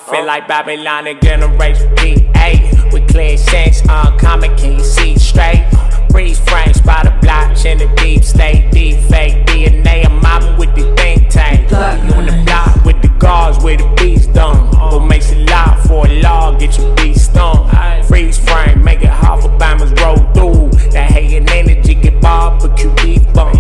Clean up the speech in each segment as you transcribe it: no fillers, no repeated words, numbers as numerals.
feel like Babylon and generation B8 with clear sense, uncommon, can you see straight? Freeze frames by the blocks in the deep state, deep fake DNA. I'm mobbing with the think tank. You on the block with the guards where the beats done. Who makes it loud for a law, get your beat stung. Freeze frame, make it hard for bombers roll through. That hating energy get barbecue beef bump.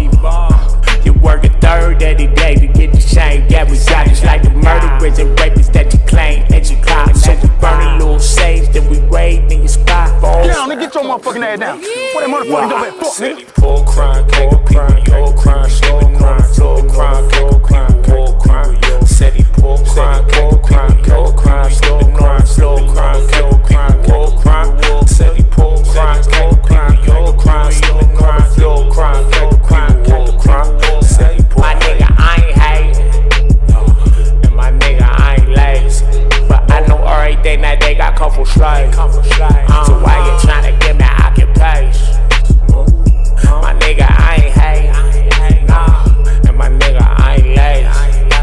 You work a third every day to get the shame. Yeah, we got just like the murderers and rapists that you claim. That you climb, so we burn a little sage, then we raid in your spot. Get down, nigga, get your motherfucking ass down. What that motherfucking dope at? Fuck, nigga. Pull crime, pull crime, pull crime, slow crime, slow crime, pull crime, pull crime. Said he pull crime, pull crime, pull crime, slow crime, slow crime, pull crime, pull crime. Said he pull crime, pull crime, pull crime, slow crime, slow crime, pull crime, pull crime. Said he pull. My nigga, I ain't hating, and my nigga, I ain't lazy. But I know everything that they got come from slave. So why you tryna give me occupation? My nigga, I ain't hating, nah. And my nigga, I ain't lazy.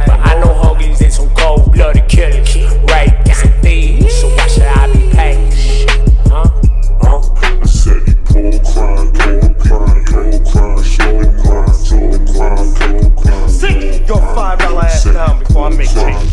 But I know hoagies and some cold-blooded killers, rape and thieves. So why should I be patient? I said he pull crime, slow crime. Sit your $5 ass down before I make change.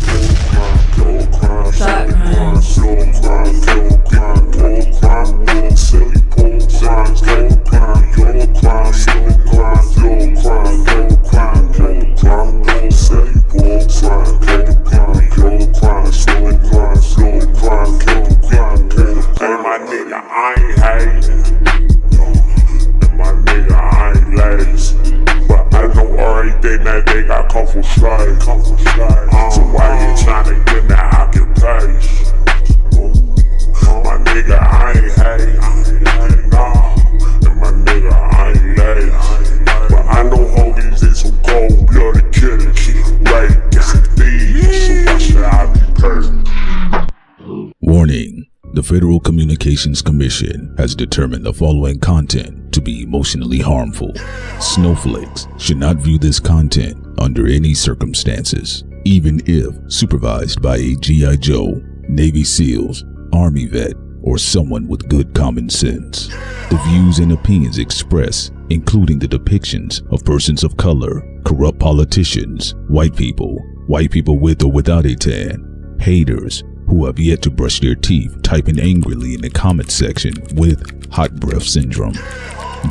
Warning. The Federal Communications Commission has determined the following content to be emotionally harmful. Snowflakes should not view this content under any circumstances, even if supervised by a G.I. Joe, Navy SEALs, Army vet, or someone with good common sense. The views and opinions expressed, including the depictions of persons of color, corrupt politicians, white people with or without a tan, haters who have yet to brush their teeth typing angrily in the comment section with hot breath syndrome,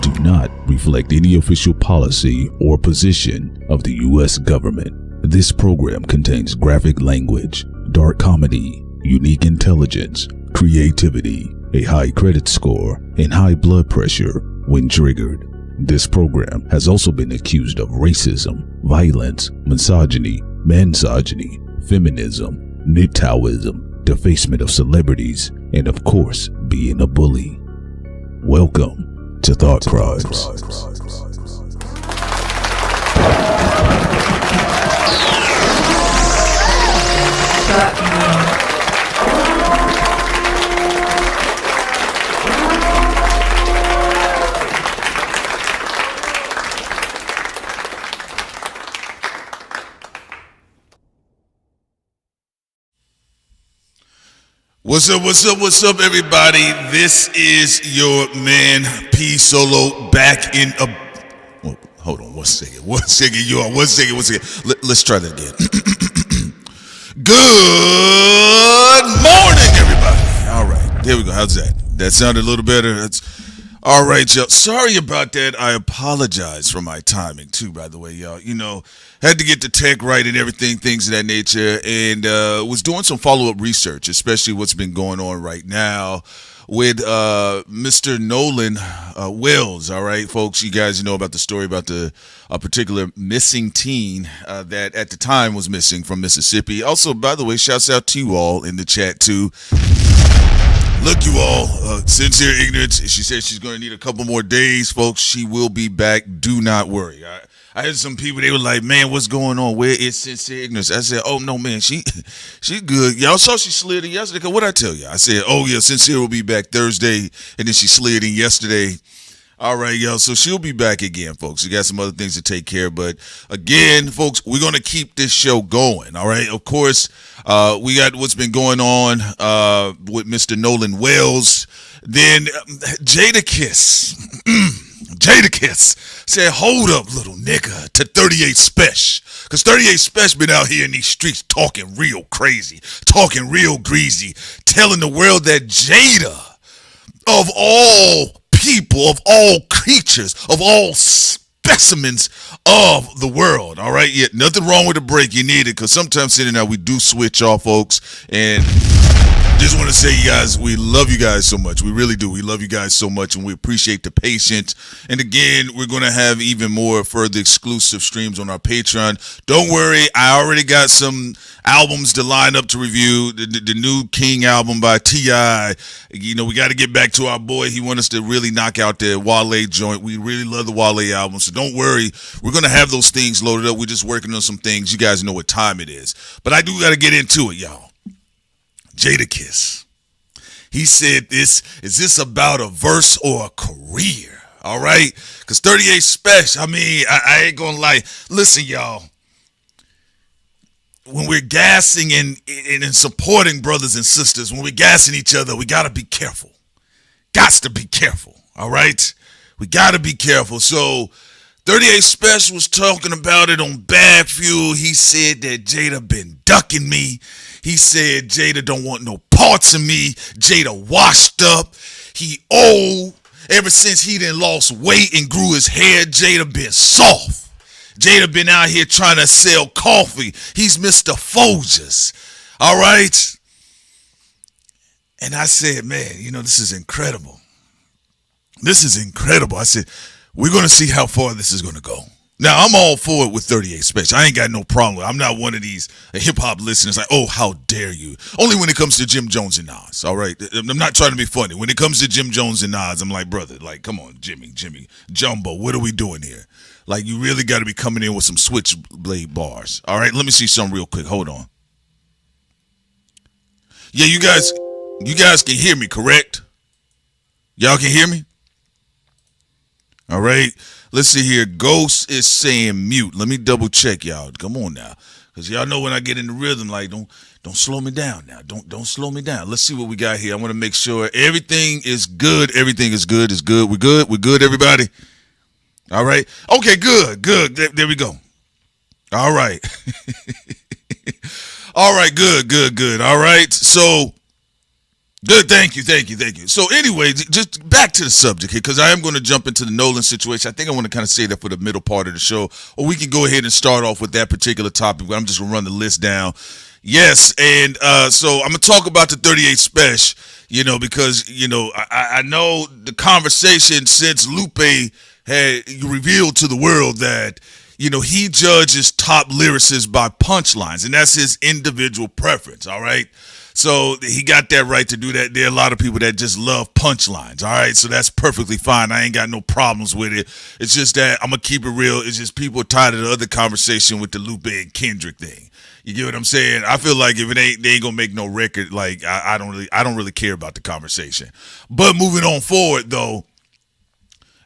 do not reflect any official policy or position of the U.S. government. This program contains graphic language, dark comedy, unique intelligence, creativity, a high credit score, and high blood pressure when triggered. This program has also been accused of racism, violence, misogyny, mansogyny, feminism, MGTOWism, defacement of celebrities, and of course, being a bully. Welcome to Thought Crimes. What's up, everybody? This is your man, P Solo, back in a... Oh, hold on, one second, y'all. One second. Let's try that again. Good morning, everybody. All right, there we go. How's that? That sounded a little better. That's... All right, y'all. Sorry about that. I apologize for my timing, too, by the way, y'all. You know, had to get the tech right and everything, things of that nature, and was doing some follow-up research, especially what's been going on right now with Mr. Nolan Wells. All right, folks, you guys know about the story about a particular missing teen that at the time was missing from Mississippi. Also, by the way, shouts out to you all in the chat, too. Look, you all, sincere ignorance. She said she's going to need a couple more days, folks. She will be back. Do not worry. I had some people, they were like, man, what's going on? Where is sincere ignorance? I said, oh, no, man, she good. Y'all saw she slid in yesterday. What'd I tell you? I said, oh, yeah, sincere will be back Thursday. And then she slid in yesterday. All right, yo. So she'll be back again, folks. She got some other things to take care of. But again, folks, we're going to keep this show going. All right. Of course, we got what's been going on with Mr. Nolan Wells. Then Jadakiss. Jadakiss said, hold up, little nigga, to 38 Spesh. Because 38 Spesh been out here in these streets talking real crazy, talking real greasy, telling the world that Jada, of all people, of all creatures, of all specimens of the world, all right? Yet nothing wrong with the break you need it, because sometimes sitting there we do switch off, folks, and just want to say, you guys, we love you guys so much. We really do. We love you guys so much, and we appreciate the patience. And again, we're going to have even more further exclusive streams on our Patreon. Don't worry, I already got some albums to line up to review. The new King album by T.I. You know, we got to get back to our boy. He wants us to really knock out the Wale joint. We really love the Wale album, so don't worry. We're going to have those things loaded up. We're just working on some things. You guys know what time it is. But I do got to get into it, y'all. Jadakiss. He said, is this about a verse or a career? All right? Because 38 Spesh, I mean, I ain't going to lie. Listen, y'all. When we're gassing and supporting brothers and sisters, when we're gassing each other, we got to be careful. Gots to be careful. All right? We got to be careful. So 38 Spesh was talking about it on Bad Fuel. He said that Jada been ducking me. He said Jada don't want no parts of me. Jada washed up. He old. Ever since he done lost weight and grew his hair, Jada been soft. Jada been out here trying to sell coffee. He's Mr. Folgers. All right? And I said, man, you know, this is incredible. This is incredible. I said, we're going to see how far this is going to go. Now, I'm all for it with 38 Spesh. I ain't got no problem with it. I'm not one of these hip-hop listeners like, oh, how dare you. Only when it comes to Jim Jones and Nas, all right? I'm not trying to be funny. When it comes to Jim Jones and Nas, I'm like, brother, like, come on, Jimmy, Jumbo, what are we doing here? Like, you really got to be coming in with some switchblade bars, all right? Let me see something real quick. Hold on. Yeah, you guys can hear me, correct? Y'all can hear me? All right. Let's see here. Ghost is saying mute. Let me double check, y'all. Come on now. Because y'all know when I get in the rhythm, like, don't slow me down now. Don't slow me down. Let's see what we got here. I want to make sure everything is good. Everything is good. It's good. We're good. We're good, everybody. All right. Okay, good. There we go. All right. All right, good. All right. So good, thank you. So anyway, just back to the subject here, because I am going to jump into the Nolan situation. I think I want to kind of say that for the middle part of the show, or we can go ahead and start off with that particular topic, but I'm just going to run the list down. Yes, and so I'm going to talk about the 38 Spesh, you know, because, you know, I know the conversation since Lupe had revealed to the world that, you know, he judges top lyricists by punchlines, and that's his individual preference, all right? So he got that right to do that. There are a lot of people that just love punchlines, all right? So that's perfectly fine. I ain't got no problems with it. It's just that I'm going to keep it real. It's just people are tired of the other conversation with the Lupe and Kendrick thing. You get what I'm saying? I feel like if they ain't going to make no record, like I don't really care about the conversation. But moving on forward, though,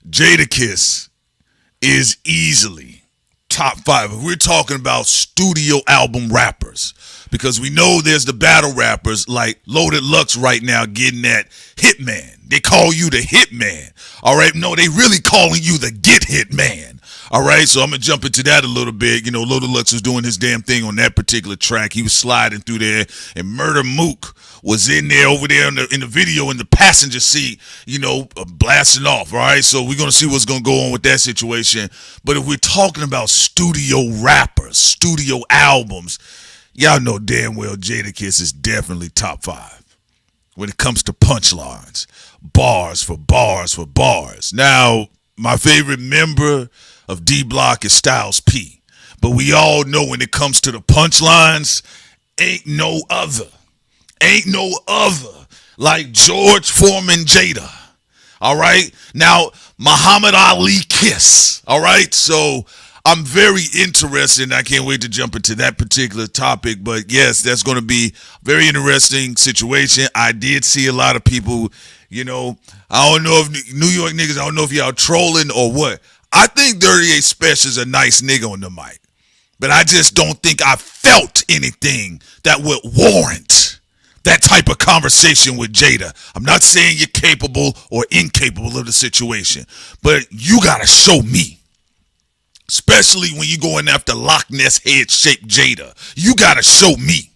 Jadakiss is easily top 5. If we're talking about studio album rappers, because we know there's the battle rappers like Loaded Lux right now getting that Hitman. They call you the Hitman. All right. No, they really calling you the Get Hit Man. All right. So I'm going to jump into that a little bit. You know, Loaded Lux was doing his damn thing on that particular track. He was sliding through there, and Murder Mook was in there over there in the video in the passenger seat, you know, blasting off. All right. So we're going to see what's going to go on with that situation. But if we're talking about studio rappers, studio albums, y'all know damn well Jadakiss is definitely top 5 when it comes to punchlines, bars for bars for bars. Now, my favorite member of D Block is Styles P, but we all know when it comes to the punchlines, ain't no other like George Foreman Jada. All right, now Muhammad Ali Kiss. All right, so I'm very interested, and I can't wait to jump into that particular topic. But yes, that's going to be a very interesting situation. I did see a lot of people You know, I don't know if New York niggas, I don't know if y'all trolling or what. I think 38 Spesh is a nice nigga on the mic. But I just don't think I felt anything that would warrant that type of conversation with Jada. I'm not saying you're capable or incapable of the situation, but you gotta show me. Especially when you going after Loch Ness head-shaped Jada. You gotta show me.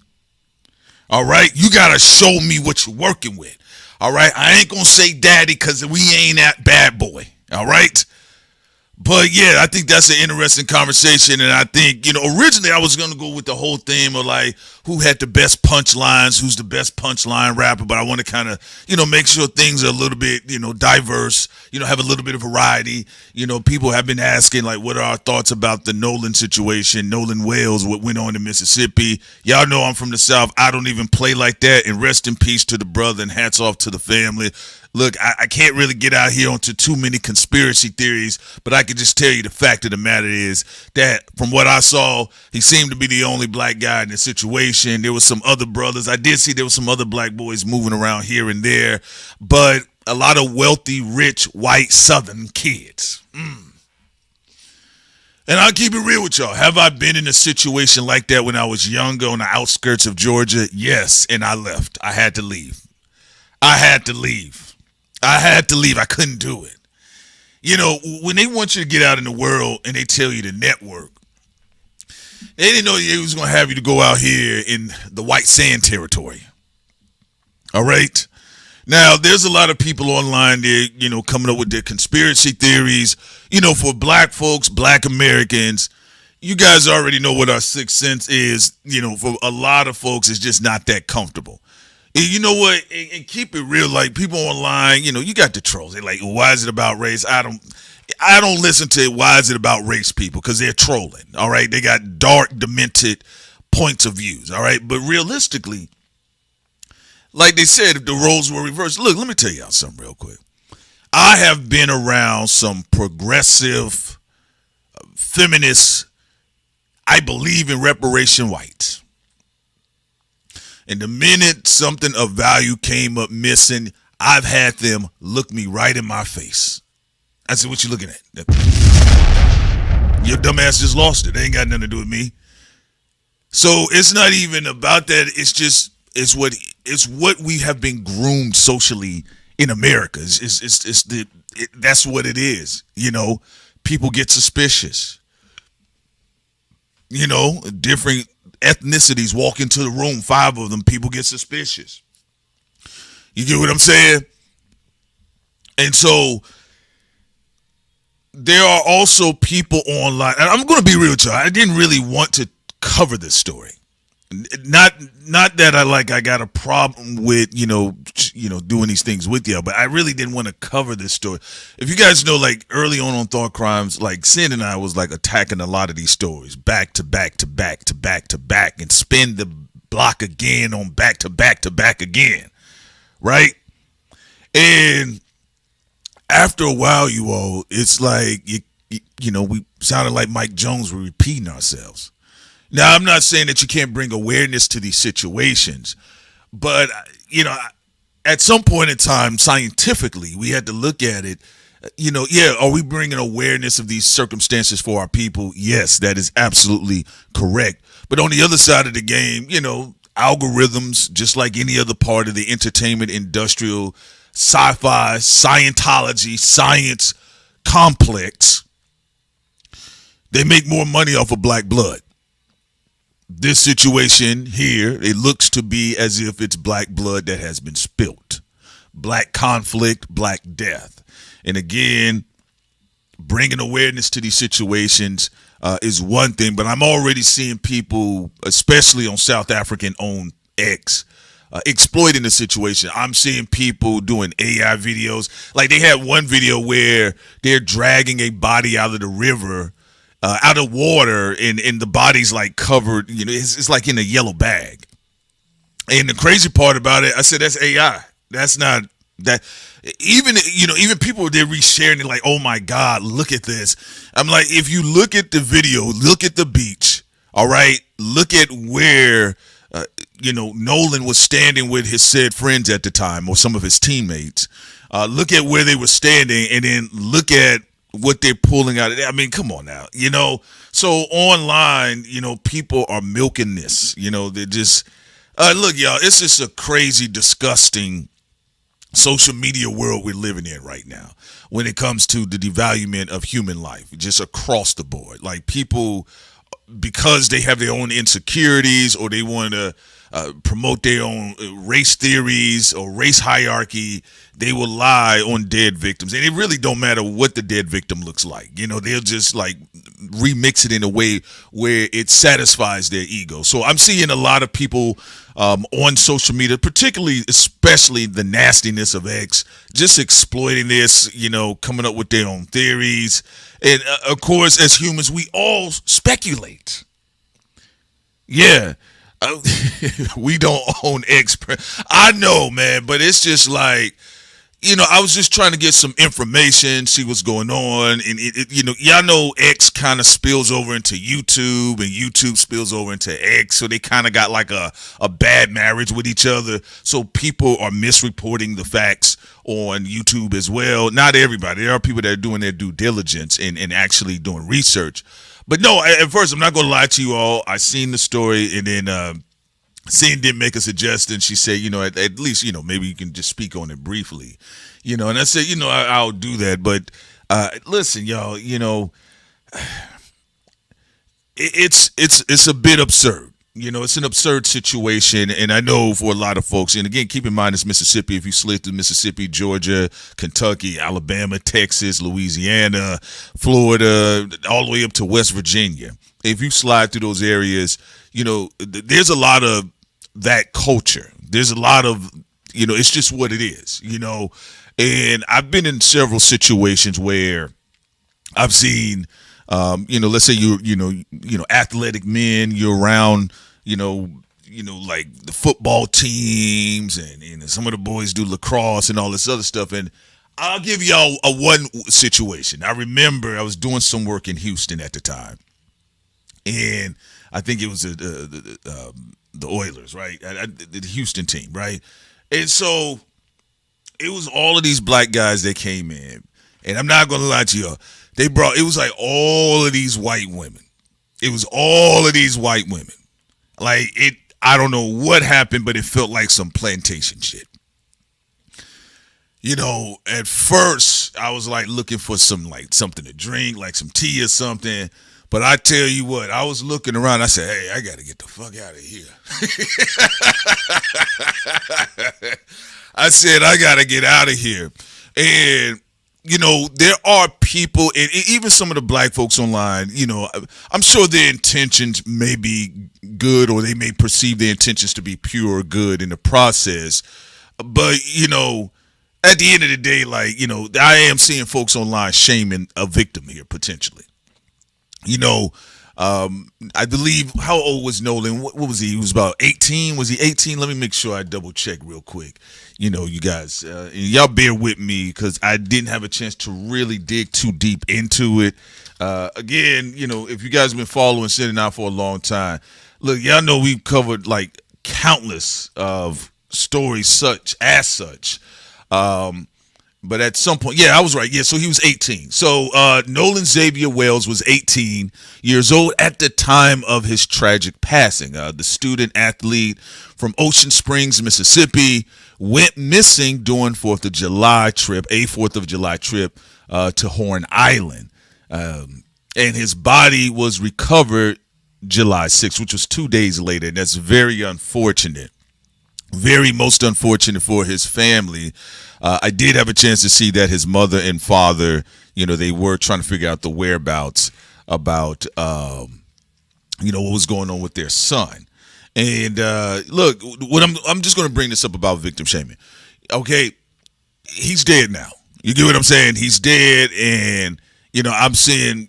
All right? You gotta show me what you're working with. All right? I ain't gonna say daddy because we ain't that bad boy. All right? But yeah, I think that's an interesting conversation, and I think, you know, originally I was gonna go with the whole theme of like who had the best punchlines, who's the best punchline rapper, but I want to kind of, you know, make sure things are a little bit, you know, diverse, you know, have a little bit of variety. You know, people have been asking like, what are our thoughts about the Nolan situation, Nolan Wales, what went on in Mississippi. Y'all know I'm from the South. I don't even play like that, and rest in peace to the brother and hats off to the family. Look, I can't really get out here onto too many conspiracy theories, but I can just tell you the fact of the matter is that from what I saw, he seemed to be the only black guy in the situation. There was some other brothers. I did see there was some other black boys moving around here and there, but a lot of wealthy, rich, white Southern kids. And I'll keep it real with y'all. Have I been in a situation like that when I was younger on the outskirts of Georgia? Yes, and I left. I had to leave. I had to leave. I couldn't do it. You know, when they want you to get out in the world and they tell you to network, they didn't know they was going to have you to go out here in the white sand territory. All right? Now, there's a lot of people online there, you know, coming up with their conspiracy theories. You know, for black folks, black Americans, you guys already know what our sixth sense is. You know, for a lot of folks, it's just not that comfortable. You know what? And keep it real. Like people online, you know, you got the trolls. They're like, why is it about race? I don't listen to why is it about race people because they're trolling. All right, they got dark, demented points of views. All right, but realistically, like they said, if the roles were reversed, look, let me tell y'all something real quick. I have been around some progressive, feminists. I believe in reparation whites. And the minute something of value came up missing, I've had them look me right in my face. I said, what you looking at? Your dumb ass just lost it. It ain't got nothing to do with me. So it's not even about that. It's just, it's what we have been groomed socially in America. That's what it is. You know, people get suspicious. You know, different ethnicities walk into the room, 5 of them, people get suspicious. You get what I'm saying? And so there are also people online, and I'm going to be real with you. I didn't really want to cover this story. Not that I got a problem with, you know, doing these things with you, but I really didn't want to cover this story. If you guys know, like early on Thought Crimes, like Sin and I was like attacking a lot of these stories back to back to back to back to back and spin the block again on back to back to back again. Right? And after a while, you all, it's like, you know, we sounded like Mike Jones, we're repeating ourselves. Now, I'm not saying that you can't bring awareness to these situations, but, you know, at some point in time, scientifically, we had to look at it, you know, yeah, are we bringing awareness of these circumstances for our people? Yes, that is absolutely correct. But on the other side of the game, you know, algorithms, just like any other part of the entertainment, industrial, sci-fi, Scientology, science complex, they make more money off of black blood. This situation here, it looks to be as if it's black blood that has been spilt. Black conflict, black death. And again, bringing awareness to these situations is one thing, but I'm already seeing people, especially on South African-owned X, exploiting the situation. I'm seeing people doing AI videos. Like they had one video where they're dragging a body out of the river, out of water, and the body's like covered, you know, it's like in a yellow bag. And the crazy part about it, I said, that's AI. That's not that. Even, you know, even people, they're resharing it like, oh my God, look at this. I'm like, if you look at the video, look at the beach, all right? Look at where, you know, Nolan was standing with his said friends at the time, or some of his teammates. look at where they were standing, and then look at what they're pulling out. I mean, come on now, So online, people are milking this. They're just look, y'all. It's just a crazy, disgusting social media world we're living in right now when it comes to the devaluement of human life, just across the board. Like people, because they have their own insecurities or they want to promote their own race theories or race hierarchy, they will lie on dead victims. And it really don't matter what the dead victim looks like. They'll just like remix it in a way where it satisfies their ego. So I'm seeing a lot of people on social media, especially the nastiness of X, just exploiting this, coming up with their own theories. And of course, as humans, we all speculate. Yeah. We don't own X. I know, man, but it's just like, I was just trying to get some information, see what's going on. And, y'all know X kind of spills over into YouTube and YouTube spills over into X. So they kind of got like a bad marriage with each other. So people are misreporting the facts on YouTube as well. Not everybody. There are people that are doing their due diligence and actually doing research. But no, at first, I'm not going to lie to you all. I seen the story, and then Sin did make a suggestion. She said, at least, maybe you can just speak on it briefly, and I said, I'll do that. But listen, y'all, it's a bit absurd. It's an absurd situation, and I know for a lot of folks, and again, keep in mind it's Mississippi. If you slid through Mississippi, Georgia, Kentucky, Alabama, Texas, Louisiana, Florida, all the way up to West Virginia, if you slide through those areas, there's a lot of that culture. There's a lot of, it's just what it is, and I've been in several situations where I've seen, let's say you're athletic men, you're around, like the football teams and some of the boys do lacrosse and all this other stuff. And I'll give y'all one situation. I remember I was doing some work in Houston at the time, and I think it was the Oilers, right? The Houston team, right? And so it was all of these black guys that came in, and I'm not gonna lie to y'all. It was like all of these white women. It was all of these white women. Like I don't know what happened, but it felt like some plantation shit. At first I was like looking for something to drink, like some tea or something. But I tell you what, I was looking around. I said, hey, I got to get the fuck out of here. I said, I got to get out of here. And there are people, and even some of the black folks online, I'm sure their intentions may be good, or they may perceive their intentions to be pure or good in the process. But, at the end of the day, I am seeing folks online shaming a victim here, potentially. I believe, how old was Nolan? What was he? He was about 18. Was he 18? Let me make sure I double check real quick. You guys, y'all bear with me because I didn't have a chance to really dig too deep into it. Again, if you guys have been following Sitting Out for a long time, look, y'all know we've covered like countless of stories such. But at some point, yeah, I was right. Yeah, so he was 18. So Nolan Xavier Wells was 18 years old at the time of his tragic passing. The student athlete from Ocean Springs, Mississippi, went missing during a 4th of July trip to Horn Island. And his body was recovered July 6th, which was 2 days later. And that's very unfortunate. Very most unfortunate for his family. I did have a chance to see that his mother and father, they were trying to figure out the whereabouts about, what was going on with their son. And look, what I'm just going to bring this up about victim shaming. Okay, he's dead now. You get what I'm saying? He's dead, and I'm seeing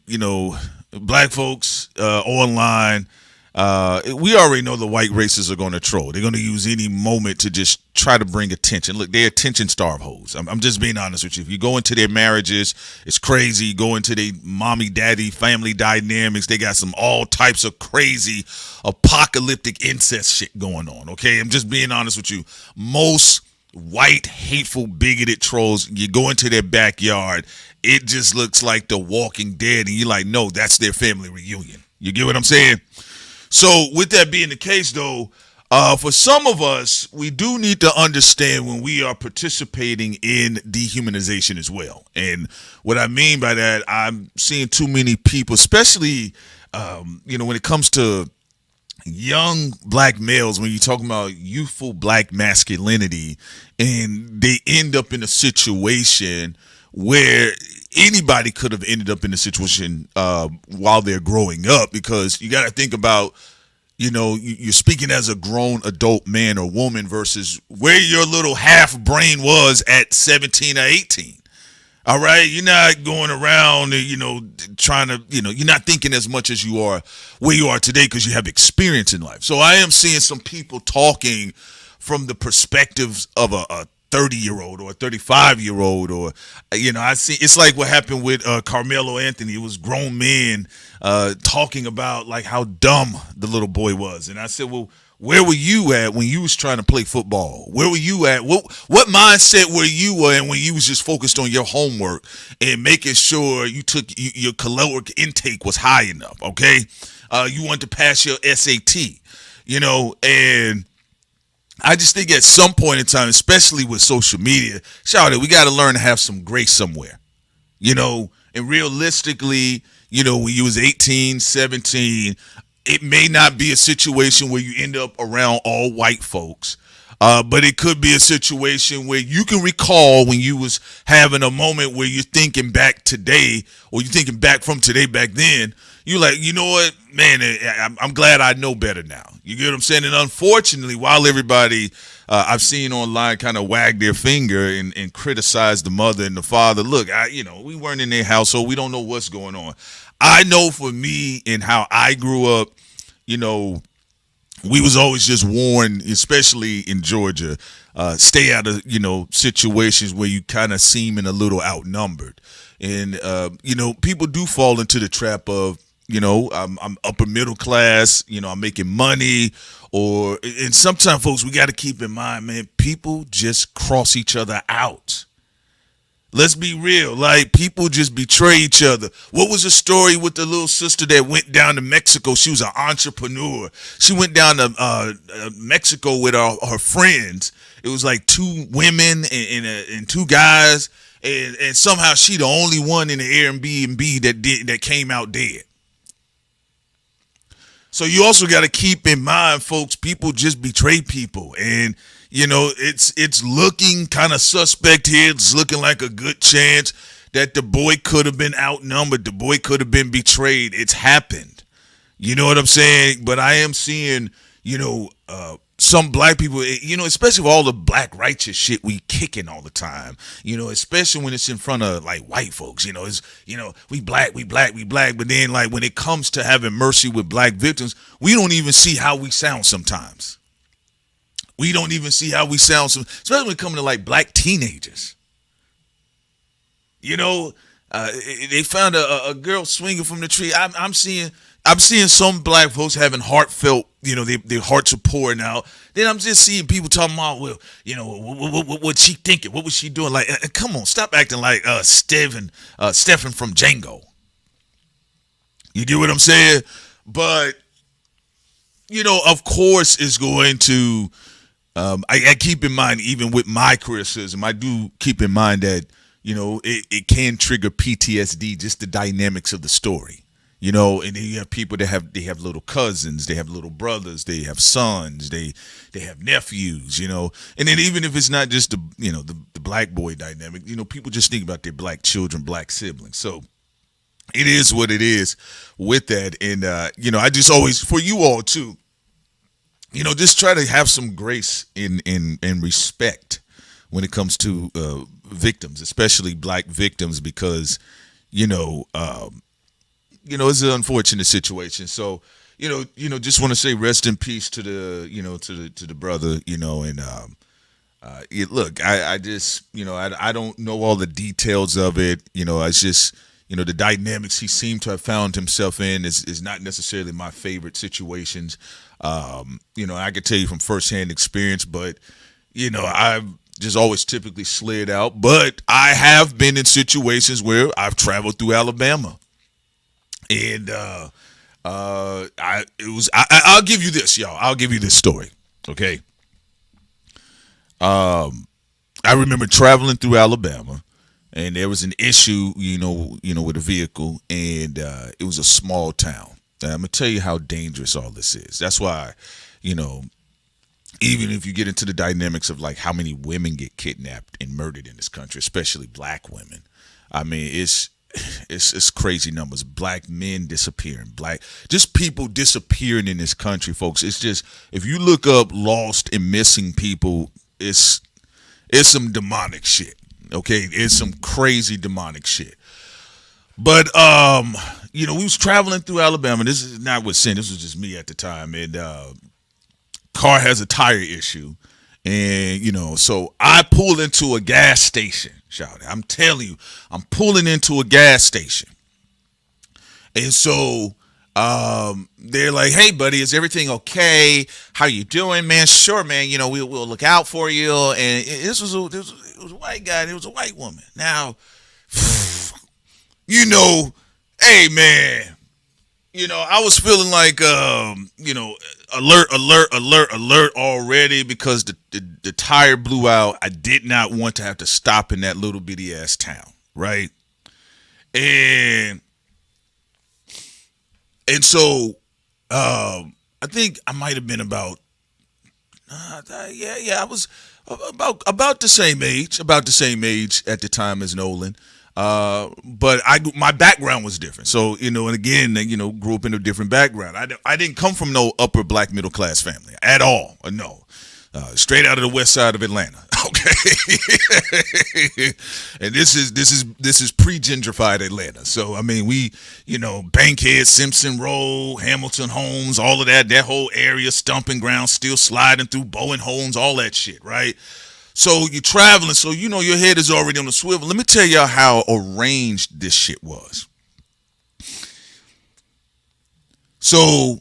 black folks online. We already know the white racists are going to troll. They're going to use any moment to just try to bring attention. Look, they're attention-starved hoes. I'm just being honest with you. If you go into their marriages, it's crazy. You go into their mommy-daddy family dynamics, they got some all types of crazy apocalyptic incest shit going on, okay? I'm just being honest with you. Most white, hateful, bigoted trolls. You go into their backyard, it just looks like The Walking Dead, and you're like, no, that's their family reunion. You get what I'm saying? So with that being the case, though, for some of us, we do need to understand when we are participating in dehumanization as well. And what I mean by that, I'm seeing too many people, especially, when it comes to young black males, when you're talking about youthful black masculinity, and they end up in a situation where anybody could have ended up in a situation while they're growing up, because you got to think about, you're speaking as a grown adult man or woman versus where your little half brain was at 17 or 18. All right. You're not going around, trying to, you're not thinking as much as you are where you are today because you have experience in life. So I am seeing some people talking from the perspectives of a 30-year-old or a 35-year-old, or, I see it's like what happened with Carmelo Anthony. It was grown men talking about like how dumb the little boy was. And I said, well, where were you at when you was trying to play football? Where were you at? What mindset were you in when you was just focused on your homework and making sure you took your caloric intake was high enough? Okay. You wanted to pass your SAT, and I just think at some point in time, especially with social media, we got to learn to have some grace somewhere, and realistically, when you was 18, 17, it may not be a situation where you end up around all white folks, but it could be a situation where you can recall when you was having a moment where you're thinking back today, or you're thinking back from today back then. You're like, you know what, man, I'm glad I know better now. You get what I'm saying? And unfortunately, while everybody I've seen online kind of wag their finger and criticize the mother and the father, look, we weren't in their household. We don't know what's going on. I know for me and how I grew up, we was always just warned, especially in Georgia, stay out of, situations where you kind of seeming a little outnumbered. And, people do fall into the trap of, I'm upper middle class, I'm making money, and sometimes, folks, we got to keep in mind, man, people just cross each other out. Let's be real. Like, people just betray each other. What was the story with the little sister that went down to Mexico? She was an entrepreneur. She went down to Mexico with her friends. It was like 2 women and 2 guys, and somehow she the only one in the Airbnb that came out dead. So you also got to keep in mind, folks, people just betray people, and it's looking kind of suspect here. It's looking like a good chance that the boy could have been outnumbered. The boy could have been betrayed. It's happened. You know what I'm saying? But I am seeing, some black people, especially with all the black righteous shit we kicking all the time, especially when it's in front of like white folks, it's, we black. But then like when it comes to having mercy with black victims, we don't even see how we sound sometimes. We don't even see how we sound, especially when it comes to like black teenagers. They found a girl swinging from the tree. I'm seeing some black folks having heartfelt, their hearts are pouring out. Then I'm just seeing people talking about, well, what was she thinking? What was she doing? Like, come on, stop acting like Stephen from Django. You get what I'm saying? But, of course it's going to, I keep in mind, even with my criticism, I do keep in mind that, it can trigger PTSD, just the dynamics of the story. And then you have people that have little cousins, they have little brothers, they have sons, they have nephews, and then even if it's not just the black boy dynamic, people just think about their black children, black siblings. So it is what it is with that. And, I just always, for you all too, just try to have some grace and respect when it comes to victims, especially black victims, because, it's an unfortunate situation. So, just want to say rest in peace to the brother, and look, I just, I don't know all the details of it. It's just, the dynamics he seemed to have found himself in is not necessarily my favorite situations. I could tell you from firsthand experience, but, just always typically slid out. But I have been in situations where I've traveled through Alabama, and I'll give you this, y'all. I'll give you this story, okay? I remember traveling through Alabama, and there was an issue, with a vehicle, and it was a small town. And I'm gonna tell you how dangerous all this is. That's why, even if you get into the dynamics of like how many women get kidnapped and murdered in this country, especially black women, I mean, it's crazy numbers. Black men disappearing, just people disappearing in this country, folks. It's just, if you look up lost and missing people, it's some demonic shit. Okay, it's some crazy demonic shit. But we was traveling through Alabama. This is not with Sin. This was just me at the time, and car has a tire issue, and so I pull into a gas station. Shout it! I'm telling you, I'm pulling into a gas station, and so they're like, "Hey, buddy, is everything okay? How you doing, man? Sure, man. We'll look out for you." And it was a white guy. And it was a white woman. Now, hey, man. I was feeling like, alert already, because the tire blew out. I did not want to have to stop in that little bitty ass town, right? And so I think I might have been about, I was about the same age at the time as Nolan. But my background was different. So, and again, grew up in a different background. I didn't come from no upper black middle class family at all. No. Straight out of the west side of Atlanta. Okay. And this is pre-gentrified Atlanta. So, I mean, we, Bankhead, Simpson Road, Hamilton Homes, all of that whole area, stomping ground, still sliding through Bowen Homes, all that shit, right? So you're traveling, so your head is already on the swivel. Let me tell y'all how arranged this shit was. So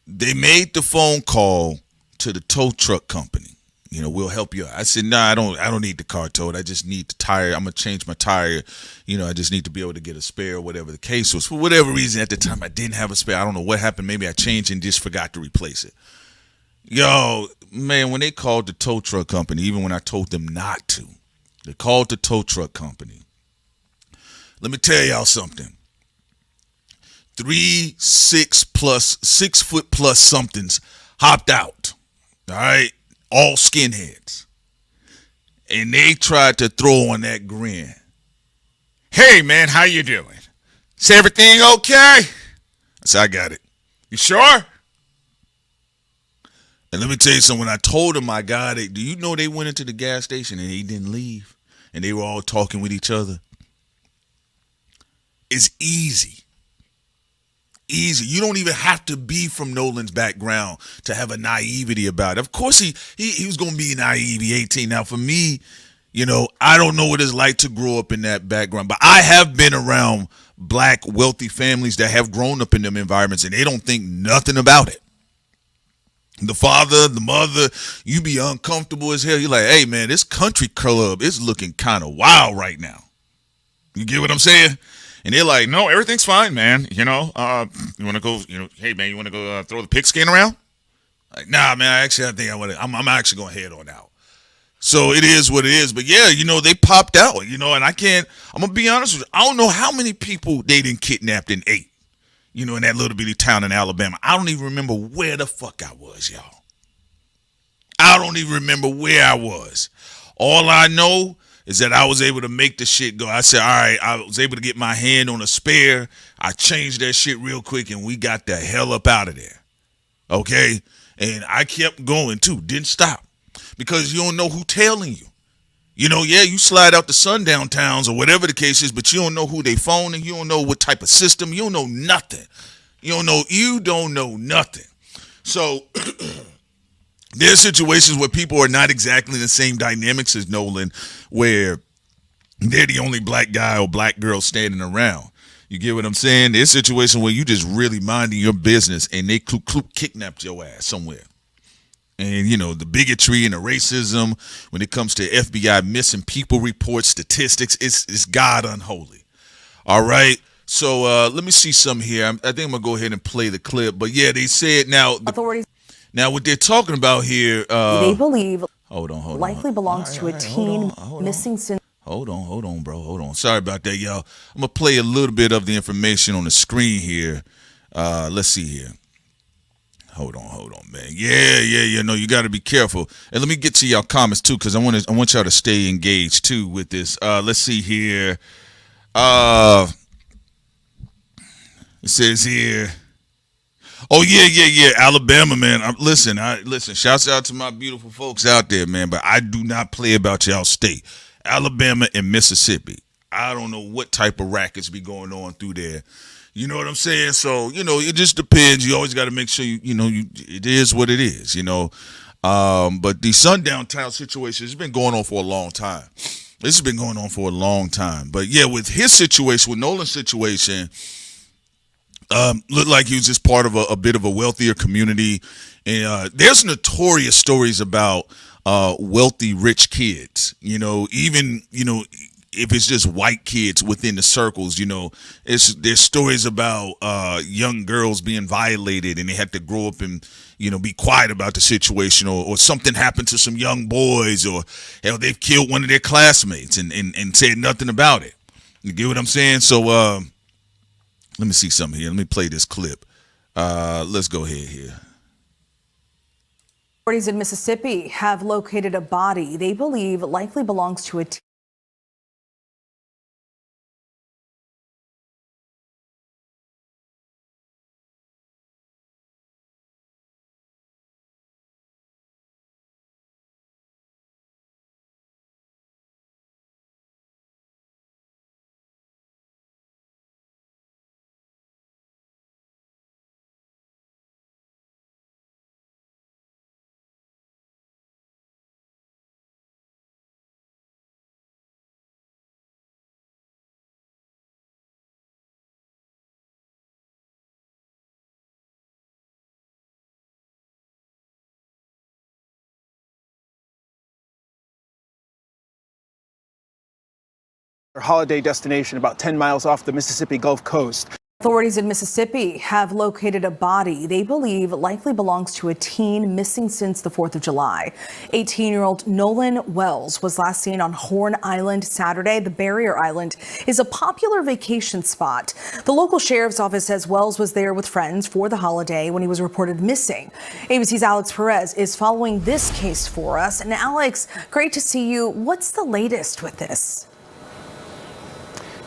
they made the phone call to the tow truck company. We'll help you out. I said, nah, I don't need the car towed. I just need the tire. I'm gonna change my tire. I just need to be able to get a spare, whatever the case was. For whatever reason at the time I didn't have a spare. I don't know what happened. Maybe I changed and just forgot to replace it. Yo, man, when they called the tow truck company, even when I told them not to, they called the tow truck company. Let me tell y'all something. 6 foot plus somethings hopped out. All right. All skinheads. And they tried to throw on that grin. Hey, man, how you doing? Is everything okay? I said, I got it. You sure? And let me tell you something. When I told them I got it, do you know they went into the gas station and they didn't leave? And they were all talking with each other. It's easy. Easy. You don't even have to be from Nolan's background to have a naivety about it. Of course, he was going to be naive. He's 18. Now, for me, I don't know what it's like to grow up in that background. But I have been around black, wealthy families that have grown up in them environments, and they don't think nothing about it. The father, the mother, you be uncomfortable as hell. You're like, hey, man, this country club is looking kind of wild right now. You get what I'm saying? And they're like, no, everything's fine, man. You want to go, hey, man, you want to go throw the pigskin around? Like, nah, man, I think I'm actually going to head on out. So it is what it is. But yeah, they popped out, and I'm going to be honest with you. I don't know how many people they done kidnapped and ate, in that little bitty town in Alabama. I don't even remember where the fuck I was, y'all. I don't even remember where I was. All I know is that I was able to make the shit go. I said, all right, I was able to get my hand on a spare. I changed that shit real quick, and we got the hell up out of there. Okay? And I kept going, too. Didn't stop. Because you don't know who tailing you. You slide out the sundown towns or whatever the case is, but you don't know who they phoning. You don't know what type of system. You don't know nothing. You don't know nothing. So there's situations where people are not exactly the same dynamics as Nolan, where they're the only black guy or black girl standing around. You get what I'm saying? There's situations where you just really minding your business and they kidnapped your ass somewhere. And, the bigotry and the racism when it comes to FBI missing people report statistics, it's God unholy. All right. So let me see some here. I think I'm going to go ahead and play the clip. But, yeah, they said now. Authorities. Now, what they're talking about here. They believe hold on. likely belongs to a teen missing since. Hold on, bro. Hold on. Sorry about that, y'all. I'm going to play a little bit of the information on the screen here. Let's see here. Hold on, man. Yeah. No, you got to be careful. And let me get to y'all comments too, because I want y'all to stay engaged too with this. Let's see here. It says here. Oh yeah. Alabama, man. Listen. Shouts out to my beautiful folks out there, man. But I do not play about y'all state, Alabama and Mississippi. I don't know what type of rackets be going on through there. You know what I'm saying? So, it just depends. You always got to make sure, it is what it is, But the sundown town situation has been going on for a long time. This has been going on for a long time. But, yeah, with his situation, with Nolan's situation, looked like he was just part of a bit of a wealthier community. And there's notorious stories about wealthy, rich kids, even, if it's just white kids within the circles, there's stories about young girls being violated and they had to grow up and, be quiet about the situation, or something happened to some young boys, or hell, they've killed one of their classmates and said nothing about it. You get what I'm saying? So let me see something here. Let me play this clip. Let's go ahead here. Authorities in Mississippi have located a body they believe likely belongs to a teen. Holiday destination about 10 miles off the Mississippi Gulf Coast. Authorities in Mississippi have located a body they believe likely belongs to a teen missing since the 4th of July. 18-year-old Nolan Wells was last seen on Horn Island Saturday. The barrier island is a popular vacation spot. The local sheriff's office says Wells was there with friends for the holiday when he was reported missing. ABC's Alex Perez is following this case for us. And Alex, great to see you. What's the latest with this?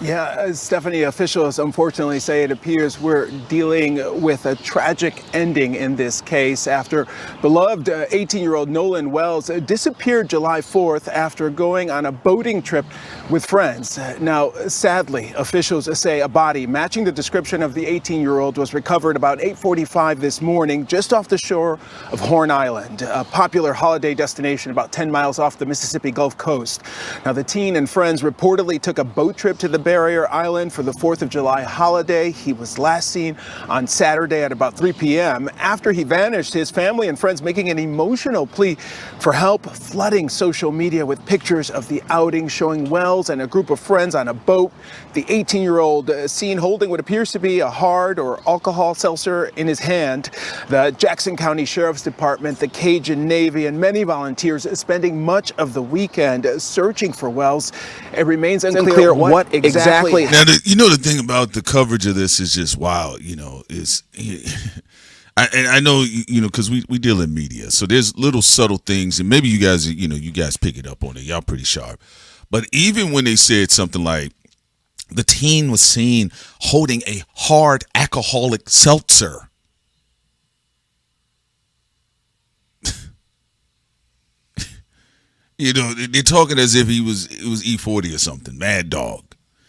Yeah, Stephanie, officials unfortunately say it appears we're dealing with a tragic ending in this case after beloved 18-year-old Nolan Wells disappeared July 4th after going on a boating trip with friends. Now, sadly, officials say a body matching the description of the 18-year-old was recovered about 8:45 this morning just off the shore of Horn Island, a popular holiday destination about 10 miles off the Mississippi Gulf Coast. Now, the teen and friends reportedly took a boat trip to the barrier island for the 4th of July holiday. He was last seen on Saturday at about 3 p.m. After he vanished, his family and friends making an emotional plea for help, flooding social media with pictures of the outing showing Wells and a group of friends on a boat. The 18-year-old seen holding what appears to be a hard or alcohol seltzer in his hand. The Jackson County Sheriff's Department, the Cajun Navy, and many volunteers spending much of the weekend searching for Wells. It remains unclear what exactly. Now, the thing about the coverage of this is just wild. I know, because we deal in media, so there's little subtle things, and maybe you guys pick it up on it. Y'all pretty sharp. But even when they said something like the teen was seen holding a hard alcoholic seltzer, they're talking as if it was E40 or something, Mad Dog.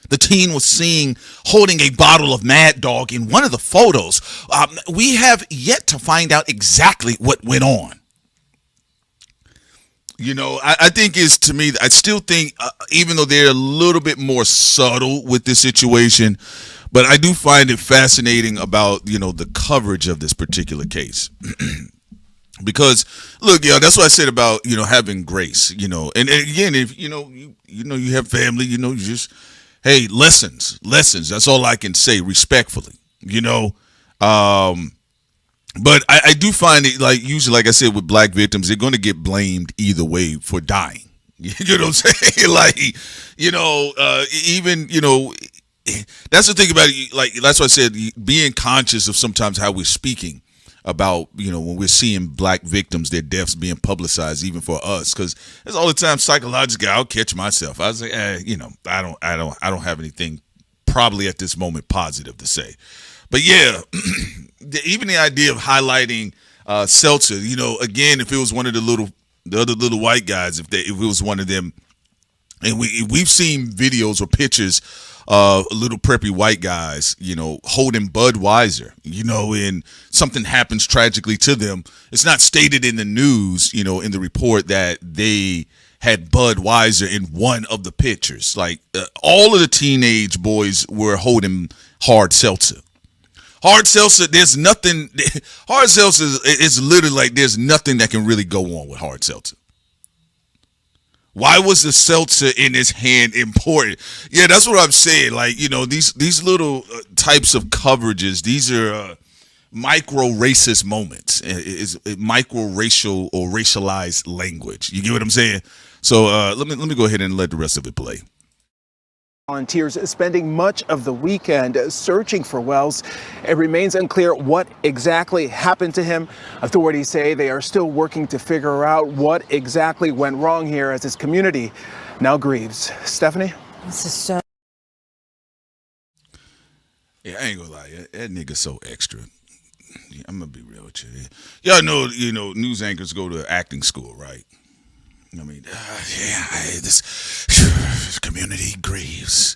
The teen was seen holding a bottle of Mad Dog in one of the photos. We have yet to find out exactly what went on. I think I still think, even though they're a little bit more subtle with this situation, but I do find it fascinating about, the coverage of this particular case. Because look, that's what I said about having grace, and again, if you have family, you just, hey, lessons. That's all I can say respectfully, But I do find it, like, usually, like I said, with black victims, they're going to get blamed either way for dying. You know what I'm saying? Like, even, that's the thing about it. Like, that's what I said, being conscious of sometimes how we're speaking about, when we're seeing black victims, their deaths being publicized, even for us, because there's all the time psychologically, I'll catch myself. I was like, I don't have anything probably at this moment positive to say. But yeah, even the idea of highlighting Seltzer, again, if it was one of the other little white guys, if it was one of them, and we've seen videos or pictures of little preppy white guys, holding Budweiser, and something happens tragically to them. It's not stated in the news, in the report that they had Budweiser in one of the pictures. Like all of the teenage boys were holding hard seltzer. Hard seltzer, there's nothing. Hard seltzer is literally like there's nothing that can really go on with hard seltzer. Why was the seltzer in his hand important? Yeah, that's what I'm saying. Like, these little types of coverages, these are micro racist moments. It's micro racial or racialized language. You get what I'm saying? So let me go ahead and let the rest of it play. Volunteers spending much of the weekend searching for Wells. It remains unclear what exactly happened to him. Authorities say they are still working to figure out what exactly went wrong here as his community now grieves. Stephanie? This is so. Yeah, I ain't gonna lie. That nigga's so extra. Yeah, I'm gonna be real with you. Y'all know, news anchors go to acting school, right? I mean, this community grieves.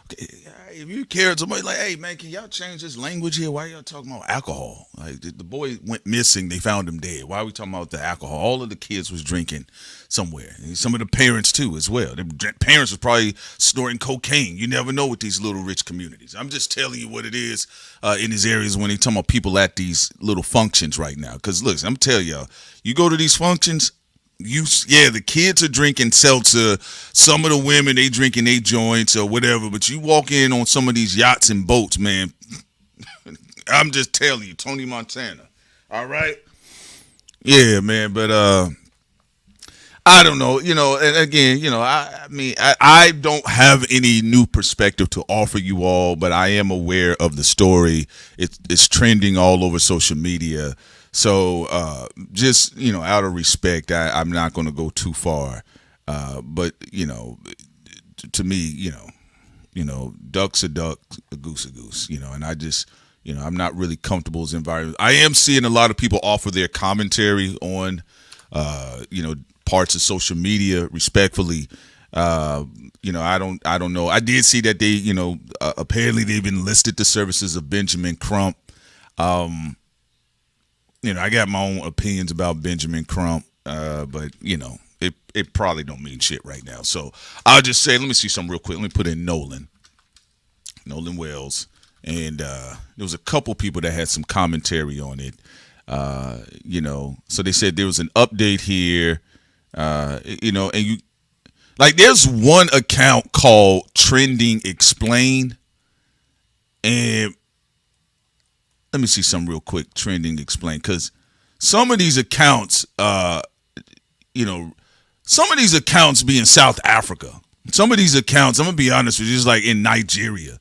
Okay, if you care somebody like, hey man, can y'all change this language here? Why y'all talking about alcohol? Like the boy went missing, they found him dead. Why are we talking about the alcohol? All of the kids was drinking somewhere. And some of the parents too, as well. The parents was probably snorting cocaine. You never know with these little rich communities. I'm just telling you what it is in these areas when they talking about people at these little functions right now. Because look, I'm telling y'all, you go to these functions. The kids are drinking seltzer. Some of the women, they drinking they joints or whatever. But you walk in on some of these yachts and boats, man. I'm just telling you, Tony Montana. All right. Yeah, man. But I don't know. And again, I don't have any new perspective to offer you all, but I am aware of the story. It's trending all over social media. So just, out of respect, I'm not going to go too far. But, to me, duck's a duck, a goose, and I just, I'm not really comfortable in environment. I am seeing a lot of people offer their commentary on, parts of social media respectfully. I don't know. I did see that they, apparently they've enlisted the services of Benjamin Crump. I got my own opinions about Benjamin Crump, but it probably don't mean shit right now. So I'll just say, let me see something real quick. Let me put in Nolan Wells, and there was a couple people that had some commentary on it. So they said there was an update here, and you like there's one account called Trending Explain, and let me see something real quick. Trending Explain, because some of these accounts, some of these accounts be in South Africa. Some of these accounts, I'm gonna be honest with you, just like in Nigeria.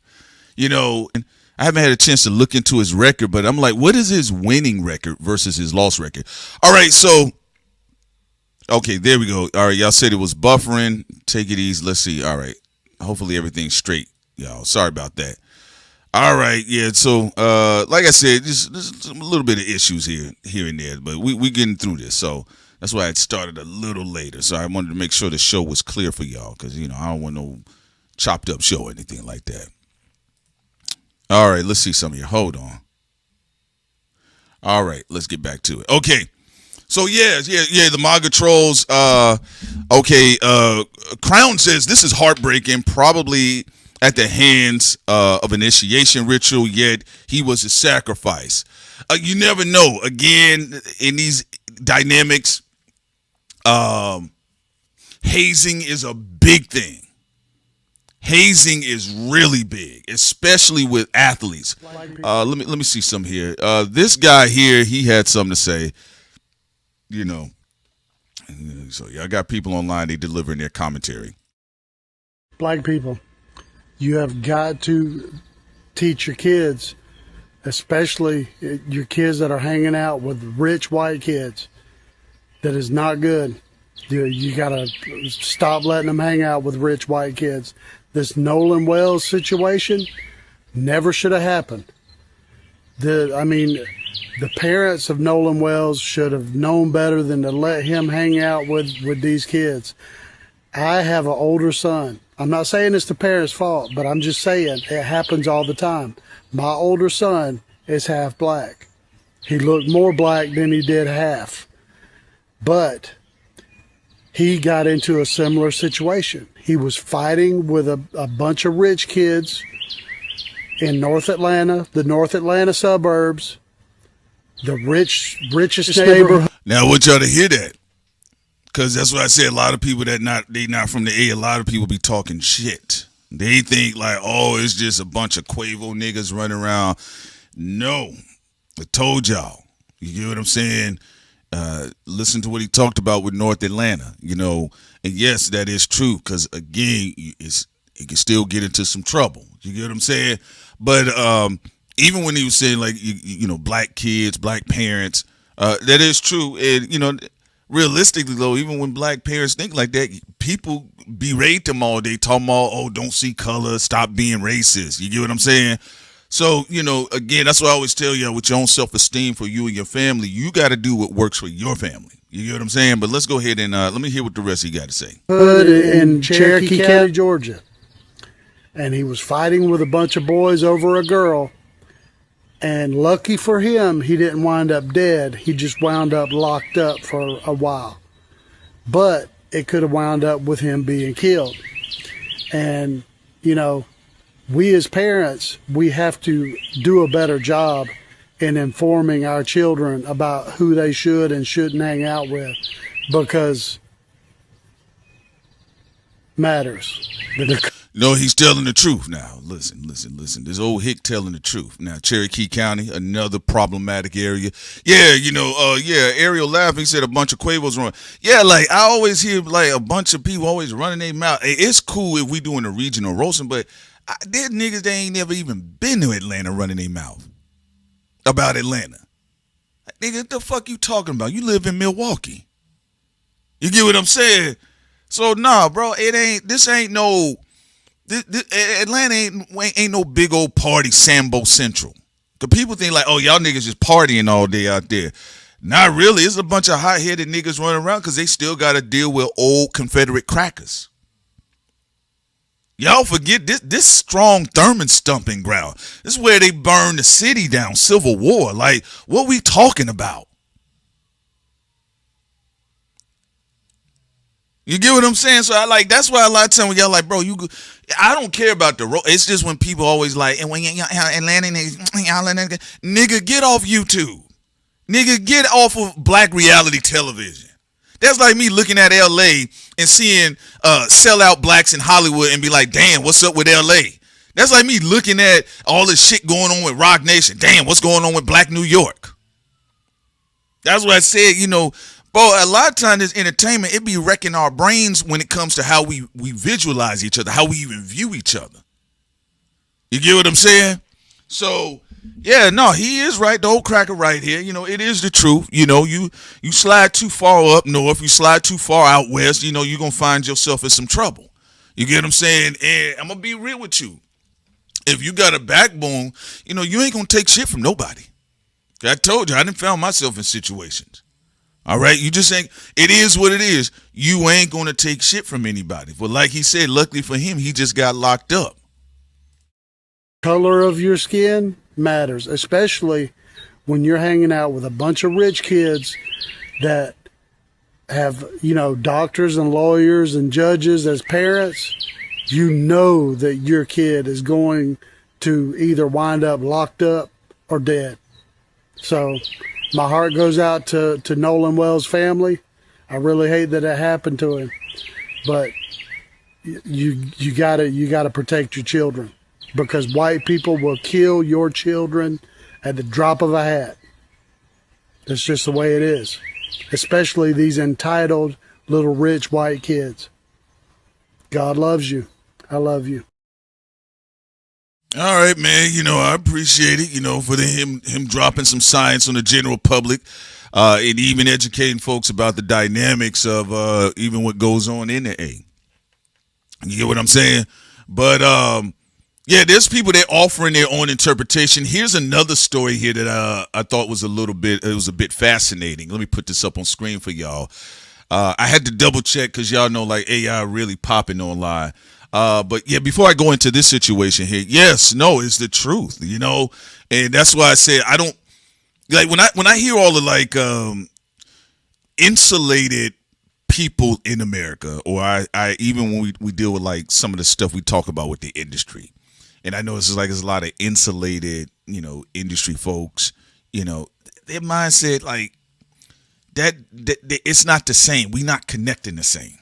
And I haven't had a chance to look into his record, but I'm like, what is his winning record versus his loss record? All right, so okay, there we go. All right, y'all said it was buffering. Take it easy. Let's see. All right, hopefully everything's straight, y'all. Sorry about that. All right, yeah. So, like I said, there's a little bit of issues here and there, but we getting through this. So that's why I started a little later. So I wanted to make sure the show was clear for y'all, because I don't want no chopped up show or anything like that. All right, let's see some of you. Hold on. All right, let's get back to it. Okay. So yeah, the MAGA trolls. Okay, Crown says this is heartbreaking, probably at the hands of initiation ritual, yet he was a sacrifice. You never know. Again, in these dynamics. Hazing is a big thing. Hazing is really big, especially with athletes. Let me see some here. This guy here, he had something to say. You know, so y'all got people online, they delivering their commentary. Black people, you have got to teach your kids, especially your kids that are hanging out with rich white kids. That is not good. You got to stop letting them hang out with rich white kids. This Nolan Wells situation never should have happened. The parents of Nolan Wells should have known better than to let him hang out with these kids. I have an older son. I'm not saying it's the parents' fault, but I'm just saying it happens all the time. My older son is half black. He looked more black than he did half. But he got into a similar situation. He was fighting with a bunch of rich kids in North Atlanta, the North Atlanta suburbs, the richest neighborhood. Now, I want y'all to hear that, because that's what I said. A lot of people they not from the A. A lot of people be talking shit. They think like, oh, it's just a bunch of Quavo niggas running around. No, I told y'all. You get what I'm saying? Listen to what he talked about with North Atlanta, and yes, that is true, because again, it can still get into some trouble. You get what I'm saying? But even when he was saying like black kids, black parents, that is true. And realistically though, even when black parents think like that, people berate them all day, talking about, oh, don't see color, stop being racist. You get what I'm saying? So, again, that's what I always tell you, with your own self-esteem for you and your family, you got to do what works for your family. You get what I'm saying? But let's go ahead and let me hear what the rest he got to say. In Cherokee County, Georgia. And he was fighting with a bunch of boys over a girl. And lucky for him, he didn't wind up dead. He just wound up locked up for a while. But it could have wound up with him being killed. And, we as parents, we have to do a better job in informing our children about who they should and shouldn't hang out with, because matters. No, he's telling the truth now. Listen. This old hick telling the truth. Now, Cherokee County, another problematic area. Yeah, Ariel laughing, said a bunch of Quavos run. Yeah, like I always hear like a bunch of people always running their mouth. Hey, it's cool if we doing a regional roasting, but there's niggas that ain't never even been to Atlanta running their mouth about Atlanta. Nigga, what the fuck you talking about? You live in Milwaukee. You get what I'm saying? So nah, bro, Atlanta ain't no big old party Sambo Central. Cause people think like, oh, y'all niggas just partying all day out there. Not really. It's a bunch of hot-headed niggas running around because they still got to deal with old Confederate crackers. Y'all forget this strong Thurman stomping ground. This is where they burned the city down, Civil War. Like, what we talking about? You get what I'm saying? So that's why a lot of times when y'all like, bro, I don't care about the road. It's just when people always like, and when Atlanta nigga, get off YouTube. Nigga, get off of black reality television. That's like me looking at LA and seeing sellout blacks in Hollywood and be like, damn, what's up with LA? That's like me looking at all this shit going on with Rock Nation. Damn, what's going on with Black New York? That's what I said, bro, a lot of times this entertainment, it be wrecking our brains when it comes to how we visualize each other, how we even view each other. You get what I'm saying? So, yeah, no, he is right. The old cracker right here. It is the truth. You slide too far up north, you slide too far out west, you're going to find yourself in some trouble. You get what I'm saying? And I'm going to be real with you. If you got a backbone, you ain't going to take shit from nobody. I told you, I done found myself in situations. All right, you just ain't. It is what it is. You ain't going to take shit from anybody. But like he said, luckily for him, he just got locked up. Color of your skin matters, especially when you're hanging out with a bunch of rich kids that have, doctors and lawyers and judges as parents. You know that your kid is going to either wind up locked up or dead. So My heart goes out to Nolan Wells' family. I really hate that it happened to him, but you gotta protect your children, because white people will kill your children at the drop of a hat. That's just the way it is, especially these entitled little rich white kids. God loves you. I love you. All right, man. I appreciate it, for him dropping some science on the general public, and even educating folks about the dynamics of even what goes on in the A. You get what I'm saying? But yeah, there's people that offering their own interpretation. Here's another story here that I thought was a bit fascinating. Let me put this up on screen for y'all. I had to double check because y'all know like AI really popping online. But yeah, before I go into this situation here, yes, no, it's the truth, and that's why I said I don't like when I hear all the like insulated people in America, or I even when we deal with like some of the stuff we talk about with the industry, and I know it's a lot of insulated, industry folks, their mindset like that it's not the same. We not connecting the same.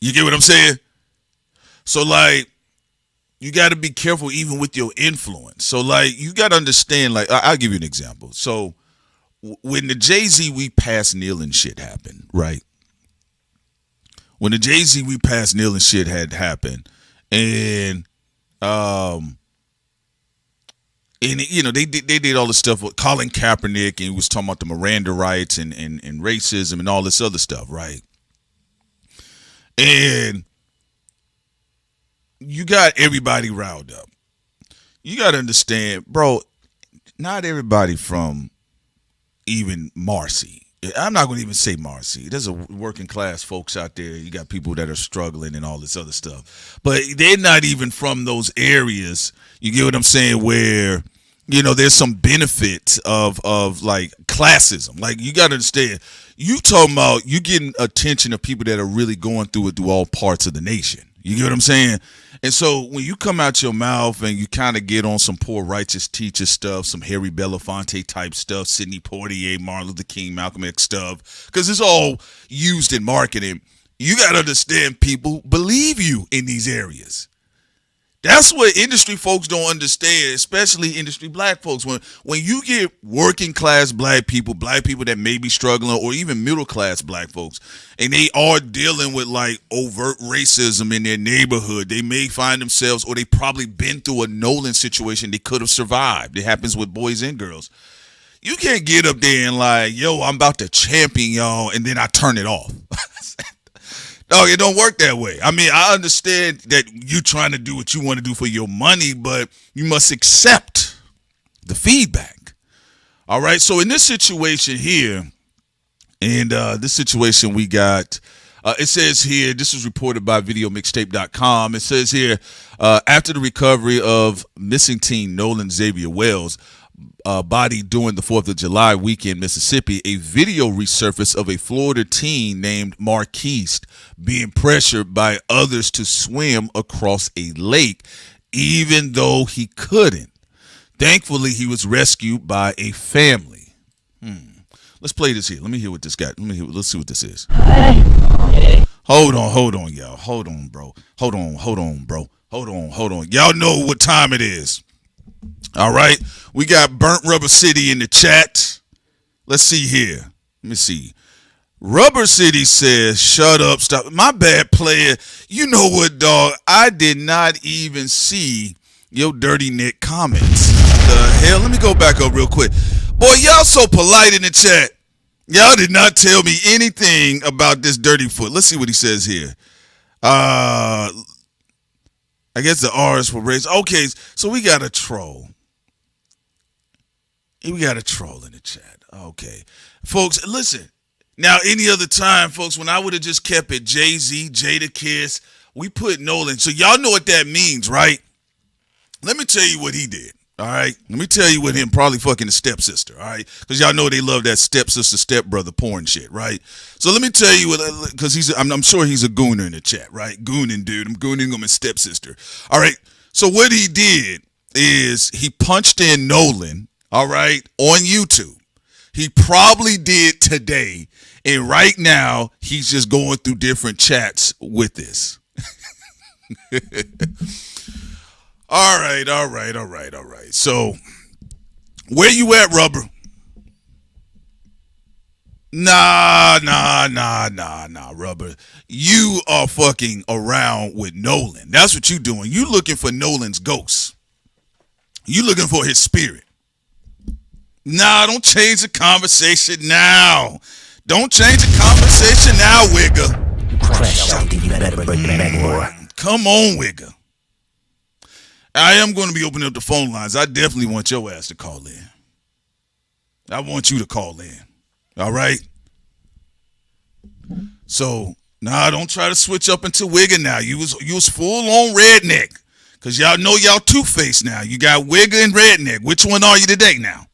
You get what I'm saying? So, like, you got to be careful even with your influence. So, like, you got to understand, like, I'll give you an example. So, when the Jay-Z We Pass Neil and shit happened, right? When the Jay-Z We Pass Neil and shit had happened, and they did all the stuff with Colin Kaepernick, and he was talking about the Miranda rights and racism and all this other stuff, right? And you got everybody riled up. You got to understand, bro, not everybody from even Marcy. I'm not going to even say Marcy. There's a working class folks out there. You got people that are struggling and all this other stuff. But they're not even from those areas. You get what I'm saying? Where, there's some benefit of like classism. Like, you got to understand, you talking about you getting attention of people that are really going through it through all parts of the nation. You get what I'm saying? And so when you come out your mouth and you kind of get on some poor righteous teacher stuff, some Harry Belafonte type stuff, Sidney Poitier, Martin Luther King, Malcolm X stuff, because it's all used in marketing, you got to understand people believe you in these areas. That's what industry folks don't understand, especially industry black folks. When you get working class black people that may be struggling, or even middle class black folks, and they are dealing with like overt racism in their neighborhood, they may find themselves, or they probably been through a Nolan situation they could have survived. It happens with boys and girls. You can't get up there and like, yo, I'm about to champion y'all, and then I turn it off. No, it don't work that way. I mean, I understand that you trying to do what you want to do for your money, but you must accept the feedback. All right. So in this situation here, and this situation we got, it says here, this was reported by videomixtape.com. It says here, after the recovery of missing teen Nolan Xavier Wells' body during the 4th of July weekend in Mississippi, a video resurfaced of a Florida teen named Marquise being pressured by others to swim across a lake, even though he couldn't. Thankfully, he was rescued by a family. Let's play this here. Let me hear what this got. Let's see what this is. Hold on, y'all. Hold on, bro. Hold on. Y'all know what time it is. All right, we got Burnt Rubber City in the chat. Let's see here. Let me see. Rubber City says, shut up, stop. My bad, player. You know what, dog? I did not even see your dirty Nick comments. The hell? Let me go back up real quick. Boy, y'all so polite in the chat. Y'all did not tell me anything about this dirty foot. Let's see what he says here. I guess the R is for race. Okay, so we got a troll. We got a troll in the chat. Okay. Folks, listen. Now, any other time, folks, when I would have just kept it Jay-Z, Jadakiss, we put Nolan. So y'all know what that means, right? Let me tell you what he did, all right? Let me tell you what him probably fucking his stepsister, all right? Because y'all know they love that stepsister, stepbrother porn shit, right? So let me tell you what, because I'm sure he's a gooner in the chat, right? Gooning, dude. I'm gooning him his stepsister. All right. So what he did is he punched in Nolan, all right, on YouTube. He probably did today. And right now, he's just going through different chats with this. All right. So, where you at, Rubber? Nah, Rubber. You are fucking around with Nolan. That's what you doing. You looking for Nolan's ghost. You looking for his spirit. Nah, don't change the conversation now. Don't change the conversation now, Wigger. You crash something, you better bring it back more. Come on, Wigger. I am going to be opening up the phone lines. I definitely want your ass to call in. I want you to call in. All right? So, nah, don't try to switch up into Wigger now. You was full on redneck. Because y'all know y'all two-faced now. You got Wigger and redneck. Which one are you today now?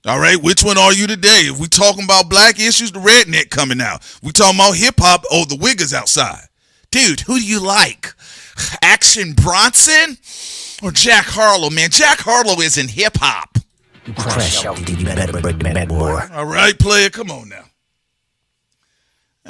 All right, which one are you today? If we talking about black issues, the redneck coming out. We talking about hip-hop, oh, the Wigger's outside. Dude, who do you like? Action Bronson or Jack Harlow? Man, Jack Harlow is in hip-hop. You crash something, you better bring it back more. All right, player, come on now.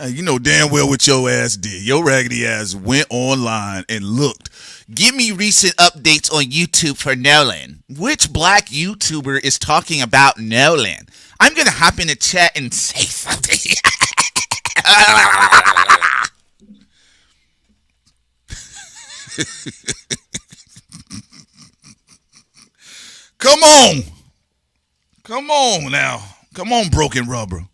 You know damn well what your ass did. Your raggedy ass went online and looked. Give me recent updates on YouTube for Nolan. Which black YouTuber is talking about Nolan? I'm going to hop in the chat and say something. Come on. Come on now. Come on, Broken Rubber.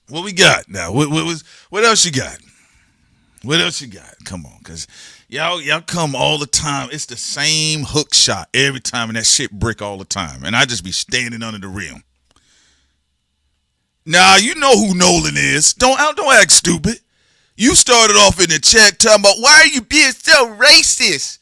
What we got now? What else you got? What else you got? Come on, because y'all come all the time. It's the same hook shot every time, and that shit brick all the time. And I just be standing under the rim. Now, you know who Nolan is. Don't act stupid. You started off in the chat talking about, why are you being so racist?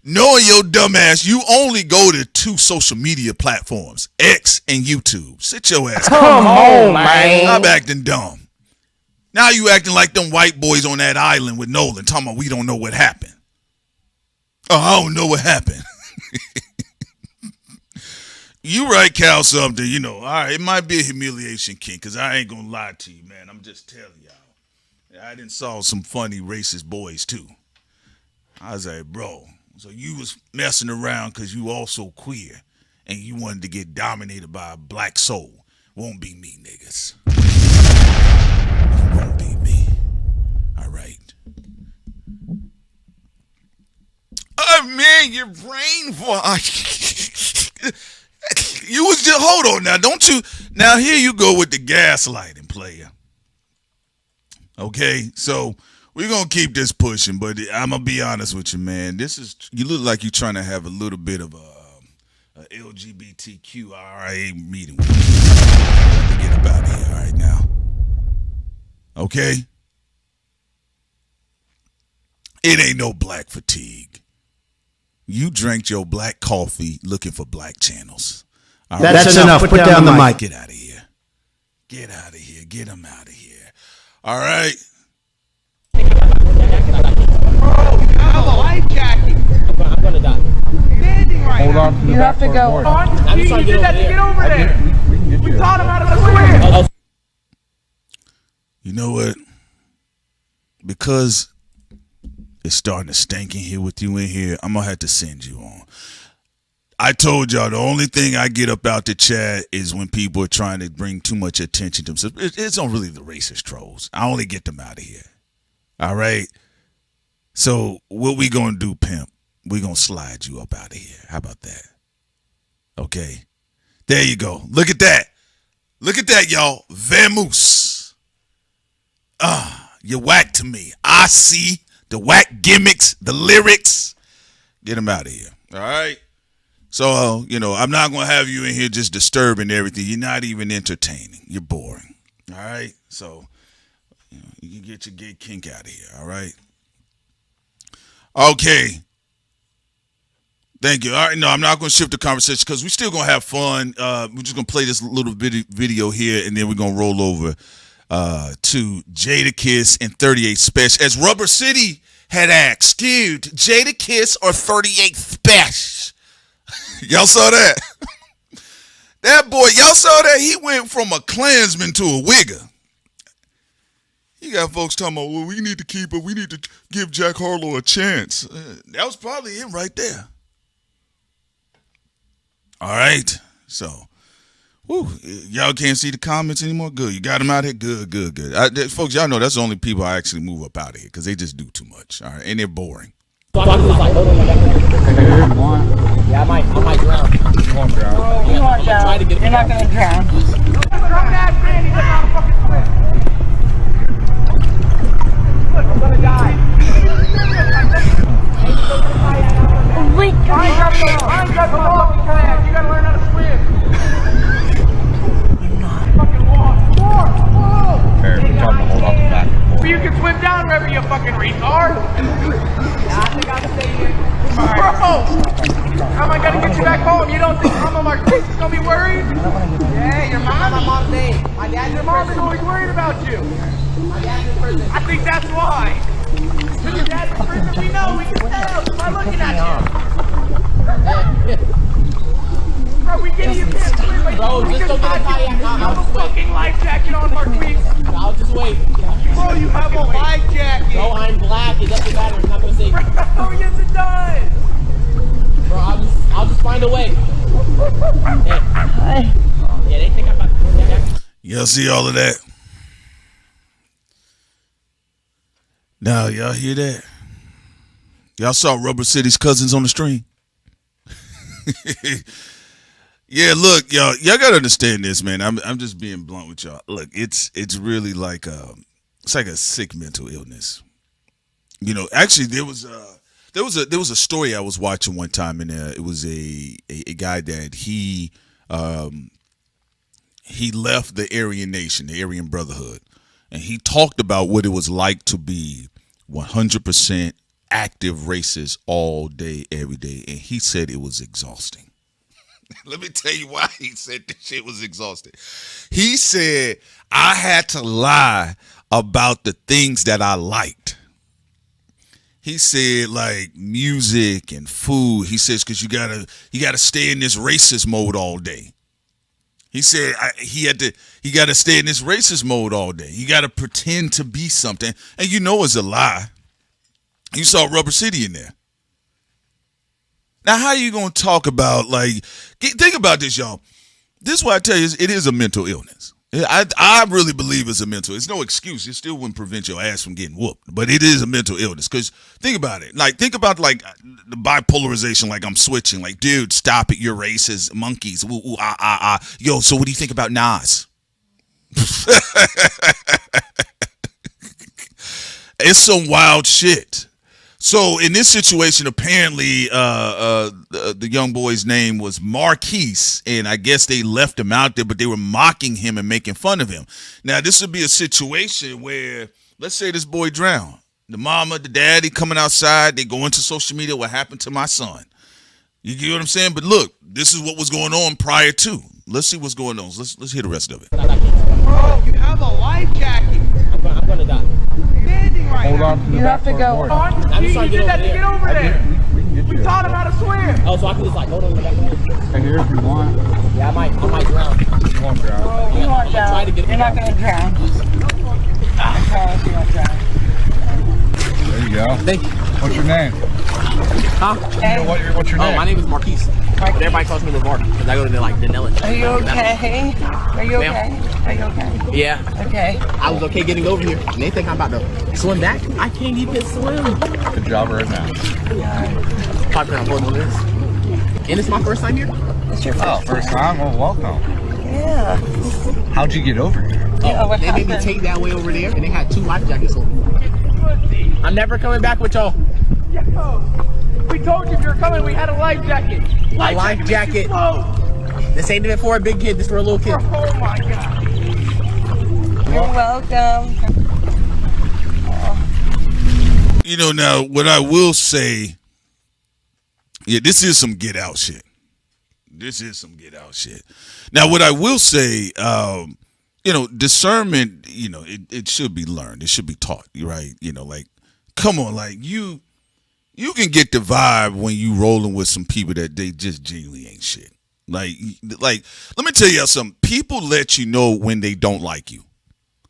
Knowing your dumb ass, you only go to 2 social media platforms, X and YouTube. Sit your ass. Come on, man. I'm acting dumb. Now you acting like them white boys on that island with Nolan, talking about we don't know what happened. Oh, I don't know what happened. You right, Cal, something, you know. All right, it might be a humiliation king, because I ain't going to lie to you, man. I'm just telling y'all. I done saw some funny racist boys, too. I was like, bro, so you was messing around because you also queer and you wanted to get dominated by a black soul. Won't be me, niggas. Won't be me. All right. Oh, man, your brain You was just, hold on now, don't you? Now, here you go with the gaslighting, player. Okay, so we're going to keep this pushing, but I'm going to be honest with you, man. You look like you're trying to have a little bit of a LGBTQIA meeting with me. I have to get up out of here right now. Okay? It ain't no black fatigue. You drank your black coffee looking for black channels. All right? That's enough. Put down the mic. Get out of here. Get out of here. Get him out of here. All right? Life jacket. I'm gonna die. Standing right Hold on. you have to go. You just have to get over there. We taught him how to swim. You know what? Because it's starting to stink in here with you in here, I'm going to have to send you on. I told y'all the only thing I get up out the chat is when people are trying to bring too much attention to themselves. It's not really the racist trolls. I only get them out of here. All right? So what we going to do, pimp? We going to slide you up out of here. How about that? Okay? There you go. Look at that. Look at that, y'all. Vamoose. You whack to me. I see the whack gimmicks, the lyrics. Get them out of here. All right? So, I'm not going to have you in here just disturbing everything. You're not even entertaining. You're boring. All right? So, you can get your gay kink out of here. All right? Okay. Thank you. All right, no, I'm not going to shift the conversation because we're still going to have fun. We're just going to play this little video here, and then we're going to roll over to Jadakiss and 38 Spesh. As Rubber City had asked, dude, Jadakiss or 38 Spesh? Y'all saw that? That boy, y'all saw that? He went from a Klansman to a wigger. You got folks talking about, well, we need to keep it. We need to give Jack Harlow a chance. That was probably him right there. All right. So, y'all can't see the comments anymore? Good. You got them out here? Good. Folks, y'all know that's the only people I actually move up out of here because they just do too much. All right. And they're boring. Yeah, I might drown. You won't drown. You won't drown. You're not going to drown. I'm gonna die. Wait, I ain't got the fucking kayak. You gotta learn how to swim. I'm not. Fucking walk. Fair, we're trying to hold off the back. So you can swim down river, you fucking retard. Nah, I think I'll stay here. Bro! How am I gonna get you back home? You don't think Mama Marquise is gonna be worried? Yeah, your mom. My mom's name. My dad's your mom is always worried about you. I think that's why. When your dad's in prison, we know, we can tell just by looking at you. Bro, we get you can't swim, but bro, just go get a kayak. You have a fucking life jacket on, Marquise. I'll just wait. Bro, you have a life jacket. Bro, I'm black. It doesn't matter. It's not gonna save me. Bro, yes it does. Bro, I'll just find a way. Hey. Yeah, they think I'm about to do that. Y'all see all of that? Now, y'all hear that? Y'all saw Rubber City's cousins on the stream? Yeah, look, y'all gotta understand this, man. I'm just being blunt with y'all. Look, it's really like it's like a sick mental illness. You know, actually there was a story I was watching one time, and it was a guy that he left the Aryan Nation, the Aryan Brotherhood, and he talked about what it was like to be 100% active racist all day, every day, and he said it was exhausting. Let me tell you why he said this shit was exhausting. He said, I had to lie about the things that I liked. He said, like music and food. He says, because you gotta stay in this racist mode all day. He said he got to stay in this racist mode all day. You got to pretend to be something, and you know it's a lie. You saw Rubber City in there. Now, how are you going to talk about, like, think about this, y'all. This is why I tell you, it is a mental illness. I really believe it's a mental. It's no excuse. It still wouldn't prevent your ass from getting whooped, but it is a mental illness. Because think about it. Like, think about, like, the bipolarization, like I'm switching. Like, dude, stop it. You're racist. Monkeys. Ooh, ooh, ah, ah, ah. Yo, so what do you think about Nas? It's some wild shit. So in this situation, apparently the young boy's name was Marquise, and I guess they left him out there, but they were mocking him and making fun of him. Now, this would be a situation where, let's say this boy drowned. The mama, the daddy coming outside, they go into social media, what happened to my son? You get what I'm saying? But look, this is what was going on prior to. Let's see what's going on. Let's hear the rest of it. Bro, you have a life jacket. I'm gonna die. Standing right Hold now. on to the You have to back go. door. I'm just trying to get over there. We taught him how to swim. Oh, so I can just like hold on to the back door. Stay here if you want. Yeah, I might drown. You won't drown. Bro, you won't drown. You're not gonna drown. I promise you won't drown. There you go. Thank you. What's your name? Huh? You know what's your name? Oh, my name is Marquise. Everybody calls me Mark because I go to the Nolan. Are you okay? Are you okay? Are you okay? Yeah. Okay. I was okay getting over here. And they think I'm about to swim back. I can't even swim. Good job right now. Probably not holding on this. And it's my first time here. It's your first First time? Well, welcome. Yeah. How'd you get over here? Yeah, what They made me happened? take that way over there, and they had 2 life jackets on. I'm never coming back with y'all. Yo, we told you if you were coming, we had a life jacket. A life jacket. This ain't even for a big kid. This for a little kid. Oh my god. You're welcome. You know, now, what I will say, yeah, this is some get out shit. This is some get out shit. Now, what I will say, you know, discernment, you know, it should be learned. It should be taught, right? You know, like, come on, like, you you can get the vibe when you rolling with some people that they just genuinely ain't shit. Like, let me tell you something. People let you know when they don't like you.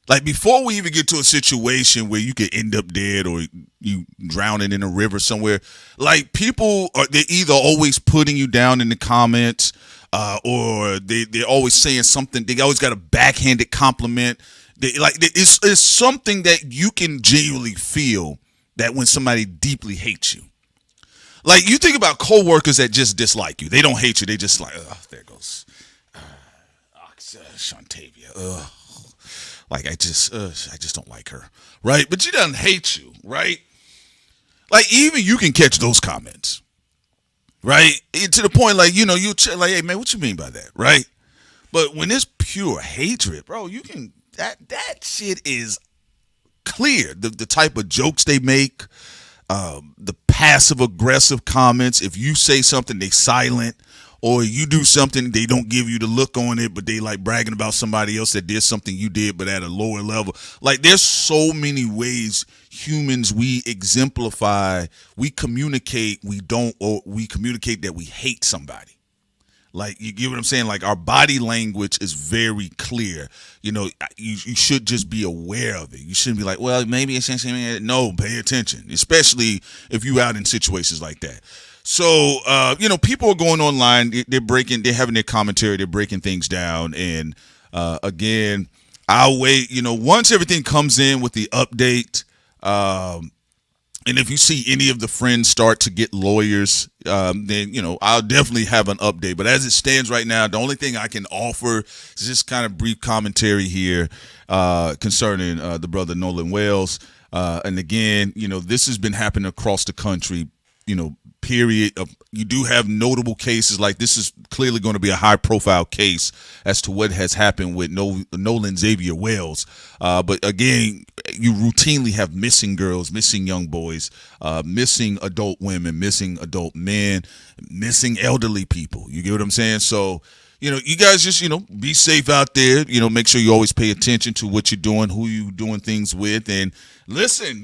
Like, before we even get to a situation where you could end up dead or you drowning in a river somewhere, like, people they're either always putting you down in the comments, or they're always saying something. They always got a backhanded compliment. It's something that you can genuinely feel that when somebody deeply hates you. Like, you think about coworkers that just dislike you. They don't hate you. They just like, oh, there goes Shantavia. Like, I just don't like her, right? But she doesn't hate you, right? Like, even you can catch those comments, right? To the point, like, you like, hey, man, what you mean by that, right? But when it's pure hatred, bro, you can, that shit is clear. The type of jokes they make, the passive aggressive comments. If you say something, they silent. Or you do something, they don't give you the look on it, but they like bragging about somebody else that did something you did, but at a lower level. Like, there's so many ways humans, we exemplify, we communicate, we communicate that we hate somebody. Like, you get what I'm saying? Like, our body language is very clear. You should just be aware of it. You shouldn't be like, well, maybe it's no, pay attention, especially if you out in situations like that. So, people are going online. They're having their commentary. They're breaking things down. And again, I'll wait. Once everything comes in with the update, and if you see any of the friends start to get lawyers, then I'll definitely have an update. But as it stands right now, the only thing I can offer is just kind of brief commentary here concerning the brother Nolan Wells. And again, this has been happening across the country. Period. You do have notable cases. Like, this is clearly going to be a high profile case as to what has happened with Nolan Xavier Wells. But again, you routinely have missing girls, missing young boys, missing adult women, missing adult men, missing elderly people. You get what I'm saying? So, you guys just, be safe out there. Make sure you always pay attention to what you're doing, who you're doing things with. And listen,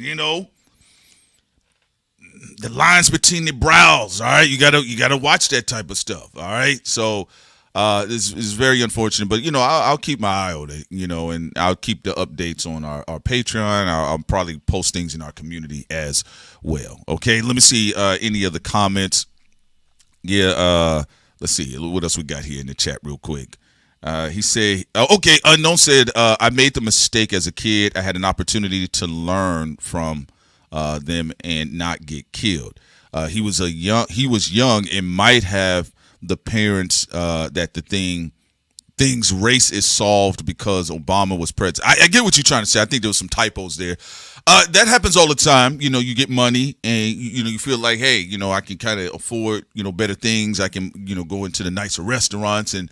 the lines between the brows, all right? You gotta watch that type of stuff, all right? So this is very unfortunate, but I'll keep my eye on it, and I'll keep the updates on our Patreon. I'll probably post things in our community as well. Okay, let me see any other comments. Yeah, let's see what else we got here in the chat real quick. He said, okay, Unknown said, I made the mistake as a kid. I had an opportunity to learn from them and not get killed. He was young and might have the parents that things race is solved because Obama was president. I get what you're trying to say. I think there was some typos there. That happens all the time. You get money and you feel like, hey, I can kind of afford better things. I can go into the nicer restaurants and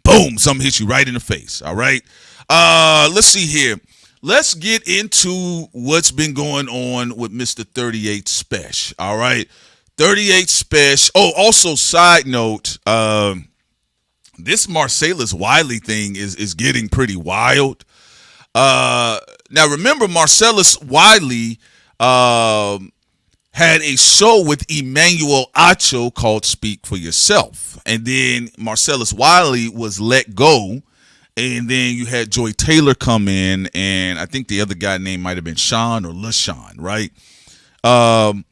boom, something hits you right in the face. All right. Let's see here. Let's get into what's been going on with Mr. 38 Spesh. All right. 38 Spesh. Oh, also, side note, this Marcellus Wiley thing is getting pretty wild. Now, remember, Marcellus Wiley had a show with Emmanuel Acho called Speak for Yourself. And then Marcellus Wiley was let go. And then you had Joy Taylor come in, and I think the other guy name might have been Sean or LaShawn, right? And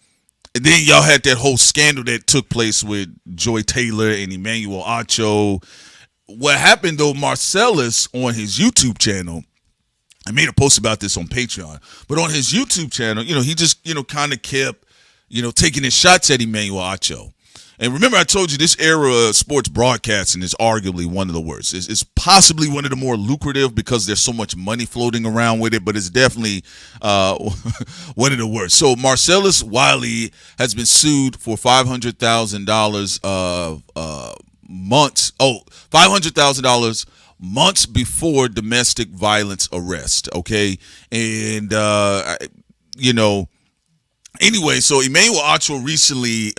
then y'all had that whole scandal that took place with Joy Taylor and Emmanuel Acho. What happened, though, Marcellus on his YouTube channel, I made a post about this on Patreon, but on his YouTube channel, he just, kind of kept, taking his shots at Emmanuel Acho. And remember, I told you this era of sports broadcasting is arguably one of the worst. It's possibly one of the more lucrative because there's so much money floating around with it, but it's definitely one of the worst. So Marcellus Wiley has been sued for $500,000 of months. Oh, $500,000 months before domestic violence arrest. Okay, and Anyway, so Emmanuel Acho recently,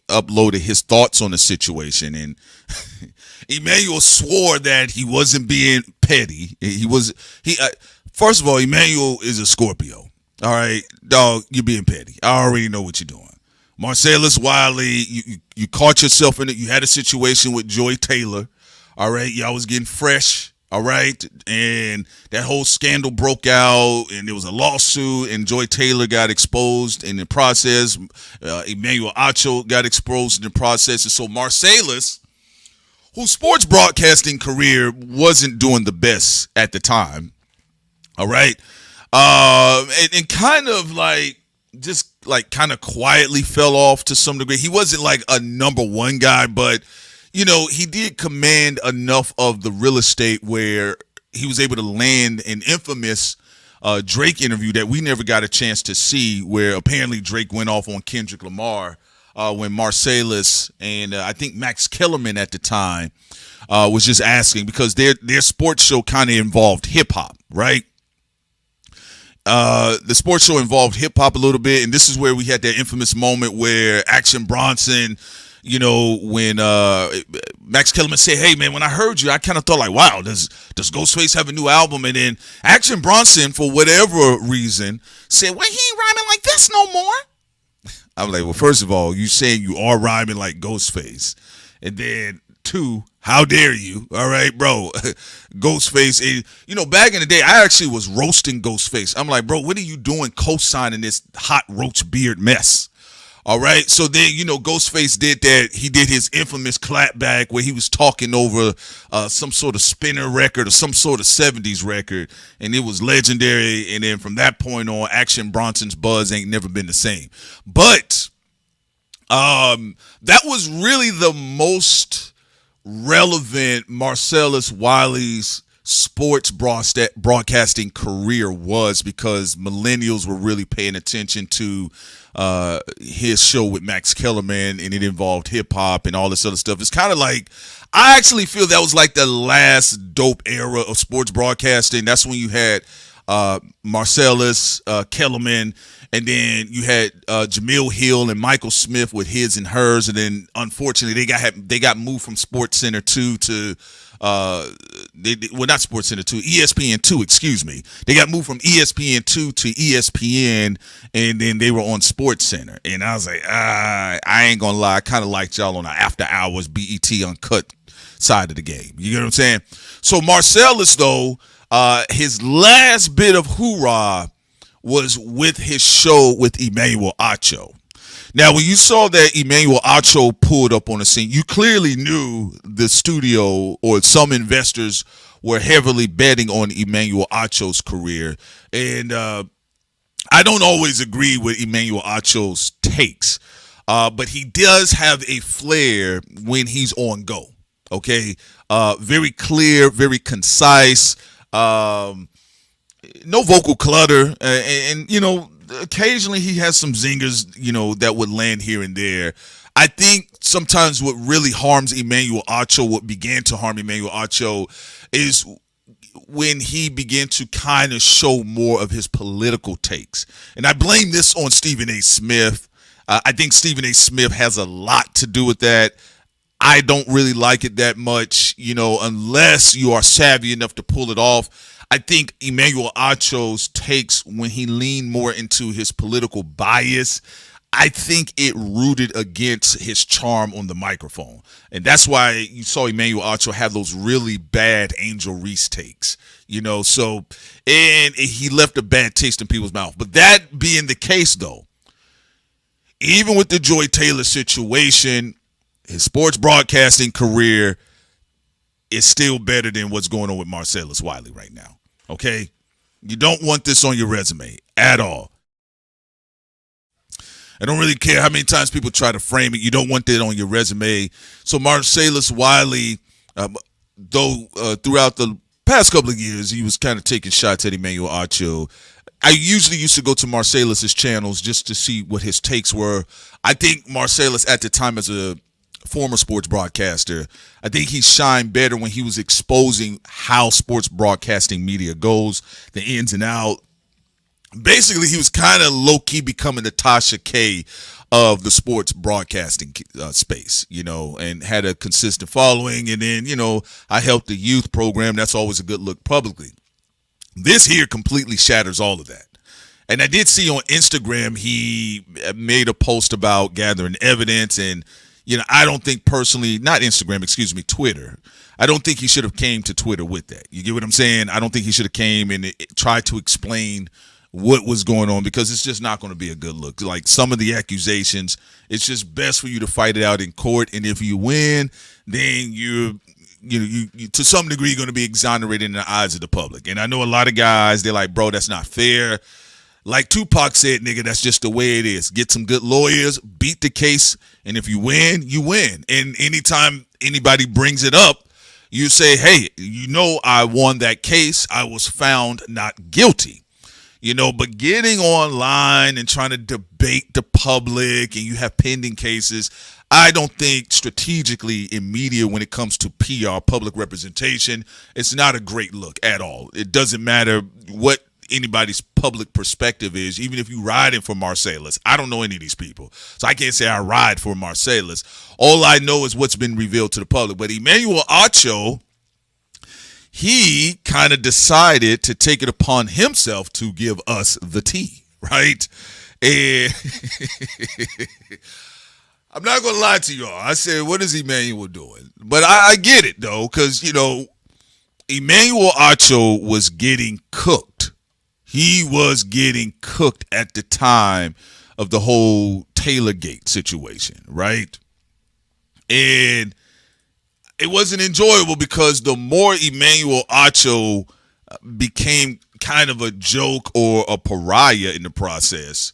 uploaded his thoughts on the situation, and Emmanuel swore that he wasn't being petty. First of all, Emmanuel is a Scorpio. All right, dog, you're being petty. I already know what you're doing. Marcellus Wiley, you caught yourself in it. You had a situation with Joy Taylor. All right, y'all was getting fresh. All right, and that whole scandal broke out, and there was a lawsuit, and Joy Taylor got exposed in the process. Emmanuel Acho got exposed in the process, and so Marcellus, whose sports broadcasting career wasn't doing the best at the time, all right, and kind of like just like kind of quietly fell off to some degree. He wasn't like a number one guy, but he did command enough of the real estate where he was able to land an infamous Drake interview that we never got a chance to see, where apparently Drake went off on Kendrick Lamar when Marcellus and I think Max Kellerman at the time was just asking, because their sports show kind of involved hip hop, right? The sports show involved hip hop a little bit, and this is where we had that infamous moment where Action Bronson, when Max Kellerman said, "Hey man, when I heard you, I kind of thought like, wow, does Ghostface have a new album?" And then Action Bronson, for whatever reason, said, "Well, he ain't rhyming like this no more." I'm like, well, first of all, you saying you are rhyming like Ghostface, and then two, how dare you? All right, bro. Ghostface, back in the day, I actually was roasting Ghostface. I'm like, bro, what are you doing co-signing this hot roach beard mess? All right, so then, Ghostface did that. He did his infamous clapback where he was talking over some sort of spinner record or some sort of 70s record, and it was legendary. And then from that point on, Action Bronson's buzz ain't never been the same. But that was really the most relevant Marcellus Wiley's sports broadcasting career was, because millennials were really paying attention to his show with Max Kellerman, and it involved hip hop and all this other stuff. It's kind of like, I actually feel that was like the last dope era of sports broadcasting. That's when you had Marcellus, Kellerman, and then you had Jamil Hill and Michael Smith with his and hers, and then unfortunately they got moved from Sports Center 2 to not Sports Center 2, ESPN 2, excuse me. They got moved from ESPN 2 to ESPN, and then they were on Sports Center. And I was like, I ain't gonna lie, I kind of liked y'all on the after hours BET Uncut side of the game. You get what I'm saying? So Marcellus, though, his last bit of hoorah was with his show with Emmanuel Acho. Now, when you saw that Emmanuel Acho pulled up on the scene, you clearly knew the studio or some investors were heavily betting on Emmanuel Acho's career. And I don't always agree with Emmanuel Acho's takes, but he does have a flair when he's on go. Okay, very clear, very concise, no vocal clutter, and occasionally he has some zingers, that would land here and there. I think sometimes what really harms Emmanuel Acho, what began to harm Emmanuel Acho, is when he began to kind of show more of his political takes. And I blame this on Stephen A. Smith. I think Stephen A. Smith has a lot to do with that. I don't really like it that much, unless you are savvy enough to pull it off. I think Emmanuel Acho's takes, when he leaned more into his political bias, I think it rooted against his charm on the microphone. And that's why you saw Emmanuel Acho have those really bad Angel Reese takes, so, and he left a bad taste in people's mouth. But that being the case, though, even with the Joy Taylor situation, his sports broadcasting career is still better than what's going on with Marcellus Wiley right now. Okay? You don't want this on your resume at all. I don't really care how many times people try to frame it. You don't want that on your resume. So Marcellus Wiley, though throughout the past couple of years, he was kind of taking shots at Emmanuel Acho. I usually used to go to Marcellus's channels just to see what his takes were. I think Marcellus at the time, as a former sports broadcaster, I think he shined better when he was exposing how sports broadcasting media goes, the ins and out. Basically, he was kind of low-key becoming the Tasha K of the sports broadcasting space, and had a consistent following. And then, I helped the youth program. That's always a good look publicly. This here completely shatters all of that. And I did see on Instagram he made a post about gathering evidence, and I don't think personally, not Instagram, excuse me, Twitter. I don't think he should have came to Twitter with that. You get what I'm saying? I don't think he should have came and tried to explain what was going on, because it's just not going to be a good look. Like some of the accusations, it's just best for you to fight it out in court, and if you win, then you to some degree going to be exonerated in the eyes of the public. And I know a lot of guys, they're like, bro, that's not fair. Like Tupac said, nigga, that's just the way it is. Get some good lawyers, beat the case, and if you win, you win. And anytime anybody brings it up, you say, hey, I won that case. I was found not guilty. But getting online and trying to debate the public, and you have pending cases, I don't think strategically in media, when it comes to PR, public representation, it's not a great look at all. It doesn't matter what anybody's public perspective is, even if you riding for Marcellus. I don't know any of these people, so I can't say I ride for Marcellus. All I know is what's been revealed to the public. But Emmanuel Acho, he kind of decided to take it upon himself to give us the tea, right? And I'm not going to lie to y'all. I said, what is Emmanuel doing? But I get it, though, because, Emmanuel Acho was getting cooked. He was getting cooked at the time of the whole Taylorgate situation, right? And it wasn't enjoyable, because the more Emmanuel Acho became kind of a joke or a pariah in the process,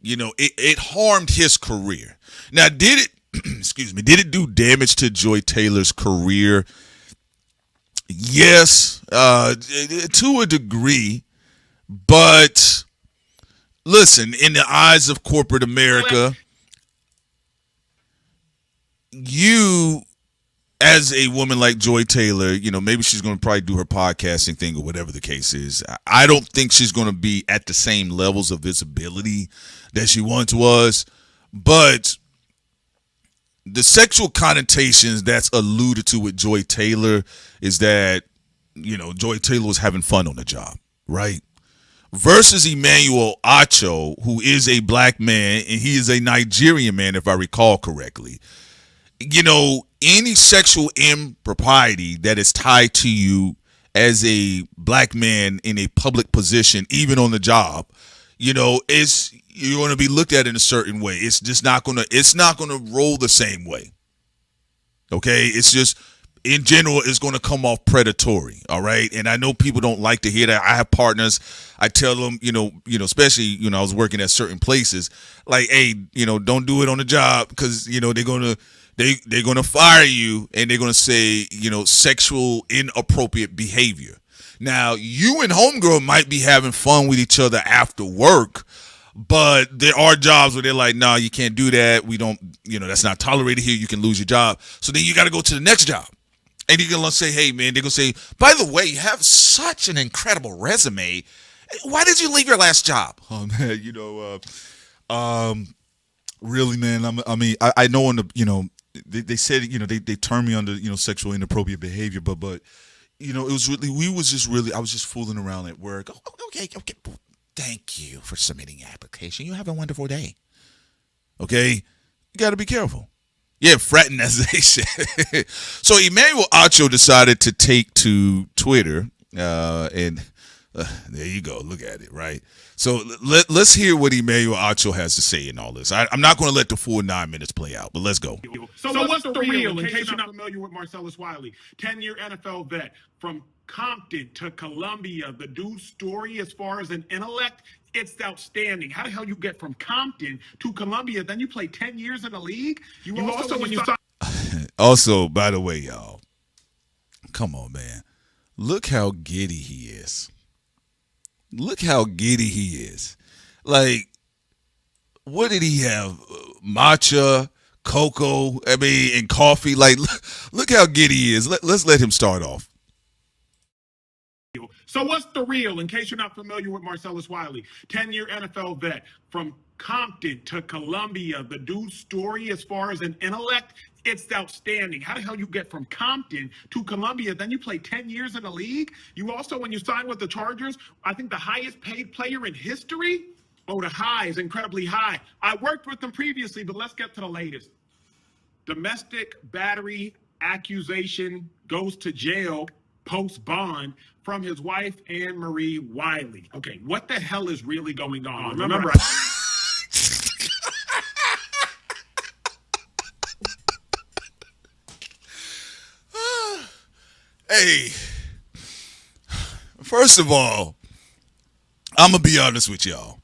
it harmed his career. Now, did it do damage to Joy Taylor's career? Yes, to a degree. But listen, in the eyes of corporate America, you, as a woman like Joy Taylor, maybe she's going to probably do her podcasting thing or whatever the case is. I don't think she's going to be at the same levels of visibility that she once was. But the sexual connotations that's alluded to with Joy Taylor is that, Joy Taylor was having fun on the job, right? Versus Emmanuel Acho, who is a black man, and he is a Nigerian man, if I recall correctly. Any sexual impropriety that is tied to you as a black man in a public position, even on the job, you're going to be looked at in a certain way. It's just not going to roll the same way. Okay? It's just, in general, it's going to come off predatory. All right? And I know people don't like to hear that. I have partners, I tell them, especially, I was working at certain places, like, hey, don't do it on the job, because, they're going to fire you, and they're going to say, sexual inappropriate behavior. Now, you and homegirl might be having fun with each other after work, but there are jobs where they're like, no, you can't do that. We don't, that's not tolerated here. You can lose your job. So then you got to go to the next job. And you're going to say, hey, man, they're going to say, by the way, you have such an incredible resume. Why did you leave your last job? Oh, man, really, man, I know on the, they said, they turned me under, sexual inappropriate behavior, but it was really, I was just fooling around at work. Oh, okay. Thank you for submitting your application. You have a wonderful day. Okay? You got to be careful. Yeah, fraternization. So Emmanuel Acho decided to take to Twitter, and there you go. Look at it, right? So let's hear what Emmanuel Acho has to say in all this. I'm not going to let the full 9 minutes play out, but let's go. So what's the real, in case you're not familiar with Marcellus Wiley, 10-year NFL vet from Compton to Columbia. The dude's story, as far as an intellect, it's outstanding. How the hell you get from Compton to Columbia, then you play 10 years in the league? Also, by the way, y'all, come on, man. Look how giddy he is. Look how giddy he is. Like, what did he have? Matcha, cocoa, and coffee. Like, look how giddy he is. Let's let him start off. So what's the real, in case you're not familiar with Marcellus Wiley, 10-year NFL vet from Compton to Columbia. The dude's story, as far as an intellect, It's outstanding. How the hell you get from Compton to Columbia, then you play 10 years in the league? You also, when you sign with the Chargers, I think the highest paid player in history? Oh, the high is incredibly high. I worked with them previously, but let's get to the latest. Domestic battery accusation, goes to jail post bond from his wife, Anne Marie Wiley. Okay, what the hell is really going on? Remember, Hey, first of all, I'm going to be honest with y'all.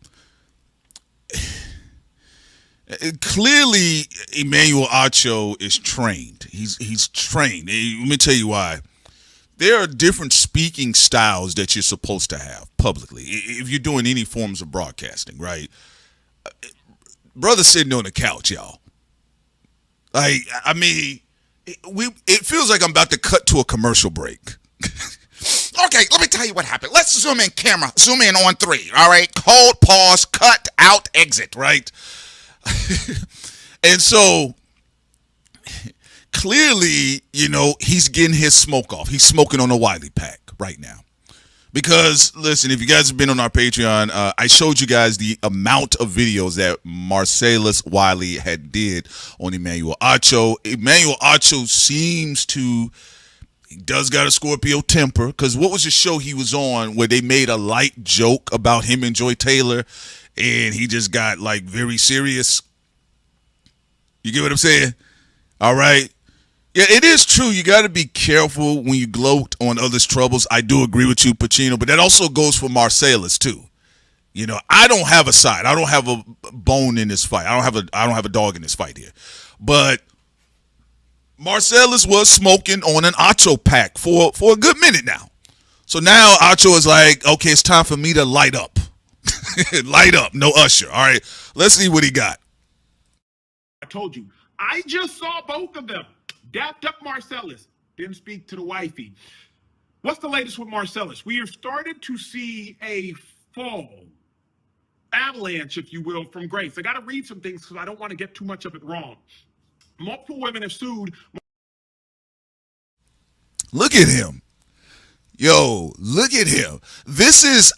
Clearly, Emmanuel Acho is trained. He's trained. Let me tell you why. There are different speaking styles that you're supposed to have publicly if you're doing any forms of broadcasting, right? Brother sitting on the couch, y'all. Like, I mean, it feels like I'm about to cut to a commercial break. Okay, let me tell you what happened. Let's zoom in camera. Zoom in on 3, all right? Hold, pause, cut, out, exit. Right? And so clearly, you know, he's getting his smoke off. He's smoking on a Wiley pack right now. Because, listen, if you guys have been on our Patreon, I showed you guys the amount of videos that Marcellus Wiley had did on Emmanuel Acho. Emmanuel Acho seems to, he does got a Scorpio temper. Because what was the show he was on where they made a light joke about him and Joy Taylor, and he just got, like, very serious? You get what I'm saying? All right. Yeah, it is true. You got to be careful when you gloat on others' troubles. I do agree with you, Pacino, but that also goes for Marcellus too. You know, I don't have a side. I don't have a bone in this fight. I don't have a dog in this fight here. But Marcellus was smoking on an Acho pack for a good minute now. So now Acho is like, okay, it's time for me to light up. Light up, no Usher. All right, let's see what he got. I told you, I just saw both of them. Dapped up Marcellus, didn't speak to the wifey. What's the latest with Marcellus? We have started to see a fall, avalanche, if you will, from grace. I got to read some things because I don't want to get too much of it wrong. Multiple women have sued. Look at him. Yo, look at him. This is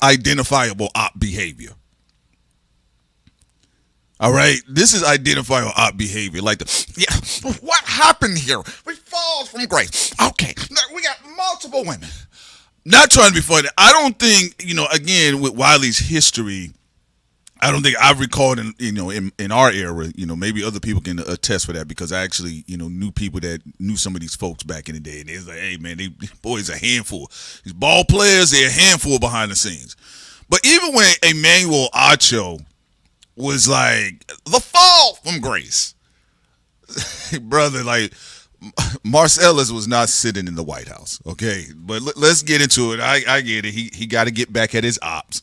identifiable op behavior. All right, this is identifiable op behavior. Like What happened here? We fall from grace. Okay, we got multiple women. Not trying to be funny. I don't think, you know, again, with Wiley's history, I don't think I've recalled in our era, you know, maybe other people can attest for that because I actually, you know, knew people that knew some of these folks back in the day. And it's like, hey, man, these boys a handful. These ball players, they're a handful behind the scenes. But even when Emmanuel Acho was like, the fall from grace, brother, like, Marcellus was not sitting in the White House, okay? But let's get into it. I get it. He got to get back at his ops.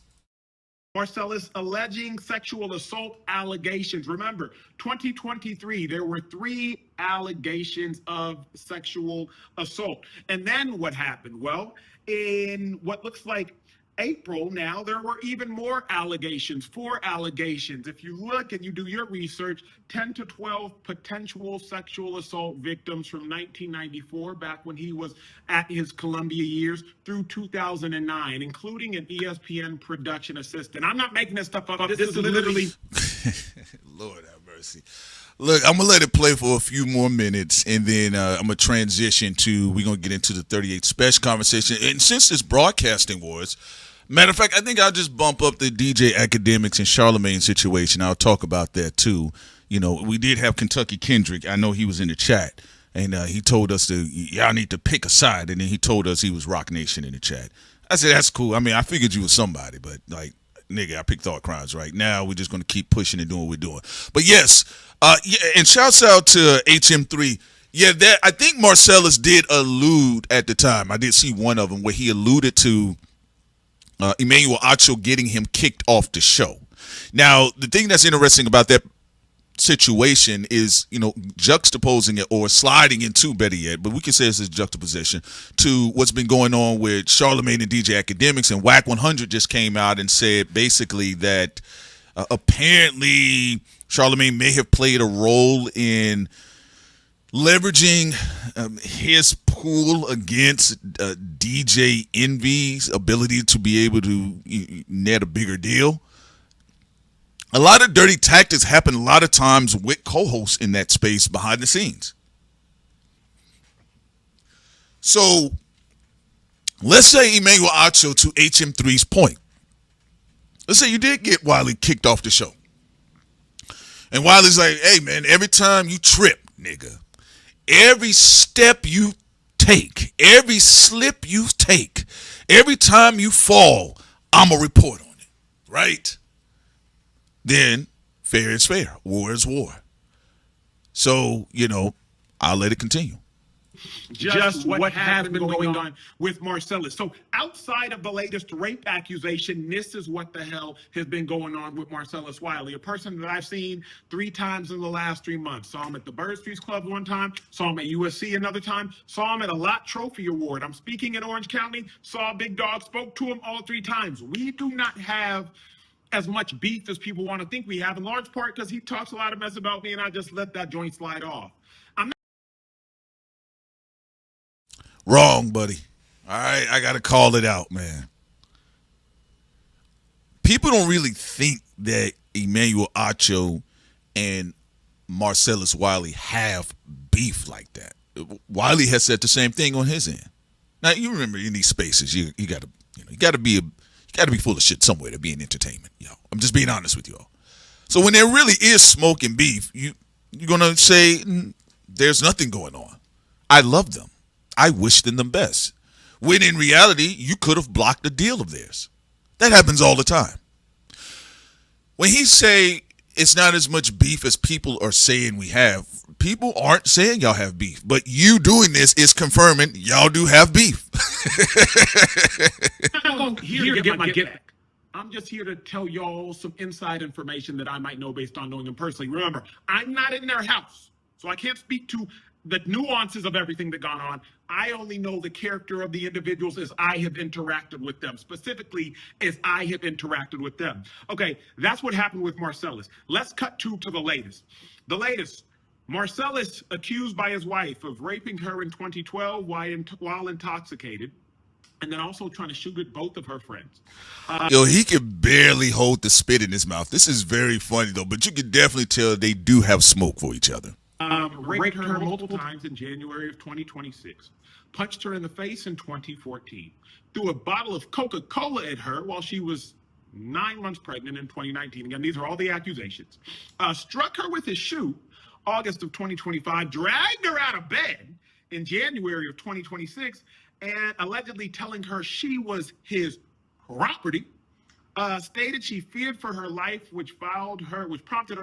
Marcellus alleging sexual assault allegations. Remember, 2023, there were 3 allegations of sexual assault. And then what happened? Well, in what looks like April now, there were even more allegations, 4 allegations. If you look and you do your research, 10 to 12 potential sexual assault victims from 1994, back when he was at his Columbia years, through 2009, including an ESPN production assistant. I'm not making this stuff up. This is literally... Lord have mercy. Look, I'm going to let it play for a few more minutes, and then I'm going to transition to, we're going to get into the 38 Spesh conversation. And since this broadcasting wars, matter of fact, I think I'll just bump up the DJ Academics and Charlemagne situation. I'll talk about that too. You know, we did have Kentucky Kendrick. I know he was in the chat, and he told us y'all need to pick a side, and then he told us he was Rock Nation in the chat. I said, that's cool. I mean, I figured you was somebody, but like, nigga, I picked Thought Crimes right now. We're just going to keep pushing and doing what we're doing. But yes, and shouts out to HM3. Yeah, I think Marcellus did allude at the time. I did see one of them where he alluded to Emmanuel Acho getting him kicked off the show. Now, the thing that's interesting about that situation is, you know, juxtaposing it or sliding into, better yet, but we can say it's a juxtaposition to what's been going on with Charlemagne and DJ Academics. And WAC 100 just came out and said basically that Apparently, Charlemagne may have played a role in leveraging his pool against DJ Envy's ability to be able to net a bigger deal. A lot of dirty tactics happen a lot of times with co-hosts in that space behind the scenes. So let's say Emmanuel Acho, to HM3's point. Let's say you did get Wiley kicked off the show. And Wiley's like, hey, man, every time you trip, nigga, every step you take, every slip you take, every time you fall, I'm going to report on it, right? Then fair is fair. War is war. So, I'll let it continue. Just what has been going on with Marcellus. So outside of the latest rape accusation, this is what the hell has been going on with Marcellus Wiley, a person that I've seen 3 times in the last 3 months. Saw him at the Bird Streets Club one time, saw him at USC another time, saw him at a Lot Trophy Award. I'm speaking in Orange County, saw Big Dog, spoke to him all 3 times. We do not have as much beef as people want to think we have, in large part because he talks a lot of mess about me and I just let that joint slide off. Wrong, buddy. All right, I got to call it out, man. People don't really think that Emmanuel Acho and Marcellus Wiley have beef like that. Wiley has said the same thing on his end. Now, you remember in these spaces, you got to be full of shit somewhere to be in entertainment. I'm just being honest with you all. So when there really is smoke and beef, you're gonna say there's nothing going on. I love them. I wish them the best. When in reality, you could have blocked a deal of theirs. That happens all the time. When he say it's not as much beef as people are saying we have, people aren't saying y'all have beef. But you doing this is confirming y'all do have beef. I'm not here to get my get back. I'm just here to tell y'all some inside information that I might know based on knowing them personally. Remember, I'm not in their house, so I can't speak to the nuances of everything that gone on. I only know the character of the individuals as I have interacted with them, specifically as I have interacted with them. Okay, that's what happened with Marcellus. Let's cut to the latest. The latest, Marcellus accused by his wife of raping her in 2012 while intoxicated, and then also trying to shoot at both of her friends. He can barely hold the spit in his mouth. This is very funny, though, but you can definitely tell they do have smoke for each other. Raped her multiple times in January of 2026, punched her in the face in 2014, threw a bottle of Coca-Cola at her while she was 9 months pregnant in 2019. Again, these are all the accusations. Struck her with his shoe August of 2025, dragged her out of bed in January of 2026, and allegedly telling her she was his property. Stated she feared for her life, which prompted her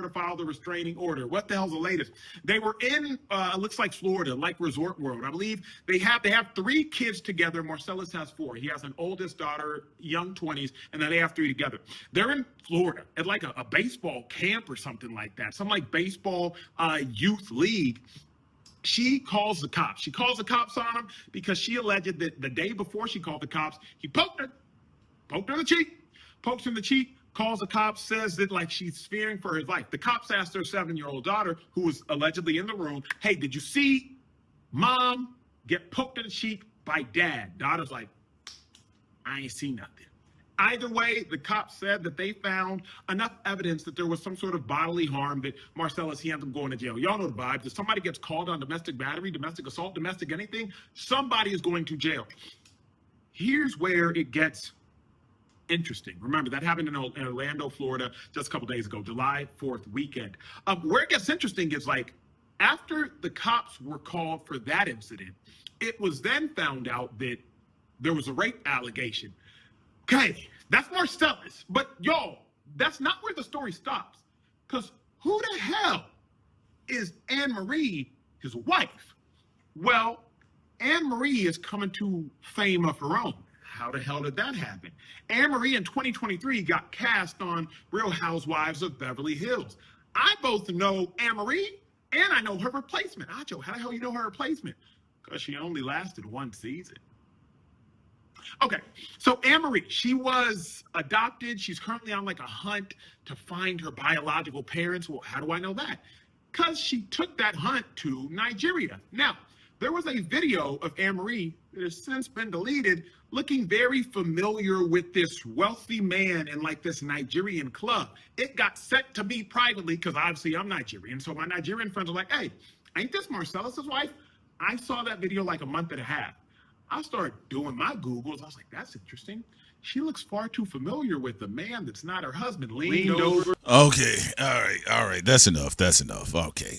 to file the restraining order. What the hell's the latest? They were in, looks like Florida, like Resort World. I believe they have 3 kids together. Marcellus has 4. He has an oldest daughter, young 20s, and then they have 3 together. They're in Florida at like a baseball camp or something like that, some like baseball youth league. She calls the cops. She calls the cops on him because she alleged that the day before she called the cops, he poked her in the cheek. Pokes in the cheek, calls the cops, says that like she's fearing for her life. The cops asked their 7-year-old daughter, who was allegedly in the room, hey, did you see mom get poked in the cheek by dad? Daughter's like, I ain't seen nothing. Either way, the cops said that they found enough evidence that there was some sort of bodily harm that Marcellus, he ended up going to jail. Y'all know the vibe. If somebody gets called on domestic battery, domestic assault, domestic anything, somebody is going to jail. Here's where it gets interesting. Remember, that happened in Orlando, Florida, just a couple days ago, July 4th weekend. Where it gets interesting is like, after the cops were called for that incident, it was then found out that there was a rape allegation. Okay, that's Marcellus. But y'all, that's not where the story stops. Because who the hell is Anne-Marie, his wife? Well, Anne-Marie is coming to fame of her own. How the hell did that happen? Anne-Marie in 2023 got cast on Real Housewives of Beverly Hills. I both know Anne-Marie and I know her replacement. Acho, how the hell you know her replacement? Because she only lasted 1 season. Okay, so Anne-Marie, she was adopted. She's currently on like a hunt to find her biological parents. Well, how do I know that? Because she took that hunt to Nigeria. Now, there was a video of Anne-Marie that has since been deleted, looking very familiar with this wealthy man in like this Nigerian club. It got sent to me privately because obviously I'm Nigerian. So my Nigerian friends were like, hey, ain't this Marcellus's wife? I saw that video like a month and a half. I started doing my Googles. I was like, that's interesting. She looks far too familiar with the man that's not her husband. Leaned over. Okay, all right. That's enough. Okay.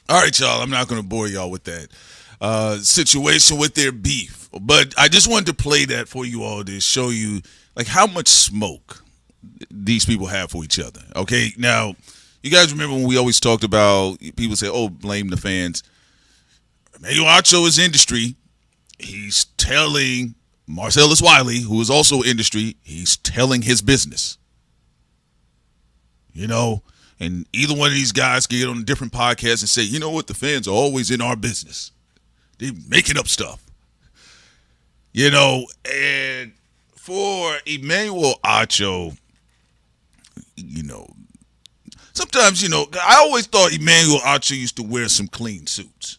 All right, y'all. I'm not going to bore y'all with that situation with their beef, but I just wanted to play that for you all to show you like how much smoke these people have for each other. Okay, now you guys remember when we always talked about people say, "Oh, blame the fans." Emmanuel Acho is industry. He's telling Marcellus Wiley, who is also industry, he's telling his business. You know, and either one of these guys can get on a different podcast and say, you know what, the fans are always in our business. They're making up stuff. You know, and for Emmanuel Acho, you know, sometimes, you know, I always thought Emmanuel Acho used to wear some clean suits.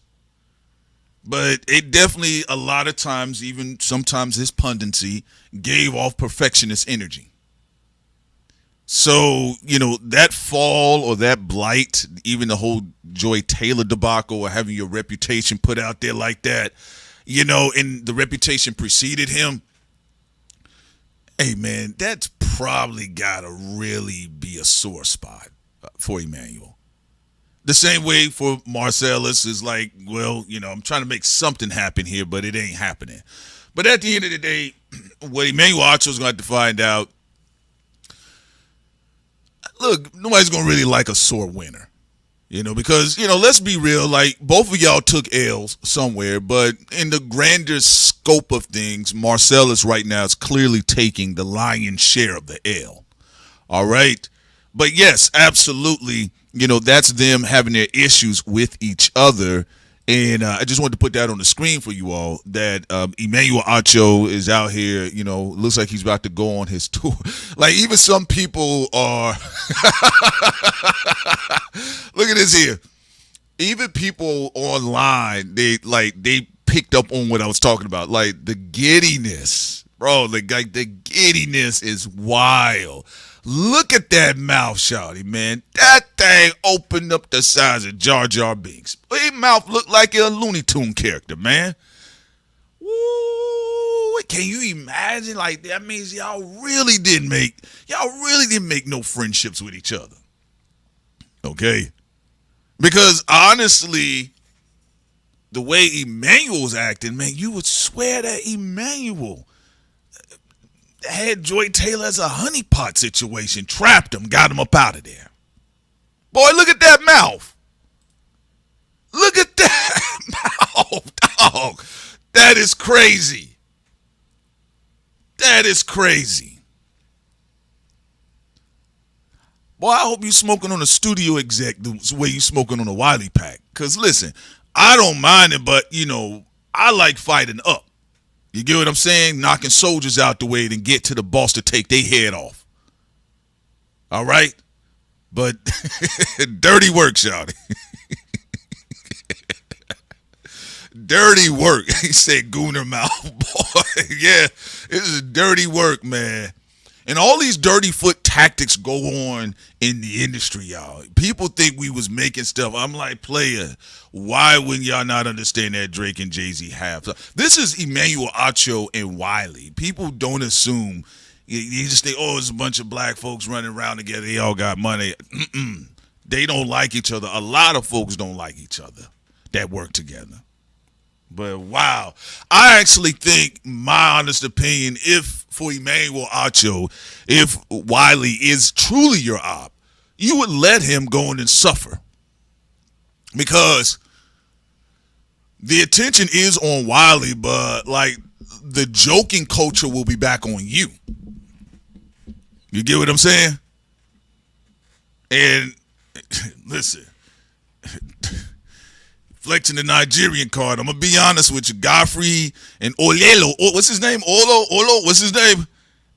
But it definitely, a lot of times, even sometimes his pundency gave off perfectionist energy. So, you know, that fall or that blight, even the whole Joy Taylor debacle or having your reputation put out there like that, you know, and the reputation preceded him. Hey, man, that's probably got to really be a sore spot for Emmanuel. The same way for Marcellus is like, well, you know, I'm trying to make something happen here, but it ain't happening. But at the end of the day, what Emmanuel Acho is going to have to find out, look, nobody's going to really like a sore winner, you know, because, you know, let's be real, like both of y'all took L's somewhere, but in the grander scope of things, Marcellus right now is clearly taking the lion's share of the L. All right. But yes, absolutely. You know, that's them having their issues with each other. And I just wanted to put that on the screen for you all, that Emmanuel Acho is out here, you know, looks like he's about to go on his tour. Like, even some people are, look at this here. Even people online, they picked up on what I was talking about. Like, the giddiness, bro, the giddiness is wild. Look at that mouth, shawty, man. That thing opened up the size of Jar Jar Binks. His mouth looked like a Looney Tune character, man. Woo! Can you imagine? Like, that means y'all really didn't make no friendships with each other. Okay? Because honestly, the way Emmanuel's acting, man, you would swear that Emmanuel had Joy Taylor as a honeypot situation, trapped him, got him up out of there. Boy, look at that mouth. Look at that mouth, dog. That is crazy. That is crazy. Boy, I hope you smoking on a studio exec the way you smoking on a Wiley pack. Because listen, I don't mind it, but, you know, I like fighting up. You get what I'm saying? Knocking soldiers out the way and get to the boss to take their head off. All right? But dirty work, shawty. Dirty work. He said gooner mouth. Boy, yeah, this is dirty work, man. And all these dirty foot tactics go on in the industry, y'all. People think we was making stuff. I'm like, player, why wouldn't y'all not understand that Drake and Jay-Z have? This is Emmanuel Acho and Wiley. People don't assume. You just think, oh, it's a bunch of black folks running around together. They all got money. They don't like each other. A lot of folks don't like each other that work together. But wow, I actually think, my honest opinion, if for Emmanuel Acho, if Wiley is truly your op, you would let him go in and suffer. Because the attention is on Wiley, but like the joking culture will be back on you. You get what I'm saying? And listen, flexing the Nigerian card. I'm gonna be honest with you. Godfrey and Olelo. What's his name? Olo. What's his name?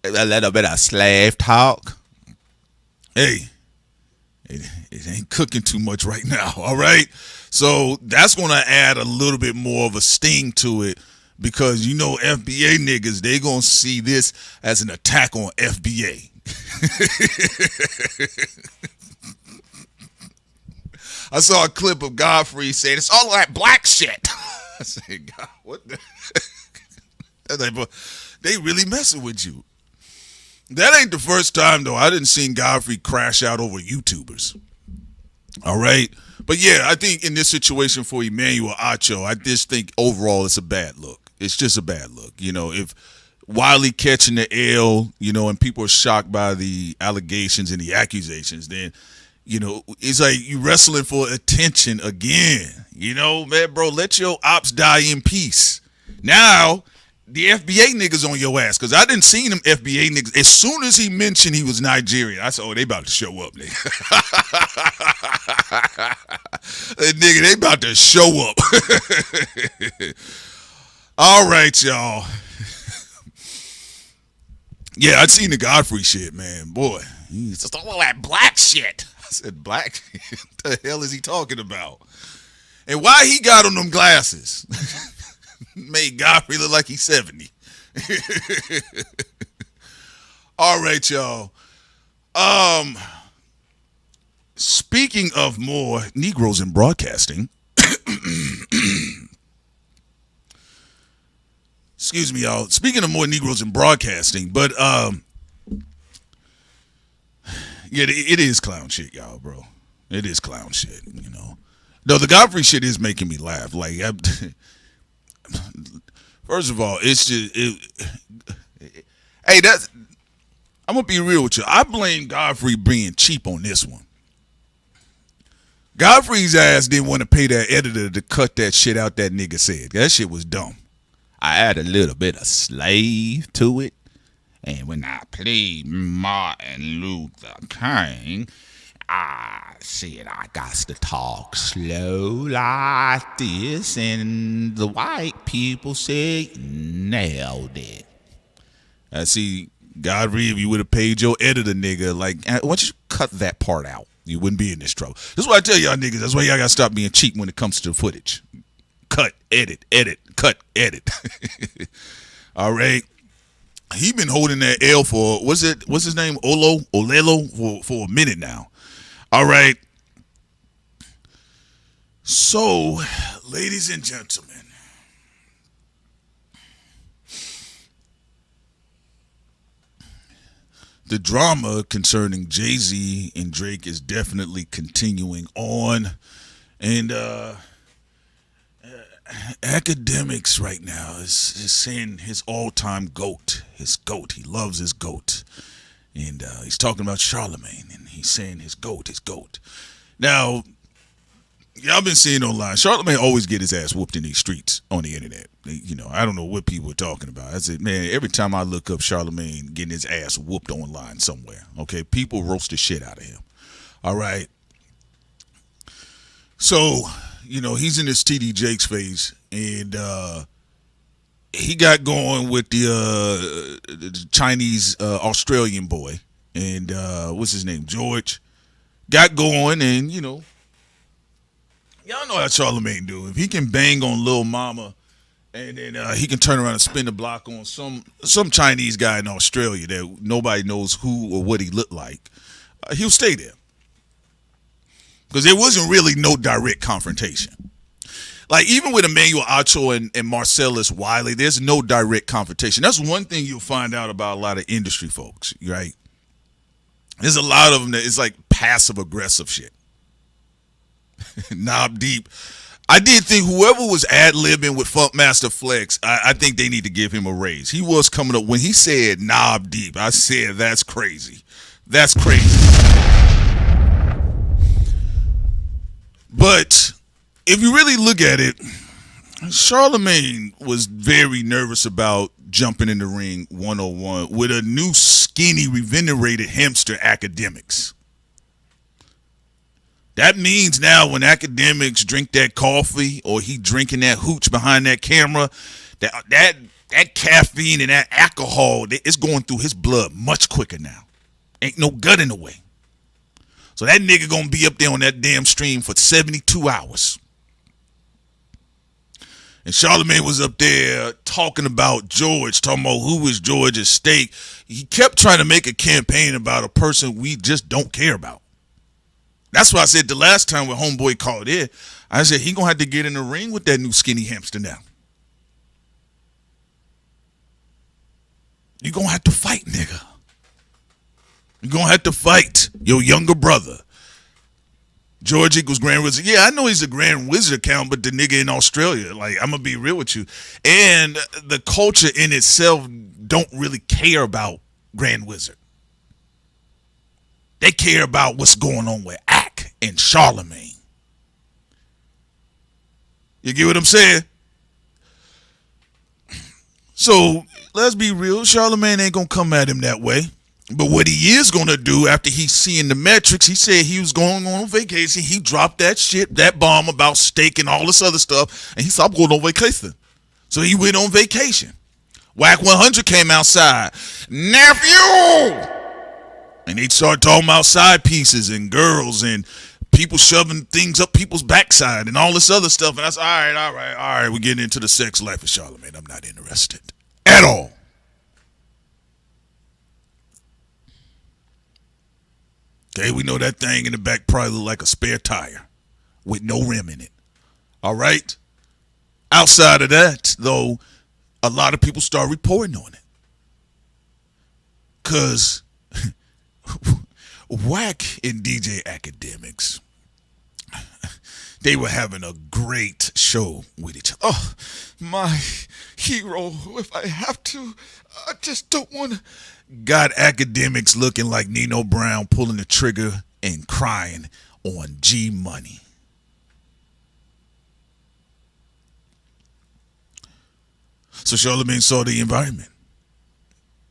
A little bit of slave talk. Hey, it ain't cooking too much right now, all right? So that's going to add a little bit more of a sting to it because, you know, FBA niggas, they going to see this as an attack on FBA. I saw a clip of Godfrey saying, it's all that black shit. I said, God, what the? They really messing with you. That ain't the first time, though. I didn't see Godfrey crash out over YouTubers. All right? But, yeah, I think in this situation for Emmanuel Acho, I just think overall it's a bad look. It's just a bad look. You know, if Wiley catching the L, you know, and people are shocked by the allegations and the accusations, then, you know, it's like you wrestling for attention again. You know, man, bro, let your ops die in peace. Now, the FBA niggas on your ass, because I didn't see them FBA niggas. As soon as he mentioned he was Nigerian, I said, oh, they about to show up, nigga. Nigga, they about to show up. All right, y'all. Yeah, I'd seen the Godfrey shit, man. Boy, he's just all that black shit. I said, black? What the hell is he talking about? And why he got on them glasses? Made Godfrey look like he's 70. All right, y'all. Speaking of more Negroes in broadcasting, excuse me, y'all. Speaking of more Negroes in broadcasting, but yeah, it is clown shit, y'all, bro. It is clown shit, you know. No, the Godfrey shit is making me laugh. Like, first of all, it's just hey, that's. I'm gonna be real with you. I blame Godfrey being cheap on this one. Godfrey's ass didn't want to pay that editor to cut that shit out that nigga said. That shit was dumb. I add a little bit of slave to it. And when I played Martin Luther King, I said I got to talk slow like this. And the white people said, nailed it. I see, Godfrey, if you would have paid your editor, nigga, like, why don't you cut that part out? You wouldn't be in this trouble. This is why I tell y'all niggas, that's why y'all got to stop being cheap when it comes to the footage. Cut, edit, cut, edit. All right. He been holding that L for, what's his name? Olelo for a minute now. All right. So, ladies and gentlemen, the drama concerning Jay-Z and Drake is definitely continuing on. And academics right now is saying his all-time GOAT, his GOAT. He loves his GOAT. And he's talking about Charlemagne, and he's saying his GOAT. Now, y'all been seeing online, Charlemagne always get his ass whooped in these streets on the internet. You know, I don't know what people are talking about. I said, man, every time I look up Charlemagne getting his ass whooped online somewhere, okay, people roast the shit out of him. All right. So, you know, he's in his TD Jakes phase, and he got going with the Chinese Australian boy, and what's his name, George, got going, and you know, y'all know how Charlemagne do. If he can bang on Lil Mama, and then he can turn around and spin the block on some Chinese guy in Australia that nobody knows who or what he looked like, he'll stay there. Because there wasn't really no direct confrontation. Like, even with Emmanuel Acho and Marcellus Wiley, there's no direct confrontation. That's one thing you'll find out about a lot of industry folks, right? There's a lot of them that it's like passive-aggressive shit. Knob deep. I did think whoever was ad-libbing with Funkmaster Flex, I think they need to give him a raise. He was coming up. When he said knob deep, I said, that's crazy. That's crazy. But if you really look at it, Charlemagne was very nervous about jumping in the ring 101 with a new skinny, revenerated hamster Academics. That means now when Academics drink that coffee or he drinking that hooch behind that camera, that that caffeine and that alcohol, it's going through his blood much quicker now. Ain't no gut in the way. So that nigga gonna be up there on that damn stream for 72 hours. And Charlamagne was up there talking about George, talking about who was George's stake. He kept trying to make a campaign about a person we just don't care about. That's why I said the last time when Homeboy called in, I said he gonna have to get in the ring with that new skinny hamster now. You gonna have to fight, nigga. You gonna have to fight your younger brother. George equals Grand Wizard. Yeah, I know he's a Grand Wizard account, but the nigga in Australia, like, I'm gonna be real with you. And the culture in itself don't really care about Grand Wizard. They care about what's going on with Ack and Charlamagne. You get what I'm saying? So let's be real. Charlamagne ain't gonna come at him that way. But what he is gonna do after he's seeing the metrics, he said he was going on vacation. He dropped that shit, that bomb about steak and all this other stuff, and he said, I'm going on vacation. So he went on vacation. Whack 100 came outside. Nephew! And they started talking about side pieces and girls and people shoving things up people's backside and all this other stuff. And I said, all right, we're getting into the sex life of Charlamagne. I'm not interested at all. Okay, we know that thing in the back probably look like a spare tire with no rim in it. All right? Outside of that, though, a lot of people start reporting on it. Because Whack and DJ Academics, they were having a great show with each other. Oh, my hero, if I have to, I just don't want to. Got Academics looking like Nino Brown pulling the trigger and crying on G Money. So Charlamagne saw the environment.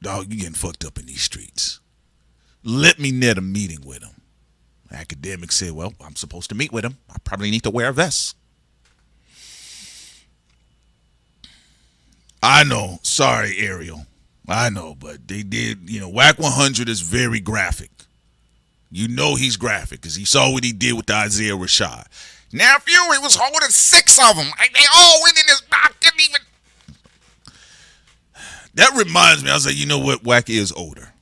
Dog, you getting fucked up in these streets. Let me net a meeting with him. Academics said, well, I'm supposed to meet with him. I probably need to wear a vest. I know. Sorry, Ariel. I know, but they did, Whack 100 is very graphic. You know he's graphic because he saw what he did with the Isaiah Rashad. Nephew, he was holding 6 of them. They all went in his mouth. Didn't even. That reminds me, I was like, you know what? Whack is older.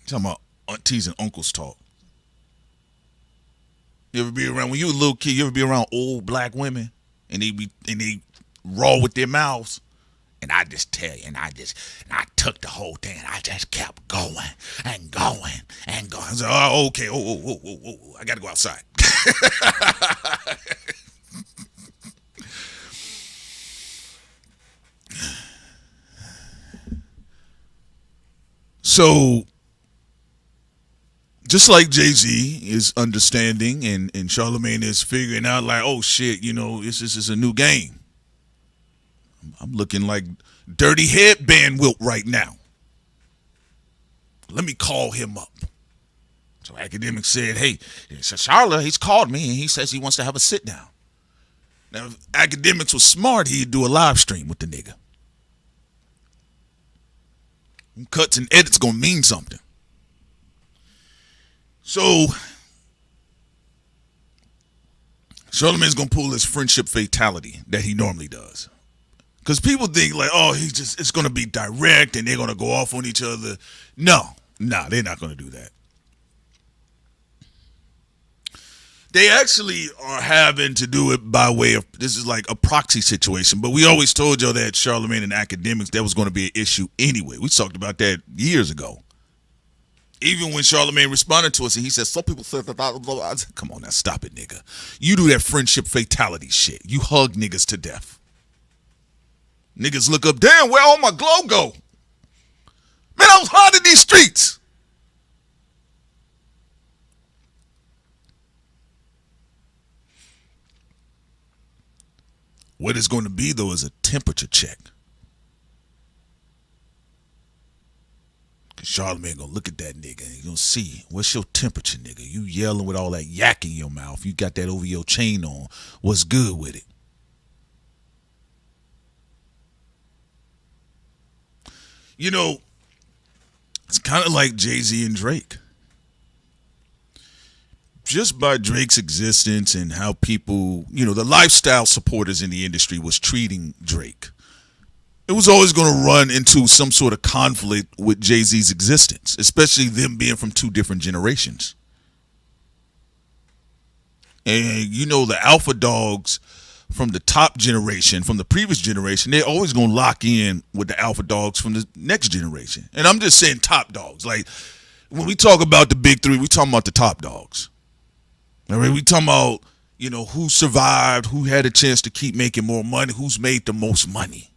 Talking about aunties and uncles talk. You ever be around, when you a little kid, you ever be around old black women and they raw with their mouths? And I just tell you, and I took the whole thing, and I just kept going and going and going. I said, oh, okay, I got to go outside. So, just like Jay-Z is understanding and Charlamagne is figuring out, like, oh, shit, this is a new game. I'm looking like Dirty Headband Wilt right now. Let me call him up. So Academics said, hey, Charla, he's called me and he says he wants to have a sit down. Now, if Academics was smart, he'd do a live stream with the nigga. Cuts and edits gonna mean something. So Charlamagne's gonna pull his friendship fatality that he normally does. Because people think like, oh, it's going to be direct and they're going to go off on each other. No, they're not going to do that. They actually are having to do it by way of, this is like a proxy situation. But we always told y'all that Charlamagne and Academics, that was going to be an issue anyway. We talked about that years ago. Even when Charlamagne responded to us and he said, some people said that, I said, come on now, stop it, nigga. You do that friendship fatality shit. You hug niggas to death. Niggas look up, damn, where all my glow go? Man, I was hard in these streets. What it's going to be, though, is a temperature check. Because Charlamagne going to look at that nigga and he's going to see, what's your temperature, nigga? You yelling with all that yak in your mouth. You got that over your chain on. What's good with it? You know, it's kind of like Jay-Z and Drake. Just by Drake's existence and how people, the lifestyle supporters in the industry was treating Drake, it was always going to run into some sort of conflict with Jay-Z's existence, especially them being from two different generations. And the alpha dogs from the top generation, from the previous generation, they're always going to lock in with the alpha dogs from the next generation. And I'm just saying top dogs. Like, when we talk about the big three, we talking about the top dogs. All right, we talking about, who survived, who had a chance to keep making more money, who's made the most money.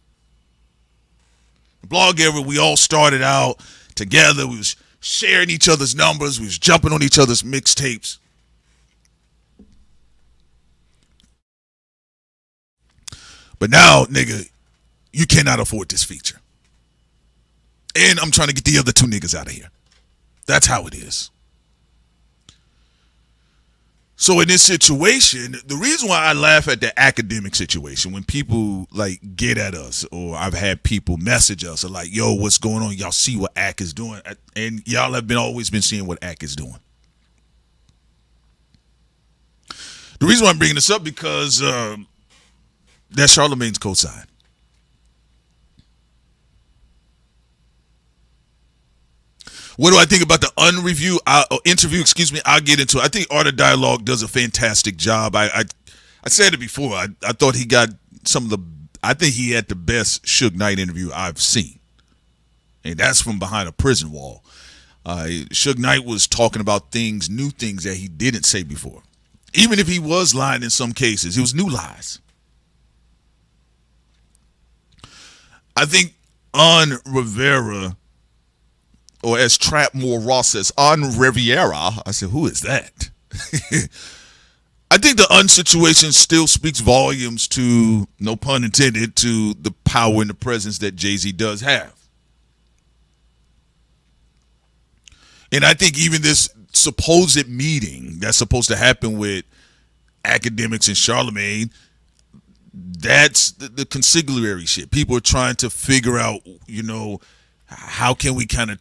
Blog era, we all started out together. We was sharing each other's numbers. We was jumping on each other's mixtapes. But now, nigga, you cannot afford this feature. And I'm trying to get the other two niggas out of here. That's how it is. So in this situation, the reason why I laugh at the academic situation, when people get at us, or I've had people message us, are like, yo, what's going on? Y'all see what AC is doing? And y'all have always been seeing what AC is doing. The reason why I'm bringing this up, because that's Charlamagne's cosign. What do I think about the interview? I'll get into it. I think Art of Dialogue does a fantastic job. I said it before. I thought he got I think he had the best Suge Knight interview I've seen. And that's from behind a prison wall. Suge Knight was talking about new things that he didn't say before. Even if he was lying in some cases, it was new lies. I think on Rivera, or as Trapmore Ross says, on Riviera. I said, who is that? I think the situation still speaks volumes to, no pun intended, to the power and the presence that Jay-Z does have. And I think even this supposed meeting that's supposed to happen with academics and Charlamagne, that's the consigliere shit. People are trying to figure out, how can we kind of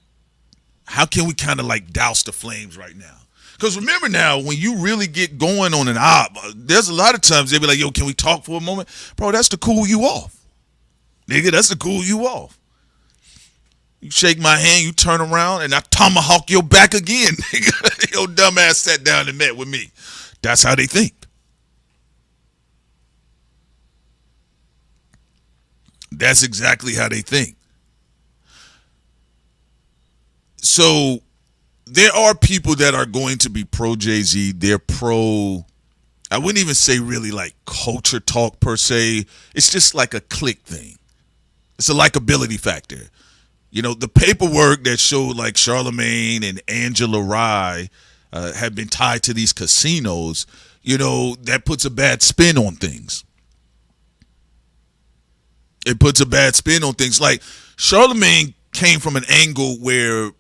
douse the flames right now? Because remember now, when you really get going on an op, there's a lot of times they'll be like, yo, can we talk for a moment? Bro, that's to cool you off. Nigga, that's to cool you off. You shake my hand, you turn around, and I tomahawk your back again. Nigga, your dumb ass sat down and met with me. That's how they think. That's exactly how they think. So there are people that are going to be pro Jay-Z. They're pro, I wouldn't even say really like culture talk per se. It's just like a click thing. It's a likability factor. The paperwork that showed like Charlamagne and Angela Rye have been tied to these casinos, that puts a bad spin on things. It puts a bad spin on things. Like Charlamagne came from an angle where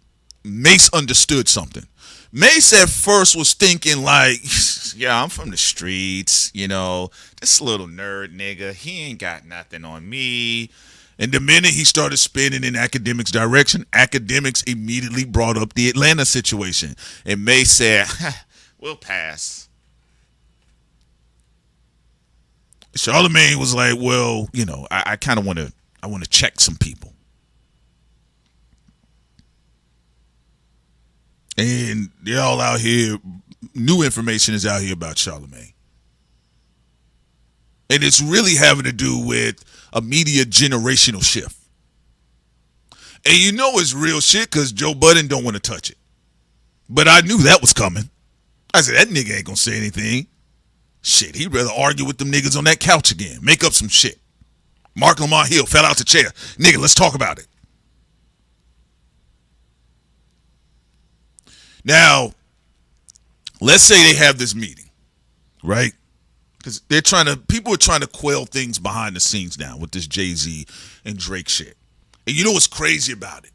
Mace understood something. Mace at first was thinking like, yeah, I'm from the streets, this little nerd nigga, he ain't got nothing on me. And the minute he started spinning in Academics' direction, Academics immediately brought up the Atlanta situation. And Mace said, we'll pass. Charlamagne was like, well, I kind of want to check some people. And they're all out here, new information is out here about Charlamagne. And it's really having to do with a media generational shift. And it's real shit because Joe Budden don't want to touch it. But I knew that was coming. I said, that nigga ain't going to say anything. Shit, he'd rather argue with them niggas on that couch again. Make up some shit. Mark Lamar Hill fell out the chair. Nigga, let's talk about it. Now, let's say they have this meeting, right? Because people are trying to quell things behind the scenes now with this Jay-Z and Drake shit. And you know what's crazy about it?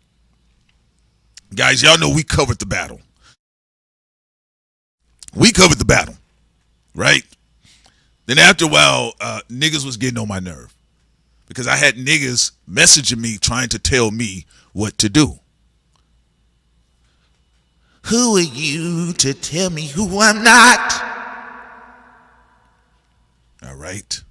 Guys, y'all know we covered the battle. We covered the battle, right? Then after a while, niggas was getting on my nerve. because I had niggas messaging me trying to tell me what to do. Who are you to tell me who I'm not? All right.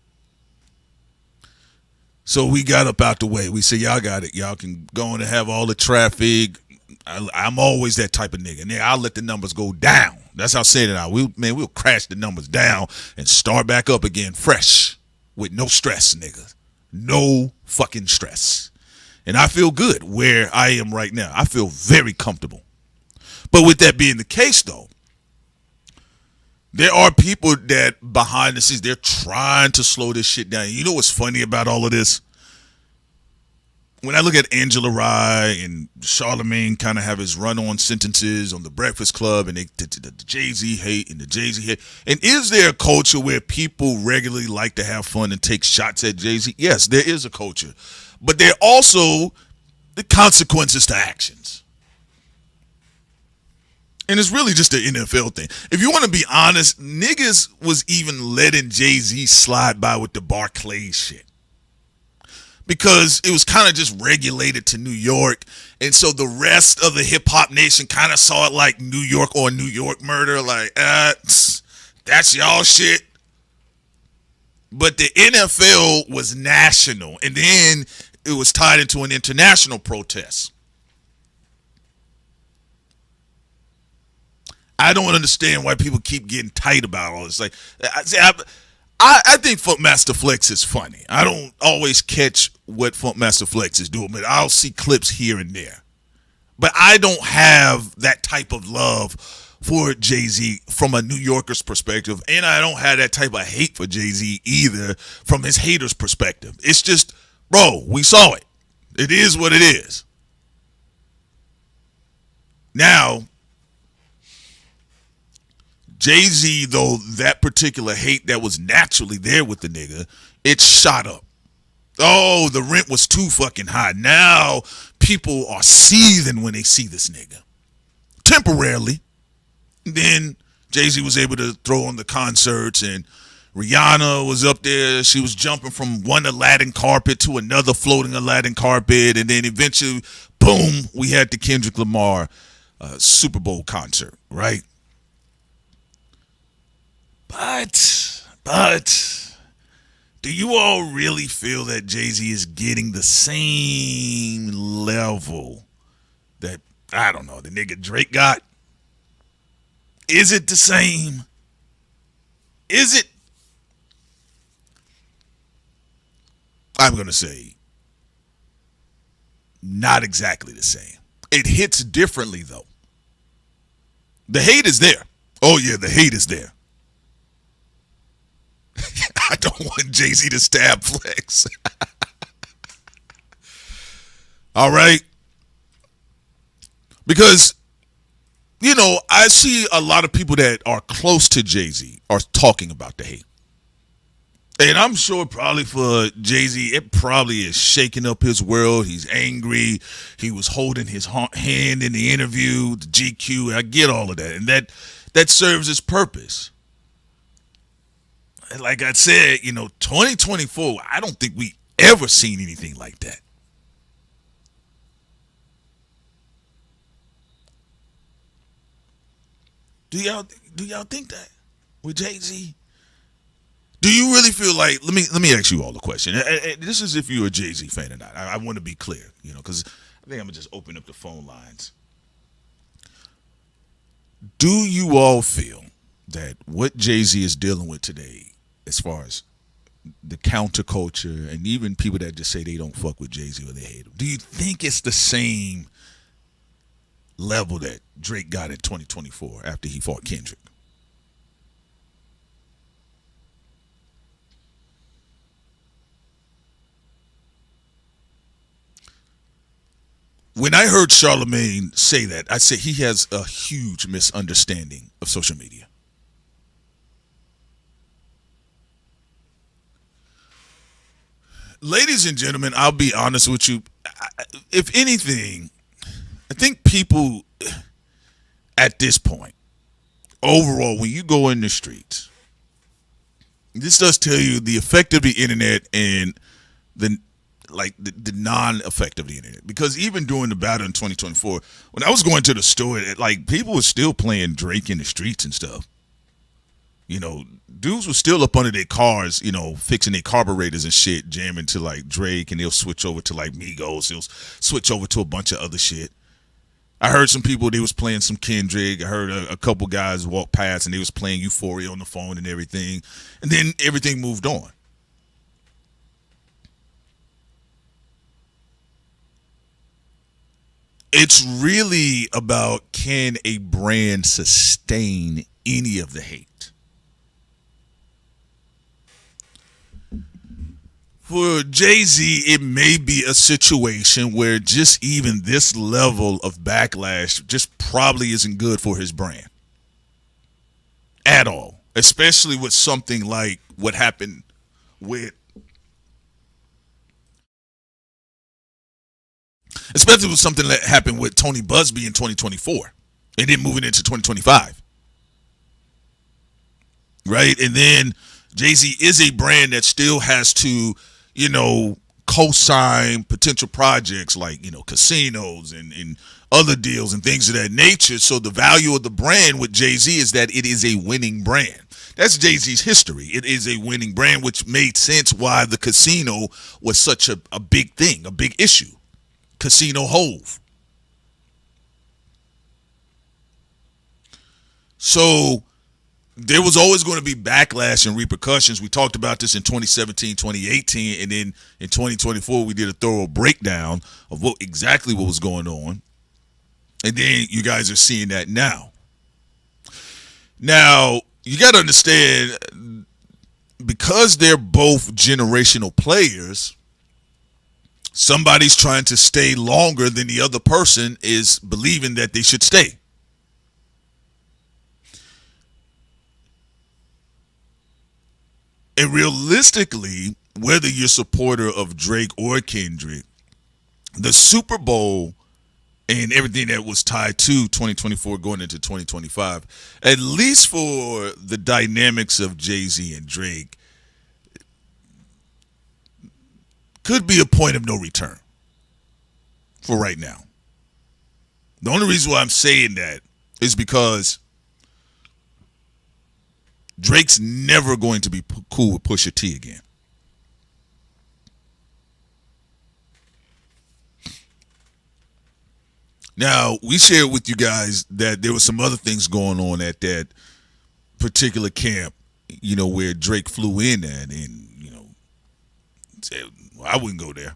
So we got up out the way. We said, y'all got it. Y'all can go on and have all the traffic. I'm always that type of nigga. Nigga, I'll let the numbers go down. That's how I say it now. We'll crash the numbers down and start back up again fresh with no stress, nigga. No fucking stress. And I feel good where I am right now. I feel very comfortable. But with that being the case, though, there are people that behind the scenes, they're trying to slow this shit down. You know what's funny about all of this? When I look at Angela Rye and Charlamagne kind of have his run-on sentences on the Breakfast Club and the Jay-Z hate and the Jay-Z hate. And is there a culture where people regularly like to have fun and take shots at Jay-Z? Yes, there is a culture. But there are also the consequences to actions. And it's really just an NFL thing. If you want to be honest, niggas was even letting Jay-Z slide by with the Barclays shit. Because it was kind of just regulated to New York. And so the rest of the hip-hop nation kind of saw it like New York or New York murder. Like, that's y'all shit. But the NFL was national. And then it was tied into an international protest. I don't understand why people keep getting tight about all this. Like, I think Funkmaster Flex is funny. I don't always catch what Funkmaster Flex is doing, but I'll see clips here and there. But I don't have that type of love for Jay-Z from a New Yorker's perspective, and I don't have that type of hate for Jay-Z either from his haters' perspective. It's just, bro, we saw it. It is what it is. Now, Jay-Z, though, that particular hate that was naturally there with the nigga, it shot up. Oh, the rent was too fucking high. Now people are seething when they see this nigga. Temporarily. Then Jay-Z was able to throw on the concerts, and Rihanna was up there. She was jumping from one Aladdin carpet to another floating Aladdin carpet, and then eventually, boom, we had the Kendrick Lamar Super Bowl concert, right? But, do you all really feel that Jay-Z is getting the same level that, I don't know, the nigga Drake got? Is it the same? Is it? I'm going to say not exactly the same. It hits differently, though. The hate is there. Oh, yeah, the hate is there. I don't want Jay-Z to stab Flex. All right? Because, you know, I see a lot of people that are close to Jay-Z are talking about the hate. And I'm sure probably for Jay-Z, it probably is shaking up his world. He's angry. He was holding his hand in the interview, the GQ. I get all of that. And that serves its purpose. Like I said, you know, 2024, I don't think we ever seen anything like that. Do y'all think that with Jay-Z? Do you really feel like, let me ask you all a question. This is if you're a Jay-Z fan or not. I want to be clear, you know, because I think I'm going to just open up the phone lines. Do you all feel that what Jay-Z is dealing with today, as far as the counterculture and even people that just say they don't fuck with Jay-Z or they hate him, do you think it's the same level that Drake got in 2024 after he fought Kendrick? When I heard Charlamagne say that, I said he has a huge misunderstanding of social media. Ladies and gentlemen, I'll be honest with you. If anything, I think people at this point, overall, when you go in the streets, this does tell you the effect of the internet and the non-effect of the internet. Because even during the battle in 2024, when I was going to the store, like people were still playing Drake in the streets and stuff. You know, dudes were still up under their cars, you know, fixing their carburetors and shit, jamming to like Drake, and they'll switch over to like Migos. They'll switch over to a bunch of other shit. I heard some people, they was playing some Kendrick. I heard a couple guys walk past and they was playing Euphoria on the phone and everything. And then everything moved on. It's really about, can a brand sustain any of the hate? For Jay-Z, it may be a situation where just even this level of backlash just probably isn't good for his brand at all, especially with something like what happened with, especially with something that happened with Tony Busby in 2024 and then moving into 2025. Right? And then Jay-Z is a brand that still has to, you know, co-sign potential projects like, you know, casinos and other deals and things of that nature. So the value of the brand with Jay-Z is that it is a winning brand. That's Jay-Z's history. It is a winning brand, which made sense why the casino was such a big thing, a big issue. Casino Hove. So there was always going to be backlash and repercussions. We talked about this in 2017, 2018, and then in 2024, we did a thorough breakdown of what was going on. And then you guys are seeing that now. Now, you got to understand, because they're both generational players, somebody's trying to stay longer than the other person is believing that they should stay. And realistically, whether you're a supporter of Drake or Kendrick, the Super Bowl and everything that was tied to 2024 going into 2025, at least for the dynamics of Jay-Z and Drake, could be a point of no return for right now. The only reason why I'm saying that is because Drake's never going to be cool with Pusha T again. Now, we shared with you guys that there were some other things going on at that particular camp, you know, where Drake flew in at and, you know, said, well, I wouldn't go there.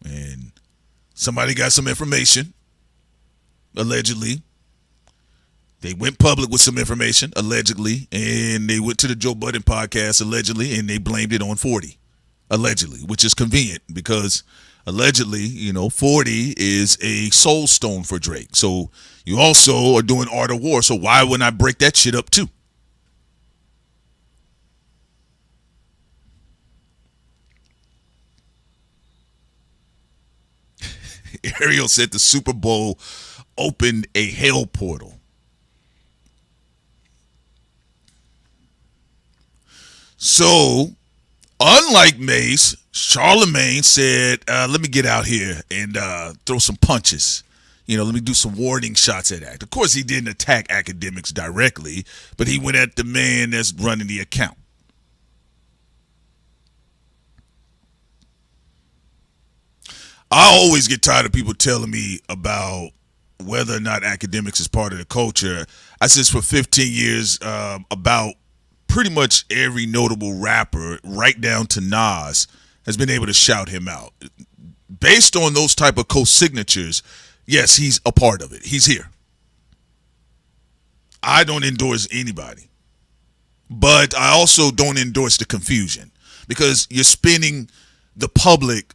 And somebody got some information, allegedly. They went public with some information, allegedly, and they went to the Joe Budden podcast, allegedly, and they blamed it on 40, allegedly, which is convenient because allegedly, you know, 40 is a soul stone for Drake. So you also are doing Art of War, so why wouldn't I break that shit up too? Ariel said the Super Bowl opened a hell portal. So, unlike Mace, Charlemagne said, let me get out here and throw some punches. You know, let me do some warning shots at that. Of course, he didn't attack academics directly, but he went at the man that's running the account. I always get tired of people telling me about whether or not academics is part of the culture. I said for 15 years about pretty much every notable rapper, right down to Nas, has been able to shout him out. Based on those type of co-signatures, yes, he's a part of it. He's here. I don't endorse anybody. But I also don't endorse the confusion because you're spinning the public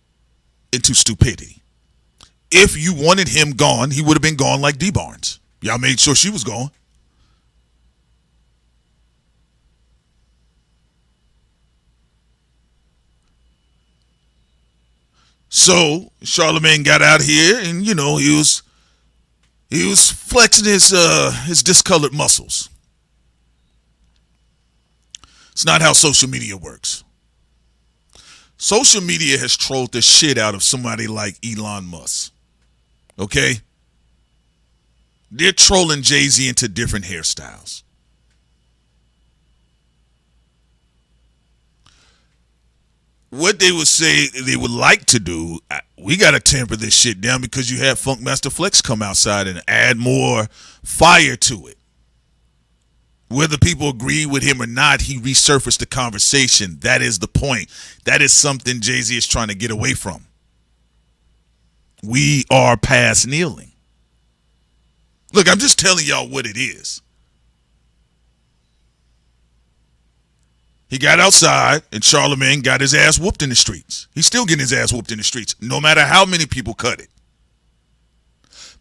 into stupidity. If you wanted him gone, he would have been gone like D Barnes. Y'all made sure she was gone. So Charlemagne got out here, and you know he was flexing his discolored muscles. It's not how social media works. social media has trolled the shit out of somebody like Elon Musk. Okay? They're trolling Jay-Z into different hairstyles. What they would say they would like to do, we got to temper this shit down because you have Funkmaster Flex come outside and add more fire to it. Whether people agree with him or not, he resurfaced the conversation. That is the point. That is something Jay-Z is trying to get away from. We are past kneeling. Look, I'm just telling y'all what it is. He got outside and Charlamagne got his ass whooped in the streets. He's still getting his ass whooped in the streets, no matter how many people cut it.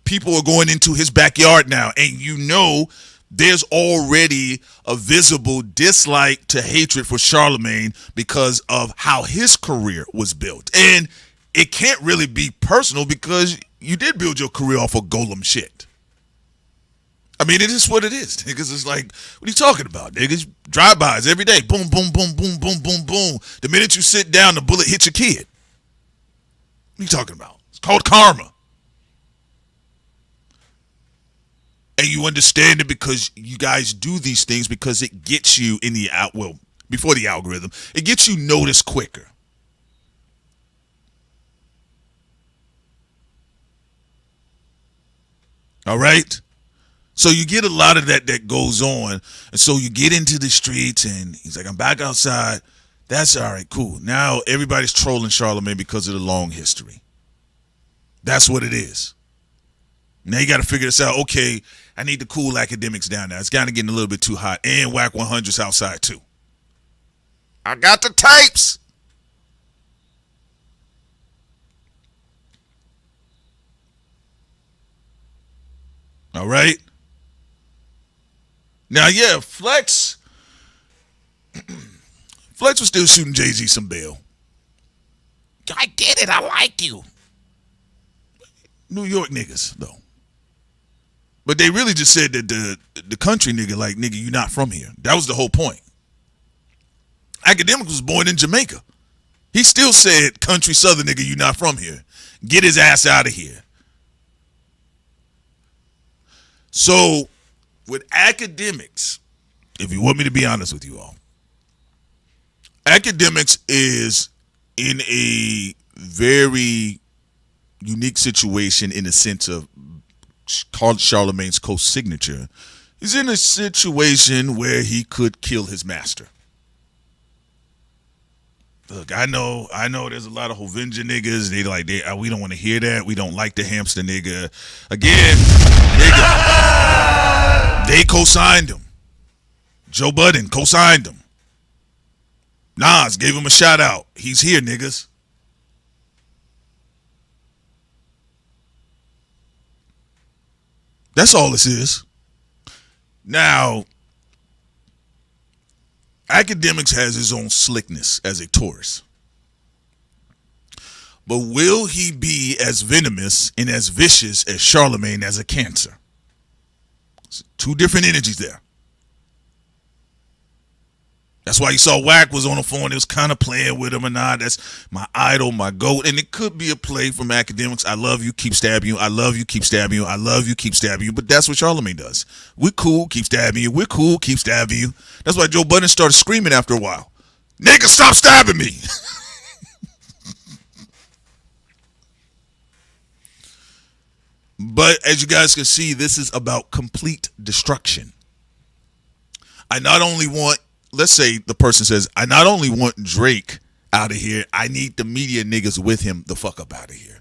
People are going into his backyard now, and you know there's already a visible dislike to hatred for Charlamagne because of how his career was built. And it can't really be personal because you did build your career off of Golem shit. I mean, it is what it is. Niggas is like, what are you talking about? Niggas, drive-bys every day. Boom, boom, boom, boom, boom, boom, boom. The minute you sit down, the bullet hits your kid. What are you talking about? It's called karma. And you understand it because you guys do these things because it gets you in the before the algorithm, it gets you noticed quicker. All right? So you get a lot of that goes on. And so you get into the streets and he's like, I'm back outside. That's all right, cool. Now everybody's trolling Charlamagne because of the long history. That's what it is. Now you got to figure this out. Okay, I need to cool academics down now. It's kind of getting a little bit too hot. And Whack 100's outside too. I got the tapes. All right. Now, yeah, Flex was still shooting Jay-Z some bail. I get it. I like you. New York niggas, though. But they really just said that the country nigga, like, nigga, you not from here. That was the whole point. Academic was born in Jamaica. He still said, country southern nigga, you not from here. Get his ass out of here. So, with academics, if you want me to be honest with you all, academics is in a very unique situation in the sense of Charlamagne's co-signature. He's in a situation where he could kill his master. Look, I know there's a lot of Hovenja niggas. We don't want to hear that. We don't like the hamster nigga. Again, nigga, they co-signed him. Joe Budden co-signed him. Nas gave him a shout out. He's here, niggas. That's all this is. Now, academics has his own slickness as a tourist. But will he be as venomous and as vicious as Charlamagne as a cancer? It's two different energies there. That's why you saw Wack was on the phone. It was kind of playing with him or not. That's my idol, my GOAT. And it could be a play from academics. I love you, keep stabbing you. I love you, keep stabbing you. I love you, keep stabbing you. But that's what Charlamagne does. We're cool, keep stabbing you. We're cool, keep stabbing you. That's why Joe Budden started screaming after a while. Nigga, stop stabbing me. But as you guys can see, this is about complete destruction. I not only want, let's say the person says, I not only want Drake out of here, I need the media niggas with him the fuck up out of here.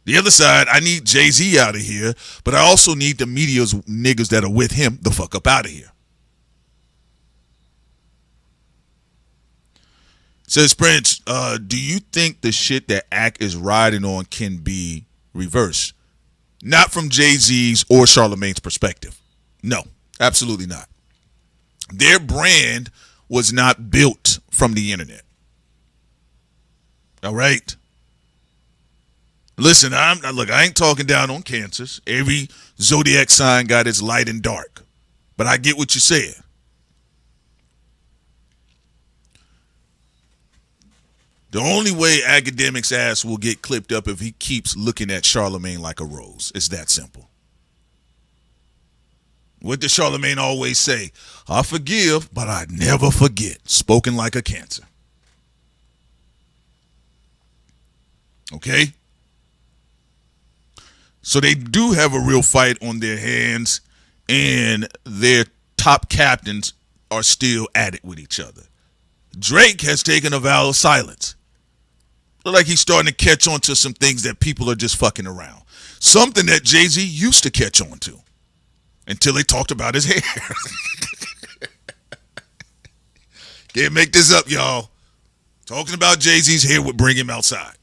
The other side, I need Jay-Z out of here, but I also need the media's niggas that are with him the fuck up out of here. Says Prince, do you think the shit that Ack is riding on can be reversed? Not from Jay-Z's or Charlamagne's perspective. No, absolutely not. Their brand was not built from the internet. All right? Listen, I ain't talking down on cancers. Every zodiac sign got its light and dark. But I get what you're saying. The only way Academic's ass will get clipped up if he keeps looking at Charlemagne like a rose. It's that simple. What does Charlemagne always say? I forgive, but I never forget. Spoken like a cancer. Okay? So they do have a real fight on their hands, and their top captains are still at it with each other. Drake has taken a vow of silence. Look like he's starting to catch on to some things that people are just fucking around. Something that Jay-Z used to catch on to until they talked about his hair. Can't make this up, y'all. Talking about Jay-Z's hair would bring him outside.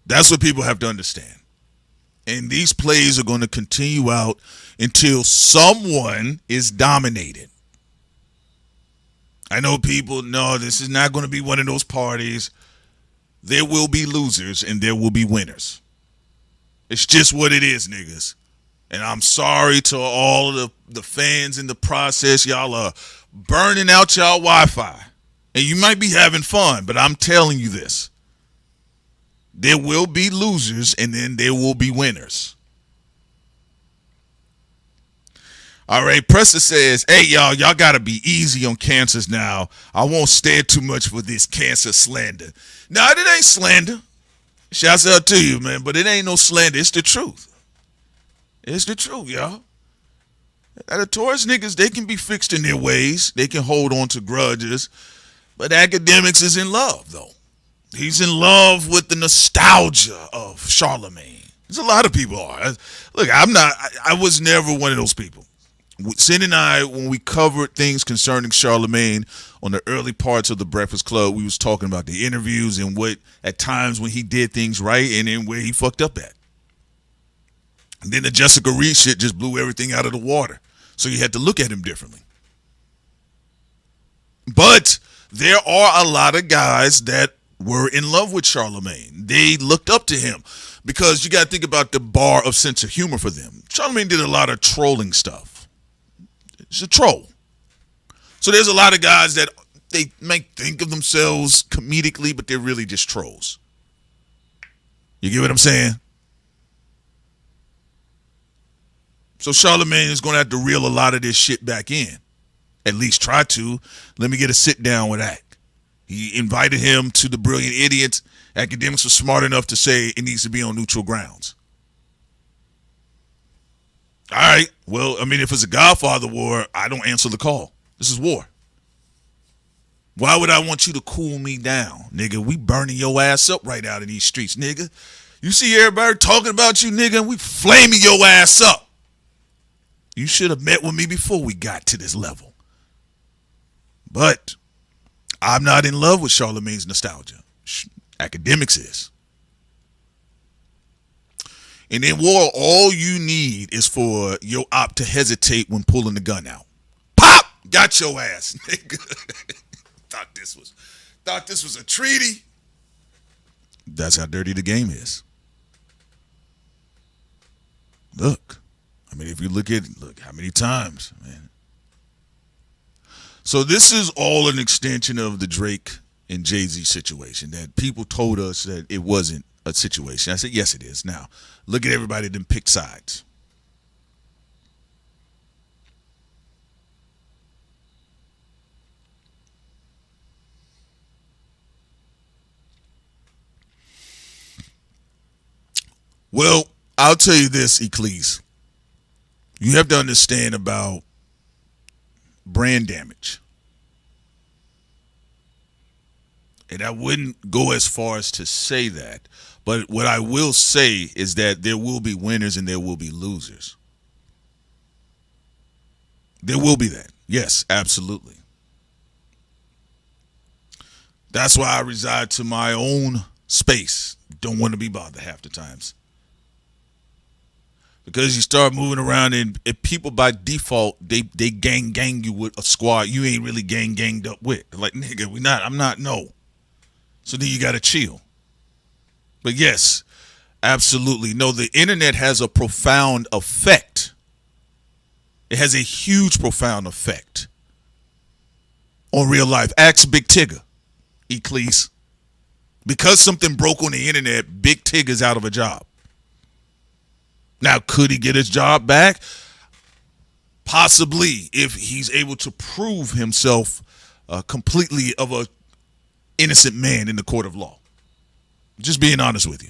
That's what people have to understand. And these plays are going to continue out until someone is dominated. I know people, no, this is not going to be one of those parties. There will be losers and there will be winners. It's just what it is, niggas. And I'm sorry to all of the fans in the process. Y'all are burning out y'all Wi-Fi. And you might be having fun, but I'm telling you this. There will be losers and then there will be winners. All right, Presser says, hey, y'all got to be easy on cancers now. I won't stand too much for this cancer slander. Nah, it ain't slander. Shouts out to you, man, but it ain't no slander. It's the truth. It's the truth, y'all. The Taurus niggas, they can be fixed in their ways. They can hold on to grudges. But Academics is in love, though. He's in love with the nostalgia of Charlemagne. There's a lot of people are. Look, I was never one of those people. Sin and I, when we covered things concerning Charlemagne on the early parts of the Breakfast Club, we was talking about the interviews and what, at times when he did things right and then where he fucked up at. And then the Jessica Reed shit just blew everything out of the water. So you had to look at him differently. But there are a lot of guys that were in love with Charlemagne. They looked up to him because you got to think about the bar of sense of humor for them. Charlemagne did a lot of trolling stuff. He's a troll. So there's a lot of guys that they might think of themselves comedically, but they're really just trolls. You get what I'm saying? So Charlemagne is going to have to reel a lot of this shit back in. At least try to. Let me get a sit down with that. He invited him to the Brilliant Idiots. Academics were smart enough to say it needs to be on neutral grounds. All right. Well, I mean, if it's a Godfather war, I don't answer the call. This is war. Why would I want you to cool me down, nigga? We burning your ass up right out in these streets, nigga. You see everybody talking about you, nigga, and we flaming your ass up. You should have met with me before we got to this level. But I'm not in love with Charlemagne's nostalgia. Academics is. And in war, all you need is for your op to hesitate when pulling the gun out. Pop! Got your ass, nigga. Thought this was a treaty. That's how dirty the game is. Look. I mean, if you look how many times, man. So this is all an extension of the Drake and Jay-Z situation that people told us that it wasn't a situation. I said, yes, it is. Now, look at everybody that picked sides. Well, I'll tell you this, Eccles. You have to understand about brand damage. And I wouldn't go as far as to say that. But what I will say is that there will be winners and there will be losers. There will be that. Yes, absolutely. That's why I reside to my own space. Don't want to be bothered half the times. Because you start moving around and if people by default, they gang you with a squad you ain't really ganged up with. Like, nigga, I'm not, no. So then you got to chill. But yes, absolutely. No, the internet has a profound effect. It has a huge, profound effect on real life. Ask Big Tigger, Eccles. Because something broke on the internet, Big Tigger's out of a job. Now, could he get his job back? Possibly, if he's able to prove himself completely of a innocent man in the court of law. Just being honest with you.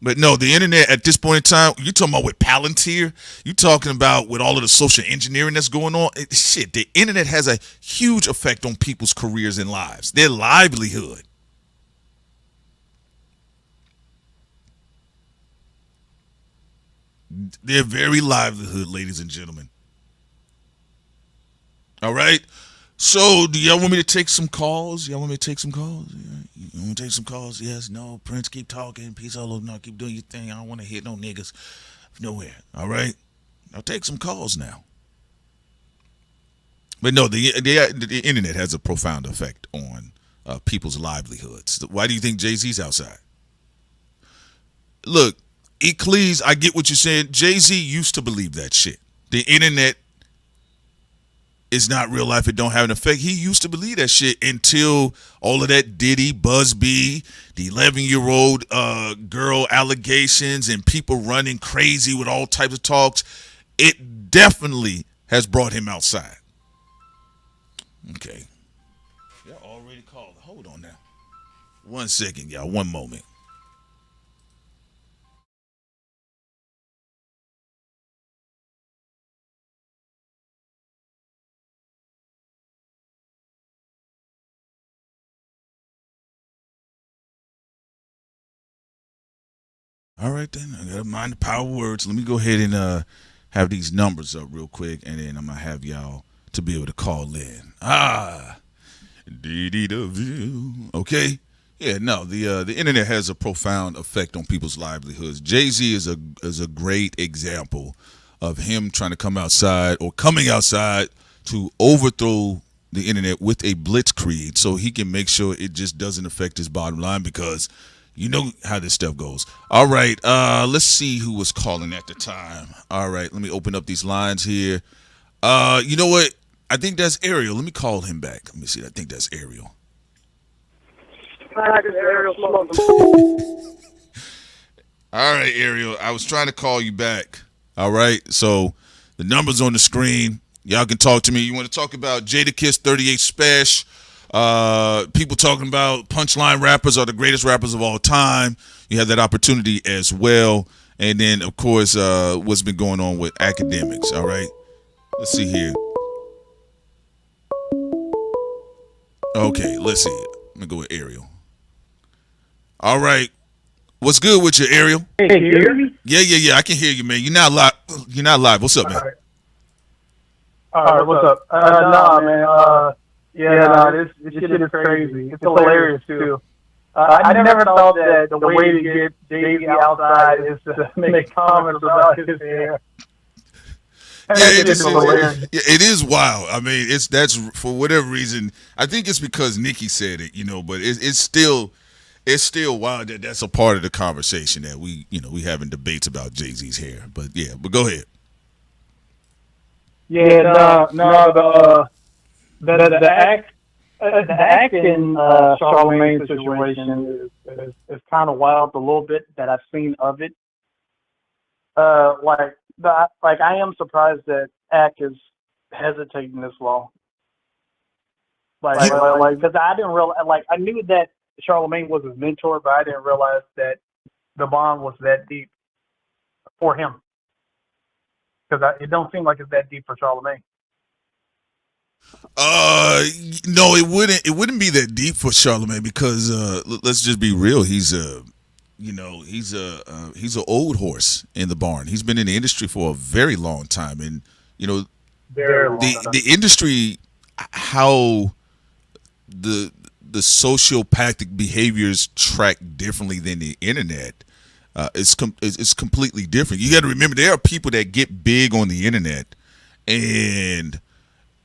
But no, the internet at this point in time, you're talking about with Palantir, you're talking about with all of the social engineering that's going on. Shit, the internet has a huge effect on people's careers and lives, their livelihood. Their very livelihood, ladies and gentlemen. All right? So, do y'all want me to take some calls? Y'all want me to take some calls? You want to take some calls? Yes, no. Prince, keep talking. Peace all over. No, keep doing your thing. I don't want to hit no niggas nowhere. All right? I'll take some calls now. But no, the internet has a profound effect on people's livelihoods. Why do you think Jay-Z's outside? Look, Eccles, I get what you're saying. Jay-Z used to believe that shit. The internet is not real life. It don't have an effect. He used to believe that shit until all of that Diddy, Buzz B, the 11-year-old girl allegations and people running crazy with all types of talks. It definitely has brought him outside. Okay. Y'all already called. Hold on now. 1 second, y'all. One moment. All right, then. I got to mind the power of words. Let me go ahead and have these numbers up real quick, and then I'm going to have y'all to be able to call in. Okay? Yeah, no, the internet has a profound effect on people's livelihoods. Jay-Z is a great example of him trying to come outside or coming outside to overthrow the internet with a blitzkrieg so he can make sure it just doesn't affect his bottom line, because you know how this stuff goes. All right, let's see who was calling at the time. All right, let me open up these lines here. You know what? I think that's Ariel. Let me call him back. Let me see. I think that's Ariel. All right, Ariel. I was trying to call you back. All right, so the number's on the screen. Y'all can talk to me. You want to talk about Jadakiss, 38 Spesh? People talking about punchline rappers are the greatest rappers of all time. You have that opportunity as well. And then, of course, what's been going on with academics. All right. Let's see here. Okay, let's see. Let me go with Ariel. All right. What's good with you, Ariel? Hey, can you hear me? Yeah. I can hear you, man. You're not live. You're not live. What's up, man? All right, what's up? Nah, man. This shit is crazy. It's hilarious, too. I never thought that the way to get Jay-Z outside is to make comments about his hair. It is wild. I mean, that's for whatever reason. I think it's because Nikki said it, but it's still wild that that's a part of the conversation that we having debates about Jay-Z's hair. But go ahead. The acting Charlemagne situation is kind of wild. The little bit that I've seen of it, I am surprised that Ack is hesitating this long. Because I didn't realize. I knew that Charlemagne was his mentor, but I didn't realize that the bond was that deep for him. Because it don't seem like it's that deep for Charlemagne. No, it wouldn't be that deep for Charlemagne because let's just be real. He's an old horse in the barn. He's been in the industry for a very long time, and the industry, how the sociopathic behaviors track differently than the internet. It's completely different. You got to remember there are people that get big on the internet, and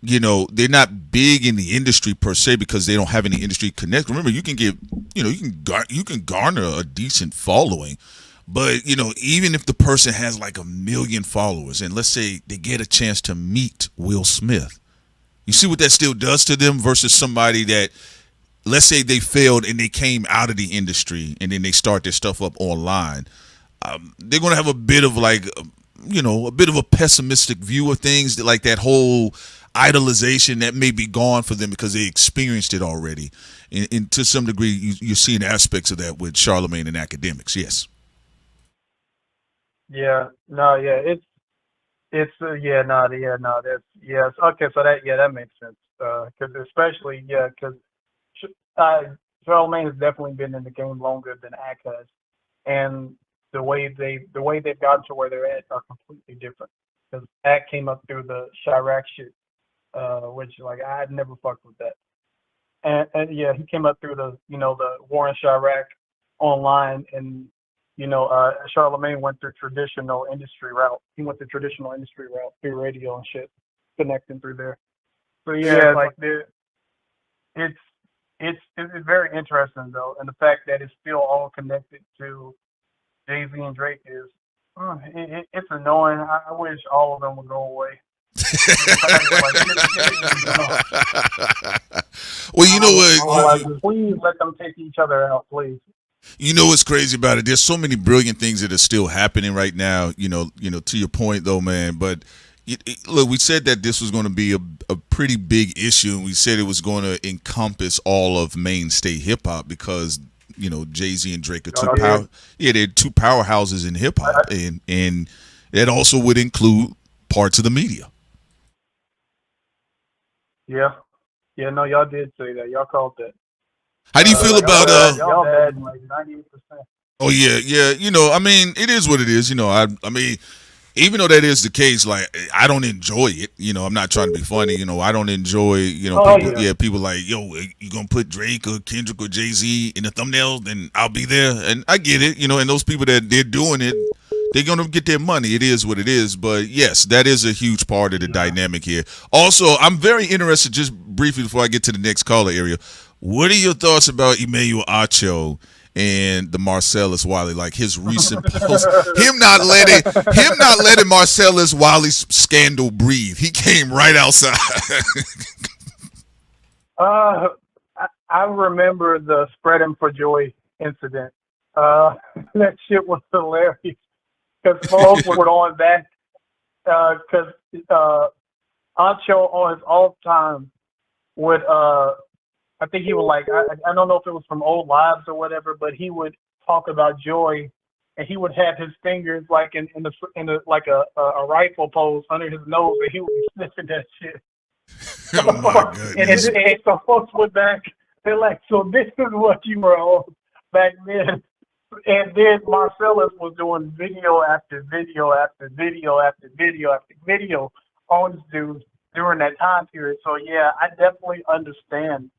they're not big in the industry per se because they don't have any industry connect. Remember, you can get, you can garner a decent following, But even if the person has like 1 million followers, and let's say they get a chance to meet Will Smith, you see what that still does to them versus somebody that, let's say they failed and they came out of the industry and then they start their stuff up online. They're going to have a bit of like, a bit of a pessimistic view of things, like that whole idolization that may be gone for them because they experienced it already. And to some degree, you're seeing aspects of that with Charlemagne and academics. Yes. Yeah, no, yeah, it's yeah, no, yeah, no, that's yes. Okay, so that makes sense. Because especially because Charlemagne has definitely been in the game longer than Ack has, and the way they've gotten to where they're at are completely different. Because Ack came up through the Chirac shit, which like I'd never fucked with that, and yeah, he came up through the the Warren Chirac online, and Charlemagne went the traditional industry route. He went the traditional industry route through radio and shit, connecting through there. So yeah, it's like it's very interesting though, and the fact that it's still all connected to Jay-Z and Drake is it's annoying. I wish all of them would go away. Well, you know what? Please let them take each other out, please. You know what's crazy about it? There's so many brilliant things that are still happening right now. To your point though, man. But look, we said that this was going to be a pretty big issue, and we said it was going to encompass all of mainstay hip hop because Jay-Z and Drake are they're two powerhouses in hip hop, and that also would include parts of the media. Yeah, no, y'all did say that. Y'all called that. How do you feel about y'all bad like 98%? Oh yeah. I mean, it is what it is. I mean, even though that is the case, like I don't enjoy it. I'm not trying to be funny. I don't enjoy. People like, yo, you gonna put Drake or Kendrick or Jay-Z in the thumbnail, then I'll be there, and I get it. And those people that they're doing it, they're gonna get their money. It is what it is. But yes, that is a huge part of the dynamic here. Also, I'm very interested, just briefly before I get to the next caller area. What are your thoughts about Emmanuel Acho and the Marcellus Wiley, like his recent post, him not letting Marcellus Wiley's scandal breathe? He came right outside. I remember the Spread Him for Joy incident. That shit was hilarious because folks were on back because Acho on his off time would I think he would like I don't know if it was from old lives or whatever, but he would talk about Joy, and he would have his fingers like in the like a rifle pose under his nose, and he would be sniffing that shit. Oh my goodness. And so folks went back. They're like, so this is what you were on back then. And then Marcellus was doing video after video after video after video after video on this dude during that time period. So yeah, I definitely understand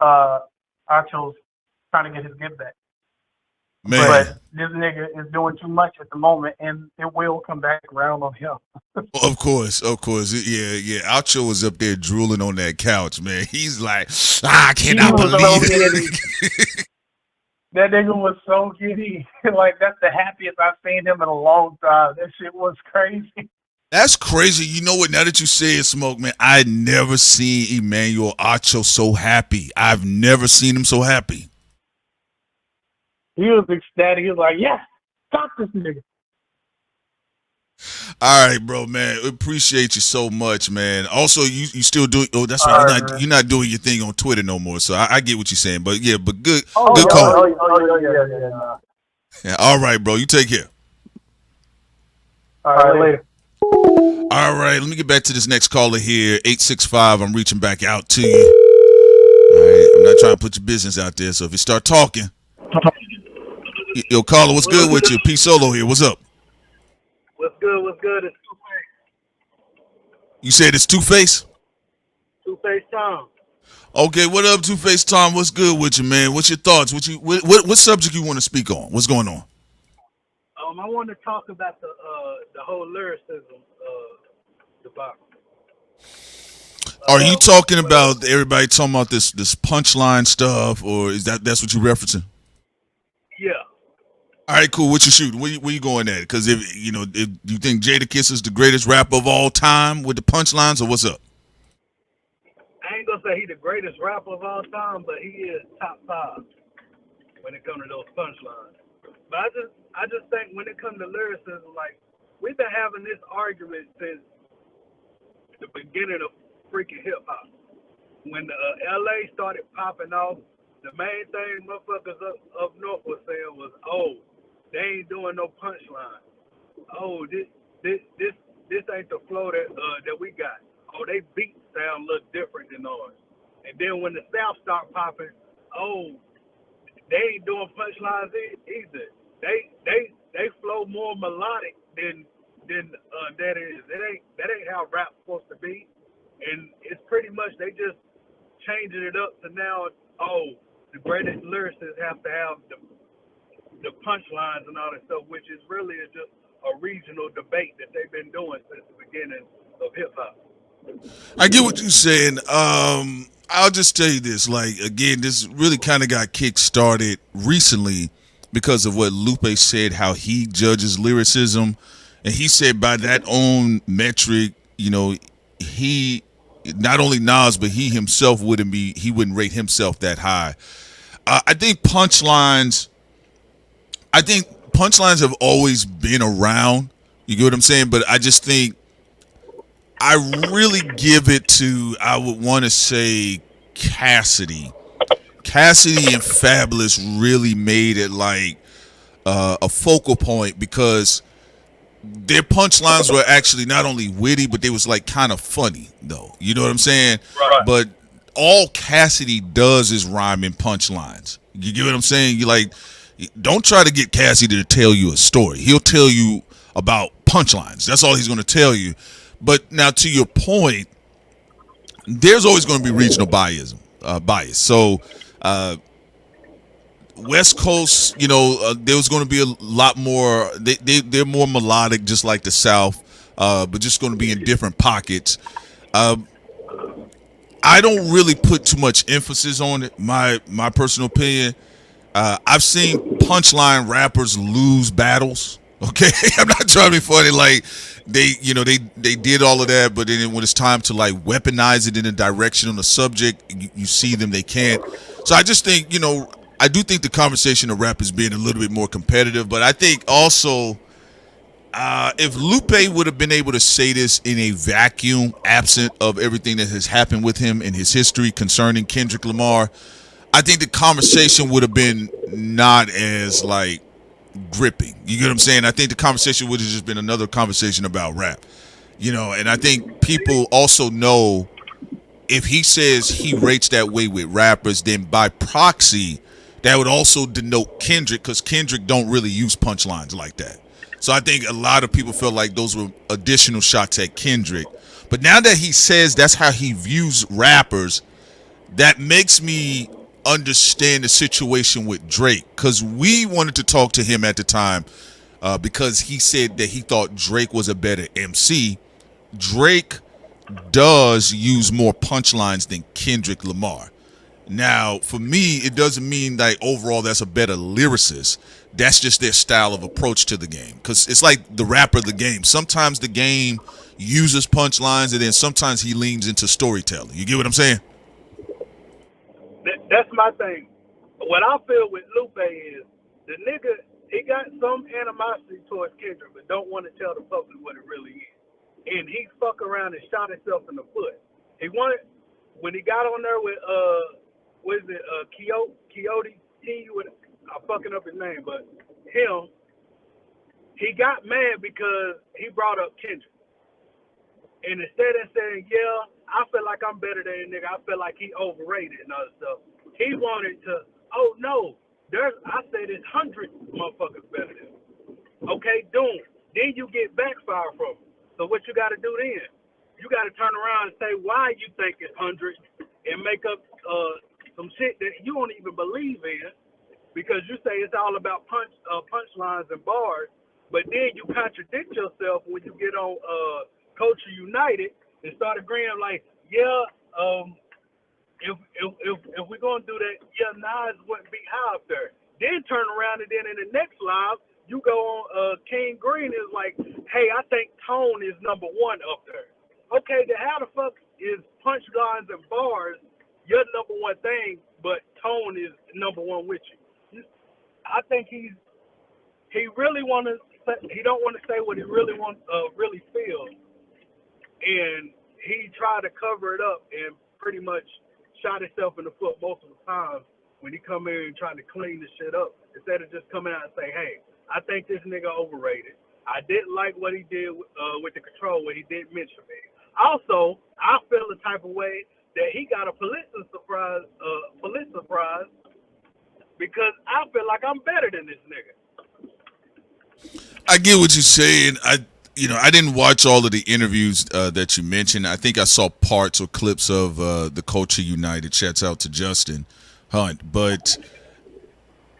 Acho's trying to get his get back. Man. But this nigga is doing too much at the moment, and it will come back around on him. Of course. Yeah. Acho was up there drooling on that couch, man. He's like, I cannot believe it. That nigga was so giddy. Like, that's the happiest I've seen him in a long time. That shit was crazy. That's crazy. You know what? Now that you say it, Smoke, man, I never seen Emmanuel Acho so happy. I've never seen him so happy. He was ecstatic. He was like, yeah, stop this nigga. All right, bro, man. Appreciate you so much, man. Also, you still doing? Oh, that's right. You're not doing your thing on Twitter no more. So I get what you're saying. But yeah, but good call. Yeah. All right, bro. You take care. All right, later. All right, let me get back to this next caller here. 865. I'm reaching back out to you. All right, I'm not trying to put your business out there. So if you start talking, yo, caller, what's good with you? P Solo here. What's up? What's good? It's Two-Face. You said it's Two-Face? Two-Face Tom. Okay, what up, Two-Face Tom? What's good with you, man? What's your thoughts? What subject you want to speak on? What's going on? I want to talk about the whole lyricism debacle. Are you talking about everybody talking about this punchline stuff, or is that's what you're referencing? Yeah. All right, cool. What you shooting? Where you going at? Because if you think Jadakiss is the greatest rapper of all time with the punchlines, or what's up? I ain't gonna say he the greatest rapper of all time, but he is top 5 when it comes to those punchlines. But I just think when it comes to lyricism, like we've been having this argument since the beginning of freaking hip hop. When the LA started popping off, the main thing motherfuckers up north was saying was, "Oh, they ain't doing no punchline. Oh, this ain't the flow that we got. Oh, they beats sound look different than ours." And then when the South start popping, oh, they ain't doing punchlines either. They flow more melodic than that is. That ain't how rap's supposed to be. And it's pretty much they just changing it up to now. Oh, the greatest lyricists have to have the punchlines and all that stuff, which is really just a regional debate that they've been doing since the beginning of hip hop. I get what you're saying. I'll just tell you this. Like, again, this really kind of got kick-started recently because of what Lupe said, how he judges lyricism. And he said by that own metric, he, not only Nas, but he himself wouldn't rate himself that high. I think punchlines have always been around. You get what I'm saying? But I just think I really give it to, I would want to say, Cassidy. Cassidy and Fabulous really made it like a focal point because their punchlines were actually not only witty, but they was like kind of funny though. You know what I'm saying? Right. But all Cassidy does is rhyme in punchlines. You get what I'm saying? You like, don't try to get Cassidy to tell you a story. He'll tell you about punchlines. That's all he's going to tell you. But now, to your point, there's always going to be regional bias. So, West Coast, there was going to be a lot more. They're more melodic, just like the South, but just going to be in different pockets. I don't really put too much emphasis on it. My personal opinion. I've seen punchline rappers lose battles. Okay, I'm not trying to be funny. Like they did all of that, but then when it's time to like weaponize it in a direction on the subject, you see them, they can't. So I just think, I do think the conversation of rap is being a little bit more competitive, but I think also if Lupe would have been able to say this in a vacuum, absent of everything that has happened with him in his history concerning Kendrick Lamar, I think the conversation would have been not as like gripping. You get what I'm saying? I think the conversation would have just been another conversation about rap. And I think people also know if he says he rates that way with rappers, then by proxy, that would also denote Kendrick, because Kendrick don't really use punchlines like that. So I think a lot of people feel like those were additional shots at Kendrick. But now that he says that's how he views rappers, that makes me understand the situation with Drake, because we wanted to talk to him at the time because he said that he thought Drake was a better MC. Drake does use more punchlines than Kendrick Lamar. Now, for me, it doesn't mean that overall that's a better lyricist. That's just their style of approach to the game, because it's like the rapper of the game. Sometimes the game uses punchlines, and then sometimes he leans into storytelling. You get what I'm saying? That's my thing. What I feel with Lupe is the nigga, he got some animosity towards Kendrick, but don't want to tell the public what it really is. And he fuck around and shot himself in the foot. He wanted, when he got on there with Coyote, I'm fucking up his name, but him, he got mad because he brought up Kendrick. And instead of saying, yeah, I feel like I'm better than a nigga, I feel like he overrated and other stuff, he wanted to, oh no, I say there's hundreds of motherfuckers better than him. Okay, doom. Then you get backfire from him. So what you got to do then? You got to turn around and say why you think it's hundreds and make up some shit that you don't even believe in, because you say it's all about punchlines and bars, but then you contradict yourself when you get on Culture United and start agreeing like, yeah, if we're gonna do that, yeah, Nas wouldn't be high up there. Then turn around and then in the next live, you go on King Green is like, hey, I think Tone is number one up there. Okay, then how the fuck is punchlines and bars your number one thing, but Tone is number one with you? I think he really he don't want to say what he really really feels, and he tried to cover it up and pretty much shot himself in the foot multiple times when he come in and trying to clean the shit up instead of just coming out and say, hey, I think this nigga overrated. I didn't like what he did with the control when he didn't mention me. Also, I feel the type of way that he got a Pulitzer surprise because I feel like I'm better than this nigga. I get what you're saying. I didn't watch all of the interviews that you mentioned. I think I saw parts or clips of the Culture United. Shouts out to Justin Hunt. But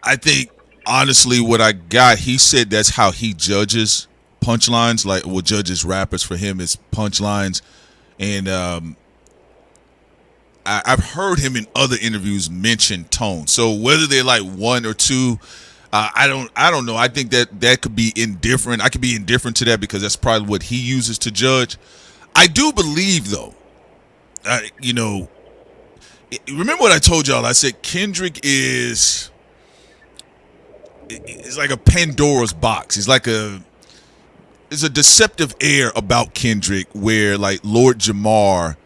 I think, honestly, what I got, he said that's how he judges punchlines, like what judges rappers for him is punchlines. And I've heard him in other interviews mention tone. So whether they're like one or two, I don't know. I think that could be indifferent. I could be indifferent to that because that's probably what he uses to judge. I do believe, though, remember what I told y'all? I said Kendrick is like a Pandora's box. There's a deceptive air about Kendrick where, like, Lord Jamar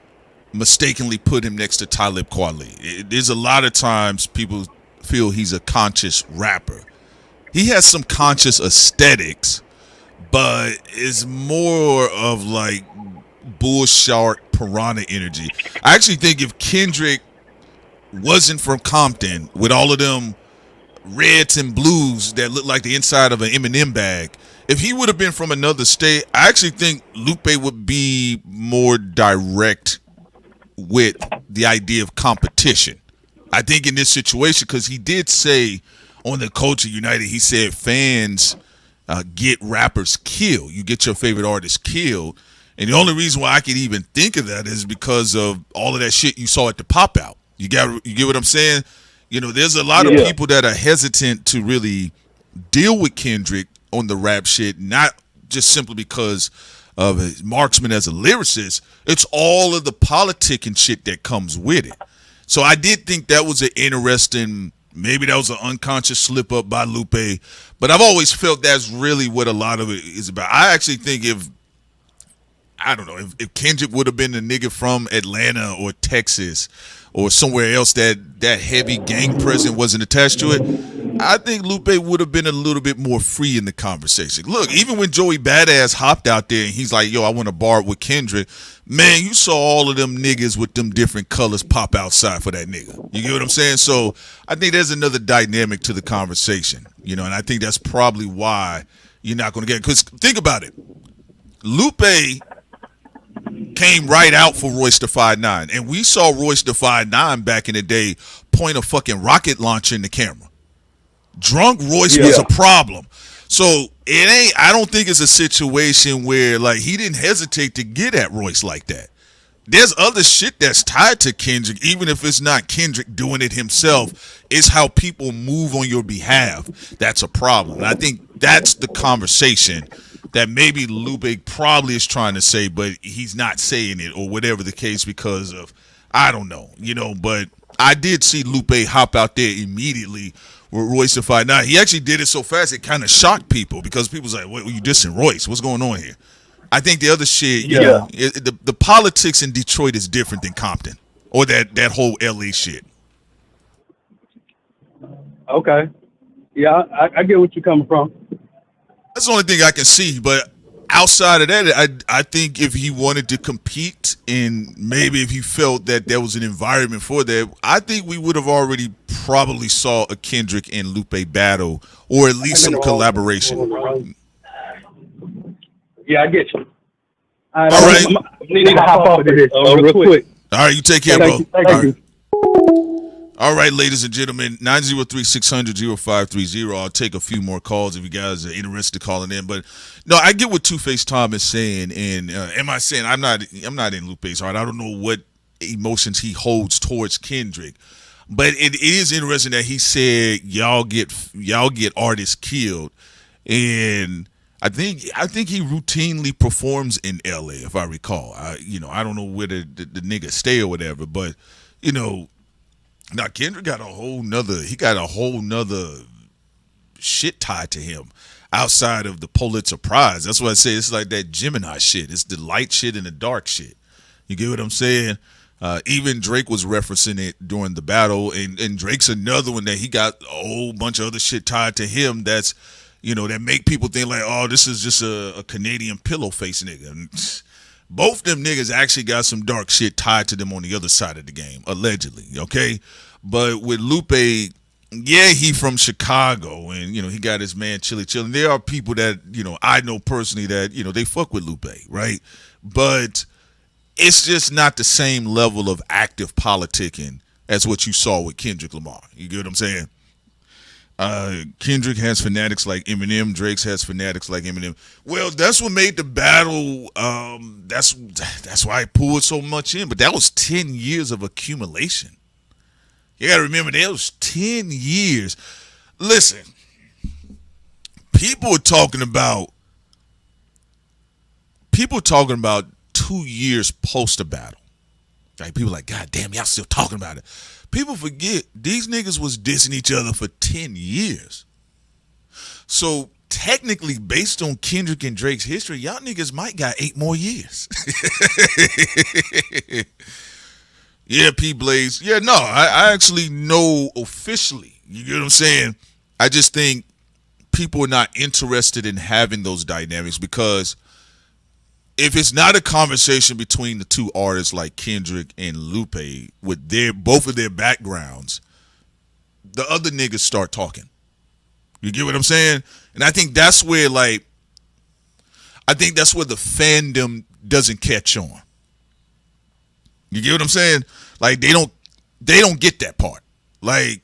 mistakenly put him next to Talib Kweli. There's a lot of times people feel he's a conscious rapper. He has some conscious aesthetics, but is more of like bull shark piranha energy. I actually think if Kendrick wasn't from Compton with all of them reds and blues that look like the inside of an M&M bag, if he would have been from another state, I actually think Lupe would be more direct with the idea of competition. I think in this situation, because he did say on the Culture United, he said fans get rappers killed. You get your favorite artist killed. And the only reason why I could even think of that is because of all of that shit you saw at the pop out. You get what I'm saying? There's a lot of people that are hesitant to really deal with Kendrick on the rap shit, not just simply because of his marksman as a lyricist. It's all of the politic and shit that comes with it. So I did think that was an interesting, maybe that was an unconscious slip up by Lupe, but I've always felt that's really what a lot of it is about. I actually think if Kendrick would have been a nigga from Atlanta or Texas or somewhere else that heavy gang presence wasn't attached to it, I think Lupe would have been a little bit more free in the conversation. Look, even when Joey Badass hopped out there and he's like, yo, I want to bar with Kendrick, man, you saw all of them niggas with them different colors pop outside for that nigga. You get what I'm saying? So I think there's another dynamic to the conversation, and I think that's probably why you're not going to get it. Because think about it. Lupe came right out for Royce da 5'9", and we saw Royce da 5'9" back in the day point a fucking rocket launcher in the camera. Drunk Royce was a problem. So I don't think it's a situation where like he didn't hesitate to get at Royce like that. There's other shit that's tied to Kendrick, even if it's not Kendrick doing it himself. It's how people move on your behalf. That's a problem. And I think that's the conversation that maybe Lupe probably is trying to say, but he's not saying it or whatever the case because of, I don't know, but I did see Lupe hop out there immediately with Royce da 5'9". He actually did it so fast it kind of shocked people because people was like, "What, you dissing Royce? What's going on here?" I think the other shit, the politics in Detroit is different than Compton or that whole LA shit. Okay, yeah, I get what you're coming from. That's the only thing I can see, but outside of that, I think if he wanted to compete and maybe if he felt that there was an environment for that, I think we would have already probably saw a Kendrick and Lupe battle or at least some collaboration. Yeah, I get you. All right. I need to hop off of this real quick. All right, you take care, bro. Thank you. All right, ladies and gentlemen, 903-600-0530. I'll take a few more calls if you guys are interested in calling in. But no, I get what Two-Face Tom is saying. And am I saying I'm not in Lupe's heart? I don't know what emotions he holds towards Kendrick. But it is interesting that he said y'all get artists killed, and I think he routinely performs in LA, if I recall. I don't know where the nigga stay or whatever, but now Kendrick got a whole nother shit tied to him outside of the Pulitzer Prize. That's what I say. It's like that Gemini shit. It's the light shit and the dark shit. You get what I'm saying? Even Drake was referencing it during the battle, and Drake's another one that he got a whole bunch of other shit tied to him that's, that make people think like, oh, this is just a Canadian pillow face nigga. And both them niggas actually got some dark shit tied to them on the other side of the game, allegedly, okay? But with Lupe, yeah, he from Chicago, and, he got his man Chili Chillin'. There are people that, I know personally that, they fuck with Lupe, right? But it's just not the same level of active politicking as what you saw with Kendrick Lamar. You get what I'm saying? Kendrick has fanatics like Eminem. Drake has fanatics like Eminem. Well, that's what made the battle. That's why I pulled so much in. But that was 10 years of accumulation. You gotta remember that was 10 years. Listen, people are talking about 2 years post the battle. Like, people like, God damn, y'all still talking about it. People forget these niggas was dissing each other for 10 years. So technically, based on Kendrick and Drake's history, y'all niggas might got 8 more years. Yeah, P Blaze. Yeah, no, I actually know officially. You get what I'm saying? I just think people are not interested in having those dynamics, because if it's not a conversation between the two artists like Kendrick and Lupe with both of their backgrounds, the other niggas start talking. You get what I'm saying? And I think that's where the fandom doesn't catch on. You get what I'm saying? Like, they don't get that part. Like,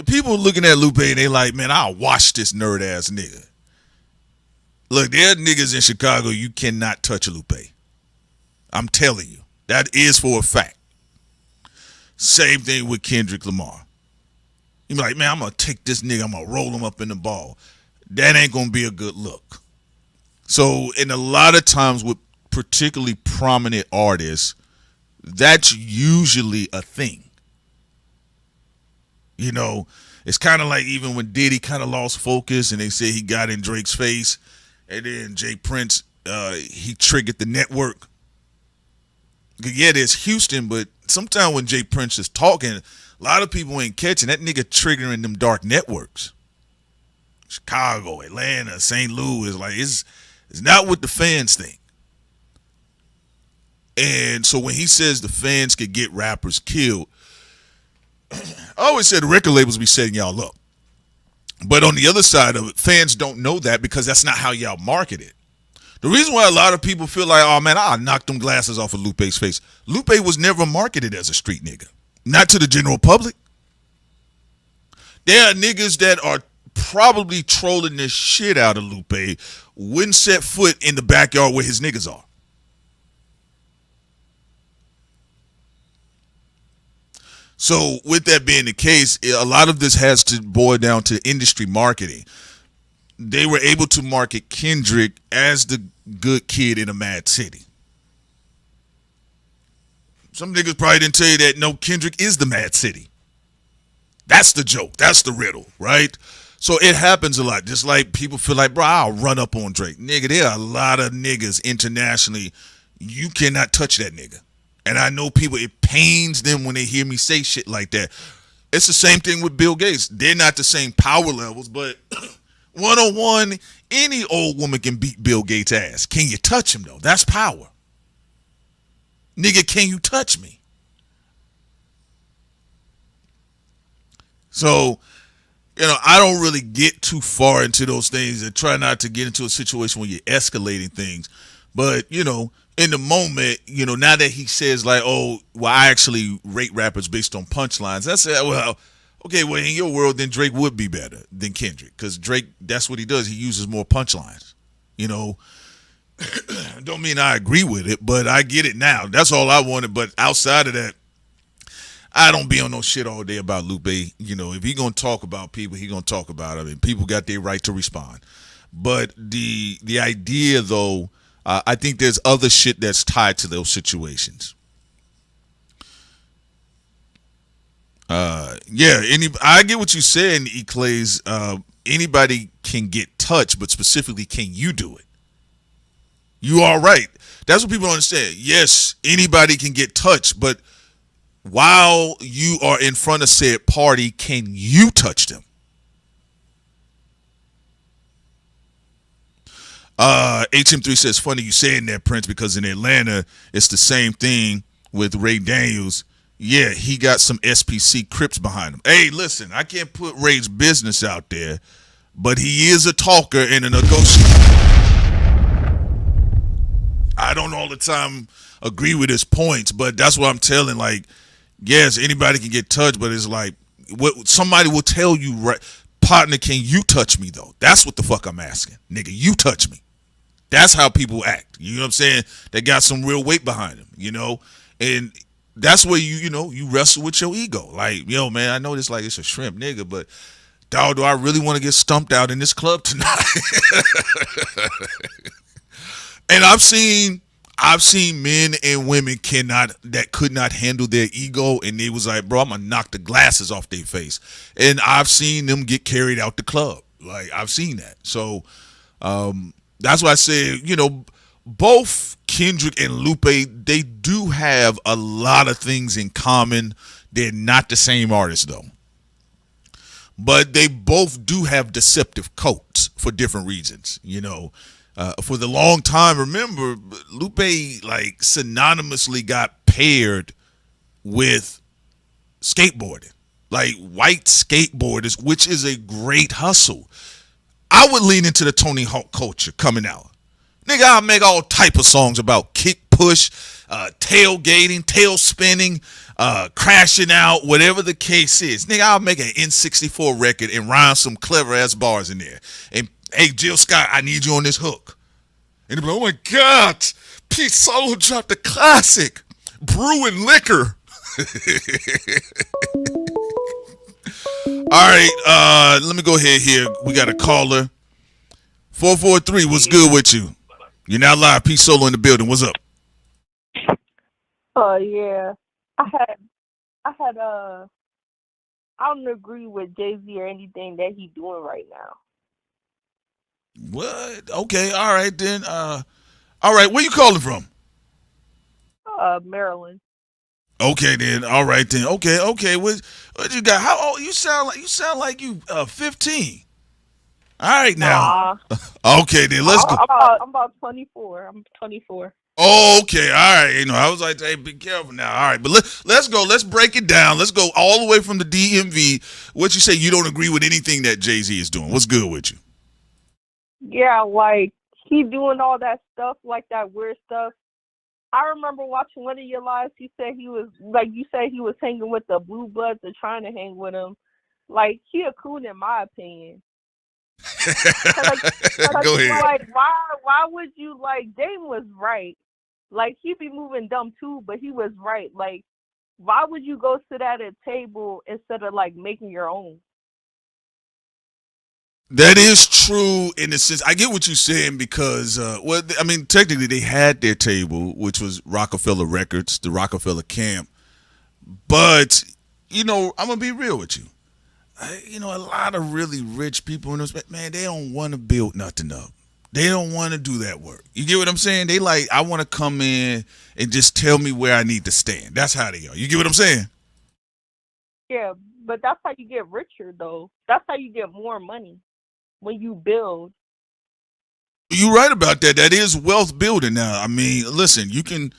people looking at Lupe and they like, man, I'll watch this nerd ass nigga. Look, there are niggas in Chicago, you cannot touch Lupe. I'm telling you. That is for a fact. Same thing with Kendrick Lamar. You be like, man, I'm going to take this nigga, I'm going to roll him up in the ball. That ain't going to be a good look. So, and a lot of times with particularly prominent artists, that's usually a thing. It's kind of like even when Diddy kind of lost focus and they say he got in Drake's face, and then Jay Prince, he triggered the network. Yeah, there's Houston, but sometimes when Jay Prince is talking, a lot of people ain't catching that nigga triggering them dark networks. Chicago, Atlanta, St. Louis, like it's not what the fans think. And so when he says the fans could get rappers killed, I always said record labels be setting y'all up. But on the other side of it, fans don't know that because that's not how y'all market it. The reason why a lot of people feel like, oh man, I'll knock them glasses off of Lupe's face. Lupe was never marketed as a street nigga. Not to the general public. There are niggas that are probably trolling the shit out of Lupe, wouldn't set foot in the backyard where his niggas are. So with that being the case, a lot of this has to boil down to industry marketing. They were able to market Kendrick as the good kid in a mad city. Some niggas probably didn't tell you that, no, Kendrick is the mad city. That's the joke. That's the riddle, right? So it happens a lot. Just like people feel like, bro, I'll run up on Drake. Nigga, there are a lot of niggas internationally. You cannot touch that nigga. And I know people, it pains them when they hear me say shit like that. It's the same thing with Bill Gates. They're not the same power levels, but one-on-one, any old woman can beat Bill Gates' ass. Can you touch him, though? That's power. Nigga, can you touch me? So, I don't really get too far into those things and try not to get into a situation where you're escalating things. But, in the moment, now that he says like, oh, well, I actually rate rappers based on punchlines. I said, well, okay, well, in your world, then Drake would be better than Kendrick, because Drake, that's what he does. He uses more punchlines. Don't mean I agree with it, but I get it now. That's all I wanted. But outside of that, I don't be on no shit all day about Lupe. You know, if he gonna talk about people, he gonna talk about it. I mean, people got their right to respond. But the idea, though, I think there's other shit that's tied to those situations. Yeah, I get what you're saying, Eclays. Anybody can get touched, but specifically, can you do it? You are right. That's what people don't understand. Yes, anybody can get touched, but while you are in front of said party, can you touch them? HM3 says, funny you saying that, Prince, because in Atlanta, it's the same thing with Ray Daniels. Yeah, he got some SPC Crips behind him. Hey, listen, I can't put Ray's business out there, but he is a talker and a negotiator. I don't all the time agree with his points, but that's what I'm telling. Like, yes, anybody can get touched, but it's like what somebody will tell you, right? Partner, can you touch me though? That's what the fuck I'm asking, nigga. You touch me. That's how people act. You know what I'm saying? They got some real weight behind them, you know, and that's where you wrestle with your ego. Like, yo, man, I know this like it's a shrimp, nigga, but dog, do I really want to get stumped out in this club tonight? And I've seen men and women that could not handle their ego, and they was like, bro, I'm gonna knock the glasses off their face. And I've seen them get carried out the club. Like, I've seen that. So that's why I say, both Kendrick and Lupe, they do have a lot of things in common. They're not the same artists though. But they both do have deceptive coats for different reasons, for the long time, remember, Lupe like synonymously got paired with skateboarding, like white skateboarders, which is a great hustle. I would lean into the Tony Hawk culture coming out. Nigga, I'll make all type of songs about kick push, tailgating, tail spinning, crashing out, whatever the case is. Nigga, I'll make an N64 record and rhyme some clever ass bars in there. And hey, Jill Scott, I need you on this hook. And they'll be like, oh my God, Pete Solo dropped a classic, Brew and Liquor. All right, let me go ahead here. We got a caller. 443, what's good with you? You're now live. Pete Solo in the building. What's up? Yeah. I don't agree with Jay-Z or anything that he's doing right now. What? Okay, all right then. All right, where you calling from? Maryland. Okay then. All right then. Okay. What you got? How old you sound like you 15. All right now. Okay then. Let's go. I'm about 24. I'm 24. Oh, okay. All right. I was like, hey, be careful now. All right, but let's go. Let's break it down. Let's go all the way from the DMV. What you say? You don't agree with anything that Jay-Z is doing? What's good with you? Yeah, like he doing all that stuff, like that weird stuff. I remember watching one of your lives. You said he was hanging with the Blue Bloods or trying to hang with them. Like, he a coon in my opinion. Go ahead. Like, why would you, like, Dame was right. Like, he be moving dumb too, but he was right. Like, why would you go sit at a table instead of, like, making your own? That is true in the sense. I get what you're saying because, technically they had their table, which was Rockefeller Records, the Rockefeller camp. But, I'm going to be real with you. A lot of really rich people in this, man, they don't want to build nothing up. They don't want to do that work. You get what I'm saying? They like, I want to come in and just tell me where I need to stand. That's how they are. You get what I'm saying? Yeah, but that's how you get richer, though. That's how you get more money. When you build. You're right about that. That is wealth building now. I mean, listen, you can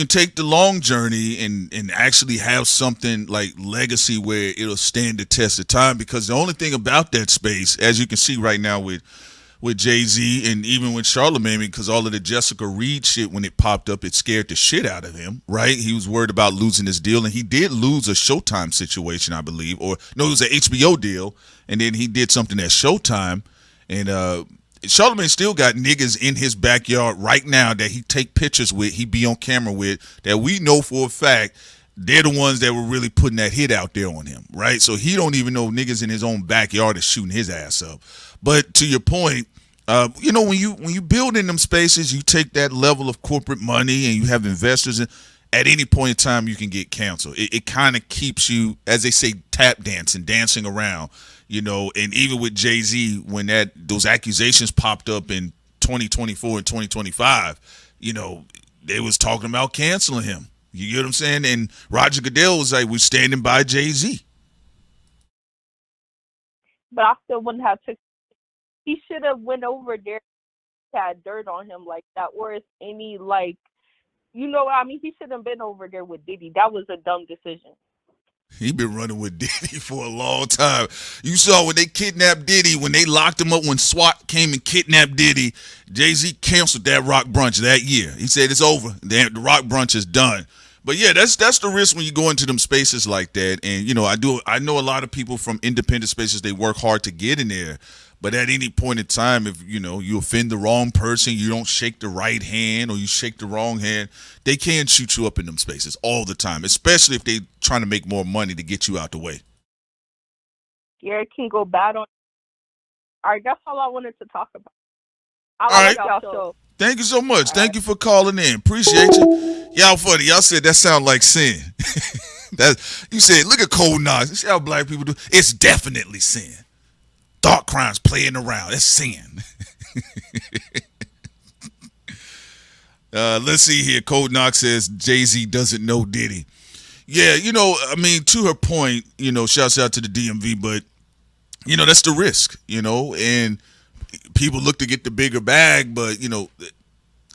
take the long journey and actually have something like legacy where it'll stand the test of time, because the only thing about that space, as you can see right now with Jay-Z and even with Charlamagne, because all of the Jessica Reed shit, when it popped up, it scared the shit out of him, right? He was worried about losing his deal, and he did lose a Showtime situation, I believe, or no, it was an HBO deal, and then he did something at Showtime, and Charlamagne still got niggas in his backyard right now that he take pictures with, he be on camera with, that we know for a fact they're the ones that were really putting that hit out there on him, right? So he don't even know niggas in his own backyard is shooting his ass up. But to your point, you know, when you build in them spaces, you take that level of corporate money and you have investors, and at any point in time you can get canceled. It kind of keeps you, as they say, tap dancing around, you know. And even with Jay-Z, when those accusations popped up in 2024 and 2025, you know, they was talking about canceling him. You get what I'm saying? And Roger Goodell was like, we're standing by Jay-Z. But I still wouldn't have took. He should have went over there, had dirt on him like that, or if any, like, you know what I mean? He shouldn't have been over there with Diddy. That was a dumb decision. He been running with Diddy for a long time. You saw when they kidnapped Diddy, when they locked him up, when SWAT came and kidnapped Diddy, Jay-Z canceled that rock brunch that year. He said it's over. The rock brunch is done. But yeah, that's the risk when you go into them spaces like that. And you know, I know a lot of people from independent spaces, they work hard to get in there. But at any point in time, if you know you offend the wrong person, you don't shake the right hand or you shake the wrong hand, they can shoot you up in them spaces all the time, especially if they trying to make more money to get you out the way. Yeah, it can go bad on. All right, that's all I wanted to talk about. All right. Y'all. Thank you so much. Thank you for calling in. Appreciate you. Y'all funny. Y'all said that sound like sin. You said, look at Cold Knox. You see how black people do? It's definitely sin. Thought crimes playing around. That's sin. Let's see here. Cold Knox says Jay-Z doesn't know Diddy. Yeah, you know, I mean, to her point, you know, shouts out to the DMV, but, you know, that's the risk, you know, and people look to get the bigger bag, but, you know,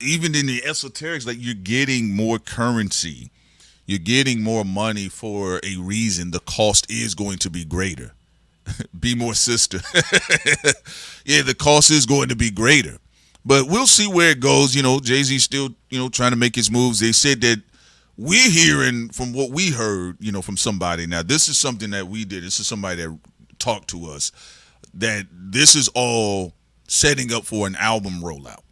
even in the esoterics, like you're getting more currency, you're getting more money for a reason. The cost is going to be greater. Be more sister. Yeah, the cost is going to be greater. But we'll see where it goes. You know, Jay-Z's still, you know, trying to make his moves. They said that we're hearing from what we heard, you know, from somebody. Now, this is something that we did. This is somebody that talked to us, that this is all setting up for an album rollout.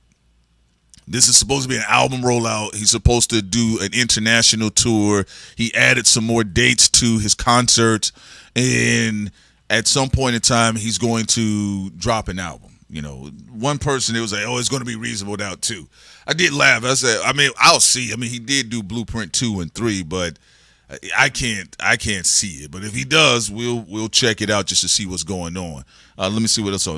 This is supposed to be an album rollout. He's supposed to do an international tour. He added some more dates to his concerts. And at some point in time, he's going to drop an album. You know, one person, it was like, oh, it's going to be Reasonable Doubt 2. I did laugh. I said, I mean, I'll see. I mean, he did do Blueprint 2 and 3, but I can't see it. But if he does, we'll check it out just to see what's going on. Let me see what else.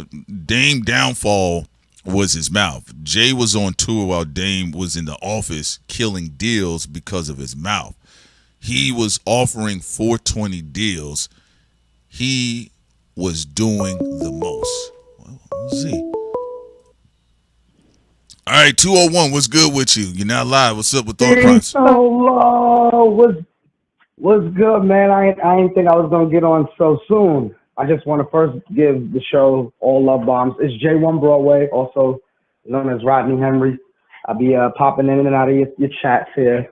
Dame downfall was his mouth. Jay was on tour while Dame was in the office killing deals because of his mouth. He was offering 420 deals. He was doing the most. Well, let's see. All right, 201, what's good with you? You're not live. What's up with Thought Crimes? What's good, man? I didn't think I was going to get on so soon. I just want to first give the show all love bombs. It's J1 Broadway, also known as Rodney Henry. I'll be popping in and out of your chats here.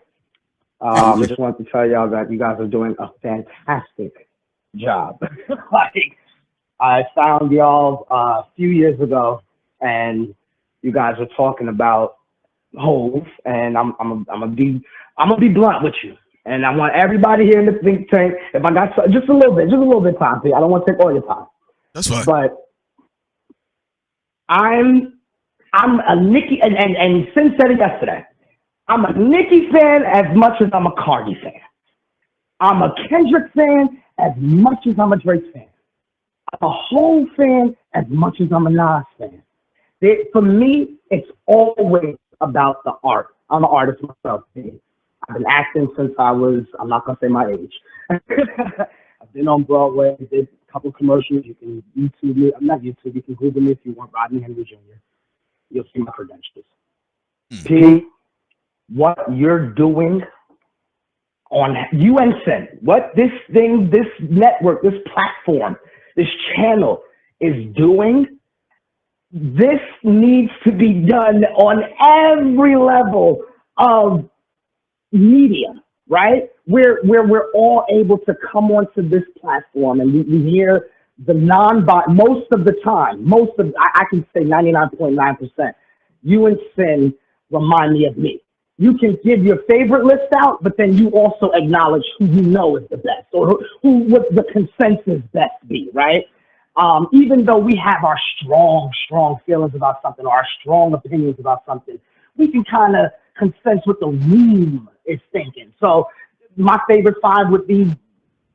I just wanted to tell y'all that you guys are doing a fantastic job. Like, I found y'all a few years ago, and you guys were talking about Hove, and I'm gonna be blunt with you. And I want everybody here in the think tank, if I got just a little bit time, I don't want to take all your time. That's fine. But I'm a Nicki, and Sin said it yesterday. I'm a Nicki fan as much as I'm a Cardi fan. I'm a Kendrick fan as much as I'm a Drake fan. I'm a Hove fan as much as I'm a Nas fan. For me, it's always about the art. I'm an artist myself. I've been acting since I'm not going to say my age. I've been on Broadway, did a couple commercials. You can YouTube me. I'm not YouTube. You can Google me if you want, Rodney Henry Jr. You'll see my credentials. P, what you're doing on UNSEN, what this thing, this network, this platform, this channel is doing, this needs to be done on every level of media, right? Where we're all able to come onto this platform and we hear the most of the time, I can say 99.9%, you and Sin remind me of me. you can give your favorite list out, but then you also acknowledge who you know is the best, or who would the consensus best be, right? Even though we have our strong feelings about something, or our strong opinions about something, we can kind of consensus what the room is thinking. So my favorite 5 would be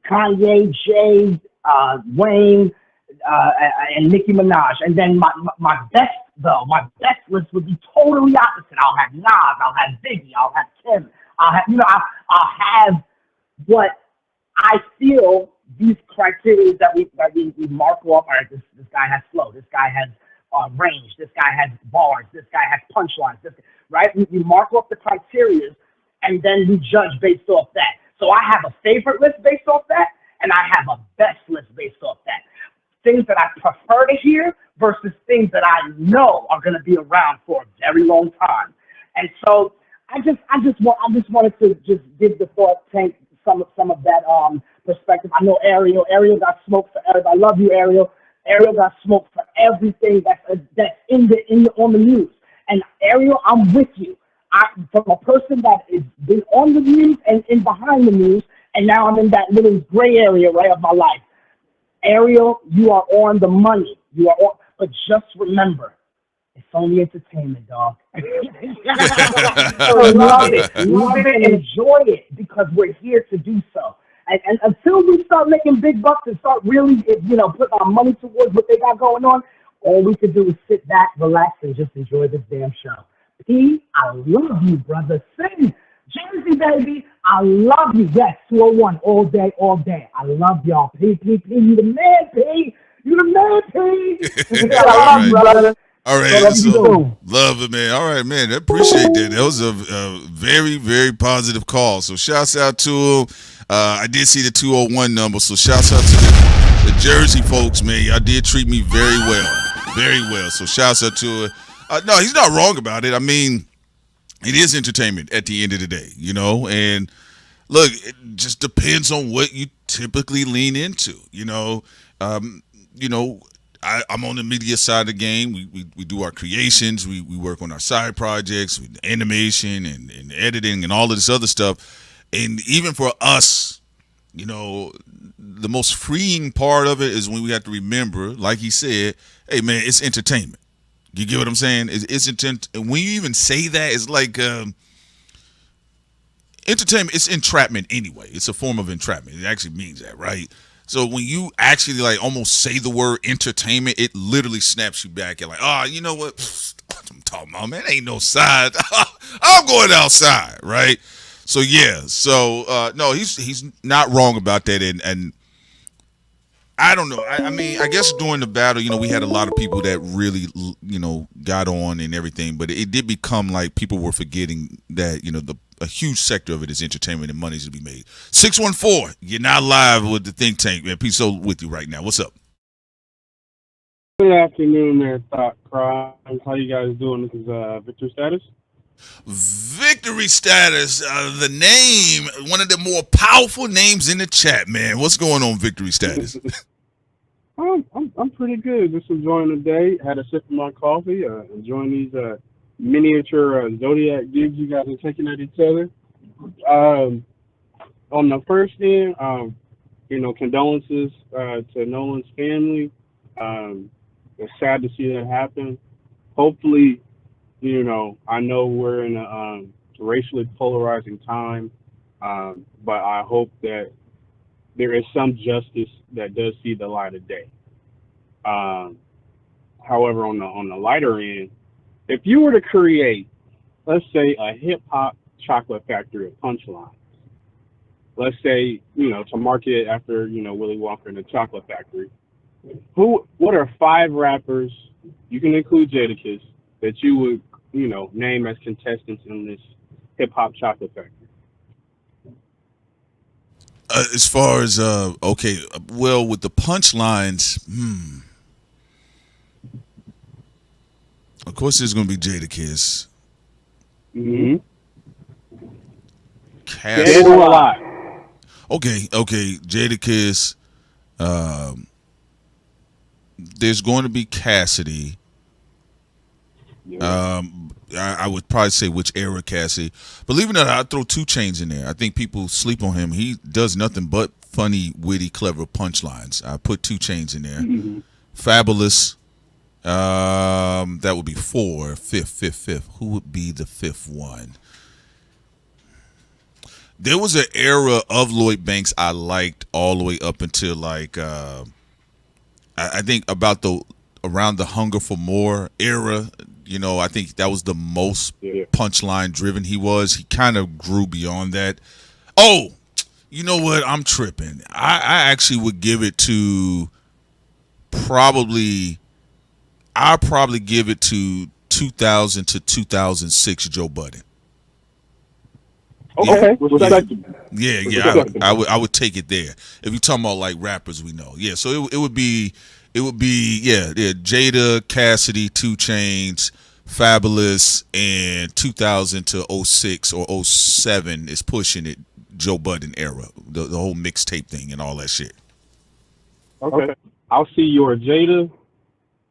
Kanye, Jay, Wayne, and Nicki Minaj. And then my best list would be totally opposite. I'll have Nas, I'll have Biggie, I'll have Kim, I'll have what I feel these criteria that we mark off. All right, this guy has flow, this guy has range, this guy has bars, this guy has punchlines, right? We mark off the criteria, and then we judge based off that. So I have a favorite list based off that, and I have a best list based off that. Things that I prefer to hear versus things that I know are going to be around for a very long time. And so I just wanted to just give the thought tank some of that perspective. I know Ariel got smoked for everybody. I love you, Ariel. Ariel got smoked for everything that's on the news. And Ariel, I'm with you. From a person that has been on the news and behind the news, and now I'm in that little gray area, right, of my life. Ariel, you are on the money. But just remember, it's only entertainment, dog. So love it, and enjoy it, because we're here to do so. And until we start making big bucks and start really, putting our money towards what they got going on, all we can do is sit back, relax, and just enjoy this damn show. P, I love you, brother. Sing. Jersey, baby, I love you. Yes, 201 all day, all day. I love y'all. P, you the man, P. You the man, P. I love you, brother. All right, so love it, man. All right, man. I appreciate that. That was a very, very positive call. So shouts out to him. I did see the 201 number, so shouts out to the Jersey folks, man. Y'all did treat me very well. So shouts out to it. No, he's not wrong about it. I mean, it is entertainment at the end of the day, and look, it just depends on what you typically lean into, I'm on the media side of the game. We do our creations. We work on our side projects, with animation and editing and all of this other stuff. And even for us, the most freeing part of it is when we have to remember, like he said, hey, man, it's entertainment. You get what I'm saying? It's intent. And when you even say that, it's like entertainment. It's entrapment anyway. It's a form of entrapment. It actually means that, right? So when you actually like almost say the word entertainment, it literally snaps you back. You're like, you know what? What I'm talking about, man. Ain't no side. I'm going outside, right? So yeah. So no, he's not wrong about that. And I don't know. I mean, I guess during the battle, we had a lot of people that really, got on and everything. But it did become like people were forgetting that, a huge sector of it is entertainment and money's to be made. 614, you're not live with the think tank, man. Peace out with you right now. What's up? Good afternoon there, Thought Crimes. How you guys doing? This is Victory Status. Victory Status, the name, one of the more powerful names in the chat, man. What's going on, Victory Status? I'm pretty good. Just enjoying the day. Had a sip of my coffee. Enjoying these miniature Zodiac gigs you guys are taking at each other. On the first end, condolences to Nolan's family. It's sad to see that happen. Hopefully, I know we're in a racially polarizing time, but I hope that there is some justice that does see the light of day. However, on the lighter end, if you were to create, let's say, a hip-hop chocolate factory of punchlines, let's say, to market it after, Willy Wonka and the Chocolate Factory, what are 5 rappers, you can include Jadakiss, that you would, name as contestants in this hip-hop chocolate factory? As far as, okay, well, with the punchlines, of course there's going to be Jadakiss. Mm-hmm. Dead or alive. Okay, Jadakiss. There's going to be Cassidy. I would probably say which era Cassie. Believe it or not, I'd throw 2 Chainz in there. I think people sleep on him. He does nothing but funny, witty, clever punchlines. I put 2 Chainz in there. Fabulous. That would be 4. Fifth. Who would be the 5th one? There was an era of Lloyd Banks I liked all the way up until like I think about around the Hunger for More era. You know, I think that was the most punchline driven he was. He kind of grew beyond that. Oh, you know what? I'm tripping. I actually would give it to I'll probably give it to 2000 to 2006 Joe Budden. Okay, Yeah. I would take it there. If you're talking about like rappers we know, yeah. So it would be Jada, Cassidy, 2 Chainz, Fabulous, and 2000 to 06 or 07 is pushing it. Joe Budden era, the whole mixtape thing and all that shit. Okay, I'll see your Jada,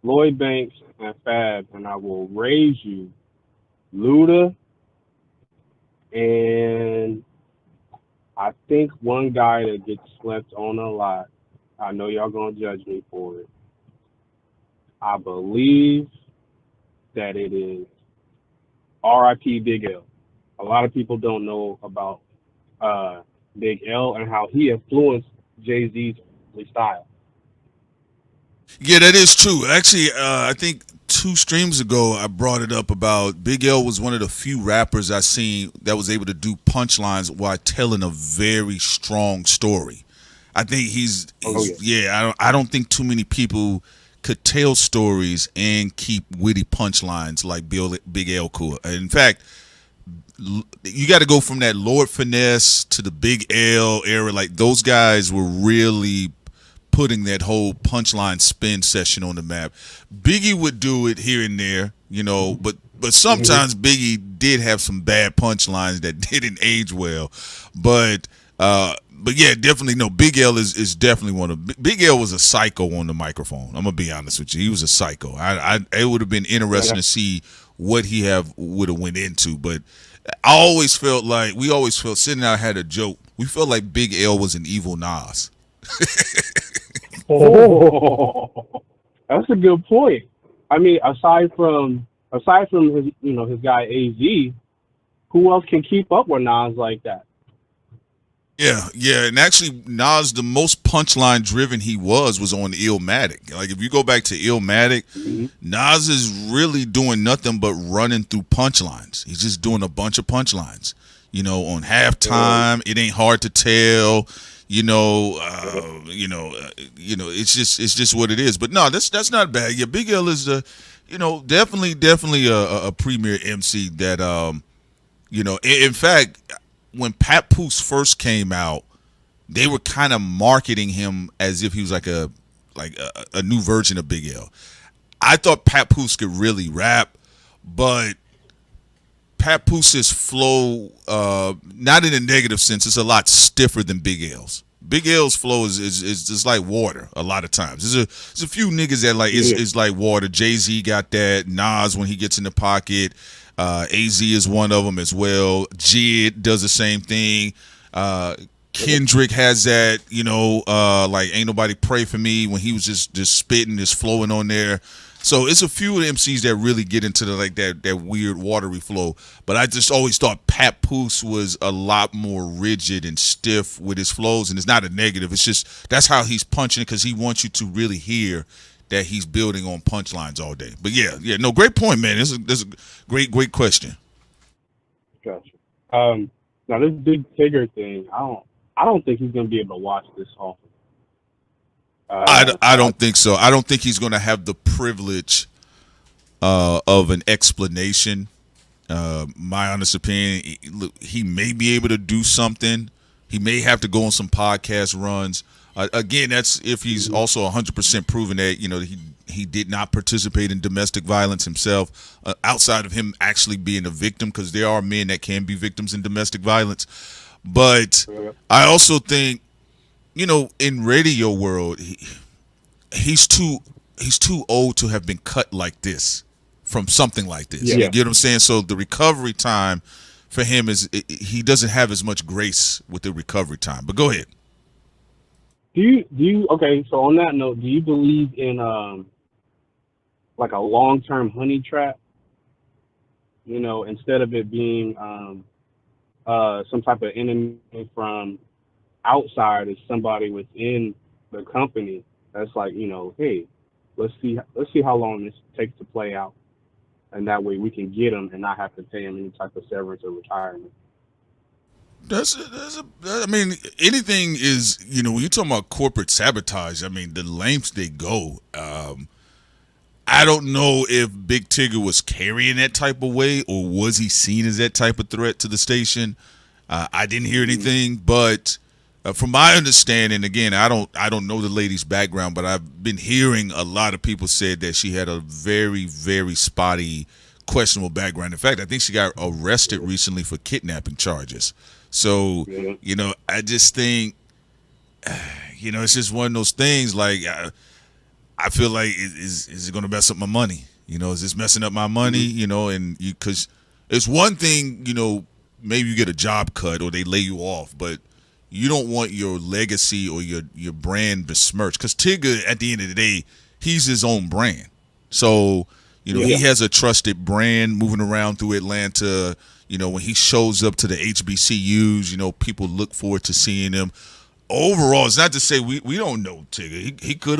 Lloyd Banks, and Fab, and I will raise you Luda. And I think one guy that gets slept on a lot, I know y'all gonna judge me for it. I believe that it is R.I.P. Big L. A lot of people don't know about Big L and how he influenced Jay-Z's style. Yeah, that is true. Actually, I think 2 streams ago I brought it up about Big L was one of the few rappers I seen that was able to do punchlines while telling a very strong story. I think I don't think too many people could tell stories and keep witty punchlines like Big L could. In fact, you got to go from that Lord Finesse to the Big L era. Like those guys were really putting that whole punchline spin session on the map. Biggie would do it here and there, you know, but sometimes Biggie did have some bad punchlines that didn't age well. But yeah, definitely no. Big L is definitely one of Big L was a psycho on the microphone. I'm gonna be honest with you, he was a psycho. It would have been interesting to see what he would have went into, but we always felt sitting out had a joke. We felt like Big L was an evil Nas. Oh, that's a good point. I mean, aside from his his guy AZ, who else can keep up with Nas like that? Yeah, and actually Nas, the most punchline driven he was on Illmatic. Like if you go back to Illmatic, Nas is really doing nothing but running through punchlines. He's just doing a bunch of punchlines. You know, on Halftime, it ain't hard to tell. It's just what it is. But no, that's not bad. Yeah, Big L is definitely a premier MC that in fact, when Papoose first came out, they were kind of marketing him as if he was like a new version of Big L. I thought Papoose could really rap, but Papooses flow, not in a negative sense, it's a lot stiffer than Big L's. Big L's flow is just like water a lot of times. There's a few niggas that is like water. Jay-Z got that. Nas when he gets in the pocket. AZ is one of them as well. Jid does the same thing. Kendrick has that, like Ain't Nobody Pray For Me when he was just spitting, just flowing on there. So it's a few of the MCs that really get into that weird watery flow. But I just always thought Papoose was a lot more rigid and stiff with his flows, and it's not a negative. It's just that's how he's punching it because he wants you to really hear that he's building on punchlines all day. But yeah, no, great point, man. This is a great question. Gotcha. Now this big Tigger thing, I don't think he's gonna be able to watch this often. I don't think so. I don't think he's going to have the privilege of an explanation. My honest opinion, he may be able to do something. He may have to go on some podcast runs. Again, that's if he's also 100% proven that he did not participate in domestic violence himself, outside of him actually being a victim, because there are men that can be victims in domestic violence. But I also think, in radio world, he's too old to have been cut like this. from something like this. Yeah. You get what I'm saying? So the recovery time for him he doesn't have as much grace with the recovery time. But go ahead. Do you okay? So on that note, do you believe in like a long-term honey trap? You know, instead of it being some type of enemy from outside, is somebody within the company that's like, you know, hey, let's see how long this takes to play out, and that way we can get them and not have to pay them any type of severance or retirement. I mean, anything is, you know, when you're talking about corporate sabotage, I mean, the lengths they go. I don't know if Big Tigger was carrying that type of way, or was he seen as that type of threat to the station. I didn't hear anything, but from my understanding, again, I don't know the lady's background, but I've been hearing a lot of people said that she had a very, very spotty, questionable background. In fact, I think she got arrested recently for kidnapping charges. So, you know, I just think, you know, it's just one of those things. Like, I feel like is it going to mess up my money? You know, is this messing up my money? You know, and because it's one thing, you know, maybe you get a job cut or they lay you off, but you don't want your legacy or your brand besmirched. Because Tigger, at the end of the day, he's his own brand. So, you know, he has a trusted brand moving around through Atlanta. You know, when he shows up to the HBCUs, you know, people look forward to seeing him. Overall, it's not to say we don't know Tigger. He could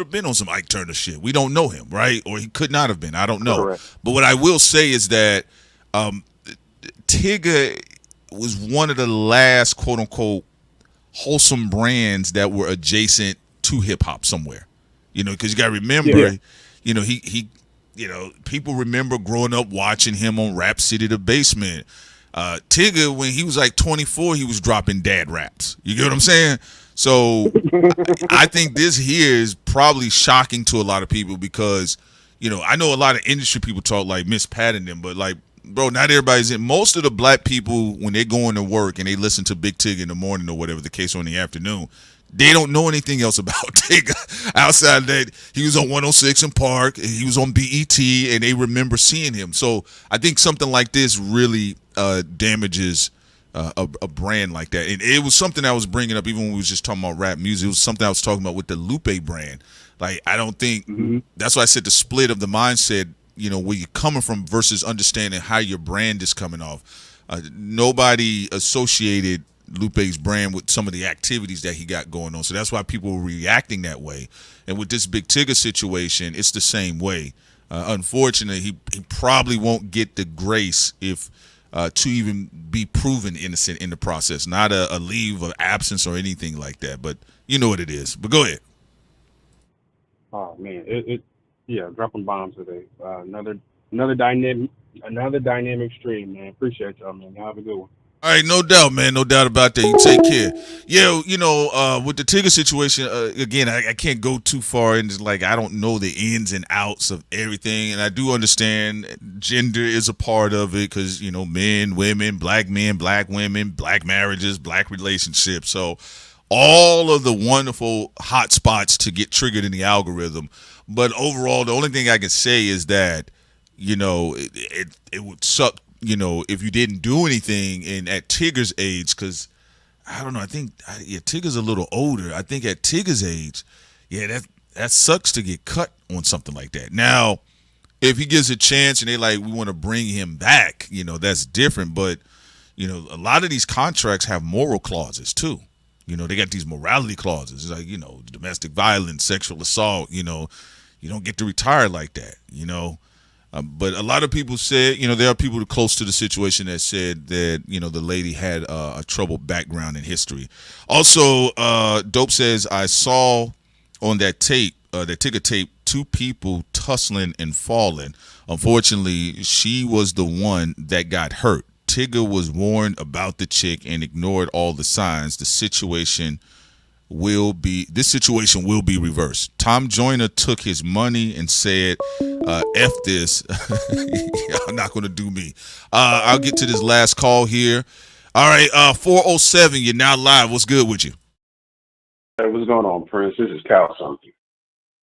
have been on some Ike Turner shit. We don't know him, right? Or he could not have been. I don't know. Correct. But what I will say is that Tigger was one of the last quote unquote wholesome brands that were adjacent to hip hop somewhere. You know, because you got to remember, you know, he you know, people remember growing up watching him on Rap City The Basement. Tigger, when he was like 24, he was dropping dad raps. You get what I'm saying? So I think this here is probably shocking to a lot of people because, you know, I know a lot of industry people talk like Miss Patting them, but like, bro, not everybody's in. Most of the black people, when they're going to work and they listen to Big Tigger in the morning or whatever the case, or in the afternoon, they don't know anything else about Tigger outside that he was on 106 in Park, he was on BET, and they remember seeing him. So I think something like this really damages a brand like that. And it was something I was bringing up even when we was just talking about rap music. It was something I was talking about with the Lupe brand. Like, I don't think that's why I said the split of the mindset, you know, where you're coming from versus understanding how your brand is coming off. Nobody associated Lupe's brand with some of the activities that he got going on. So that's why people were reacting that way. And with this Big Tigger situation, it's the same way. Unfortunately, he probably won't get the grace if to even be proven innocent in the process, not a leave of absence or anything like that. But you know what it is. But go ahead. Oh man, yeah, dropping bombs today. Another dynamic stream, man. Appreciate y'all, man. Y'all have a good one. All right, no doubt, man. No doubt about that. You take care. Yeah, you know, with the Tigger situation, again, I can't go too far into, like, I don't know the ins and outs of everything. And I do understand gender is a part of it because, you know, men, women, black women, black marriages, black relationships. So all of the wonderful hot spots to get triggered in the algorithm. But overall, the only thing I can say is that, you know, it would suck, you know, if you didn't do anything at Tigger's age, because I don't know, I think Tigger's a little older. I think at Tigger's age, that sucks to get cut on something like that. Now, if he gets a chance and they like, we want to bring him back, you know, that's different. But, you know, a lot of these contracts have moral clauses too. You know, they got these morality clauses. It's like, you know, domestic violence, sexual assault, you know, you don't get to retire like that, you know. But a lot of people said, you know, there are people close to the situation that said that, you know, the lady had a troubled background in history. Also, Dope says, I saw on that tape, that Tigger tape, two people tussling and falling. Unfortunately, she was the one that got hurt. Tigger was warned about the chick and ignored all the signs. This situation will be reversed. Tom Joyner took his money and said, F this. Y'all not going to do me. I'll get to this last call here. All right, 407, you're now live. What's good with you? Hey, what's going on, Prince? This is Cal something.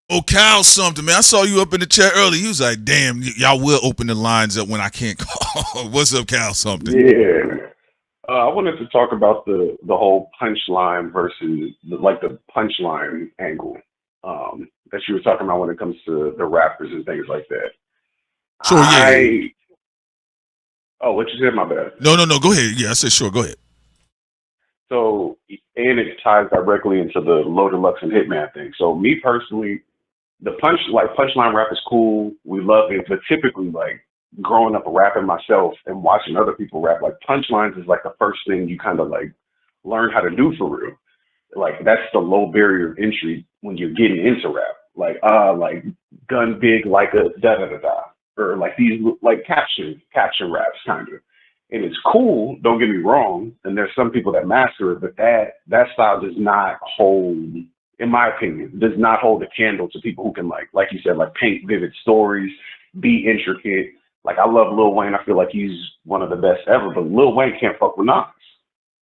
Oh, Kyle something, man. I saw you up in the chat early. He was like, damn, y'all will open the lines up when I can't call. What's up, Kyle something? Yeah. I wanted to talk about the whole punchline versus the punchline angle that you were talking about when it comes to the rappers and things like that. Sure, yeah. Oh, what you said? My bad. No. Go ahead. Yeah, I said sure. Go ahead. So, and it ties directly into the Loaded Lux and Hitman thing. So, me personally, the punchline rap is cool. We love it, but typically, like growing up rapping myself and watching other people rap, like punchlines is like the first thing you kind of like learn how to do for real. Like that's the low barrier of entry when you're getting into rap. Like gun big like a da da da da, or like these like caption raps kind of. And it's cool, don't get me wrong, and there's some people that master it, but that style does not hold, in my opinion, does not hold a candle to people who can like you said, like paint vivid stories, be intricate. Like I love Lil Wayne, I feel like he's one of the best ever, but Lil Wayne can't fuck with Nas.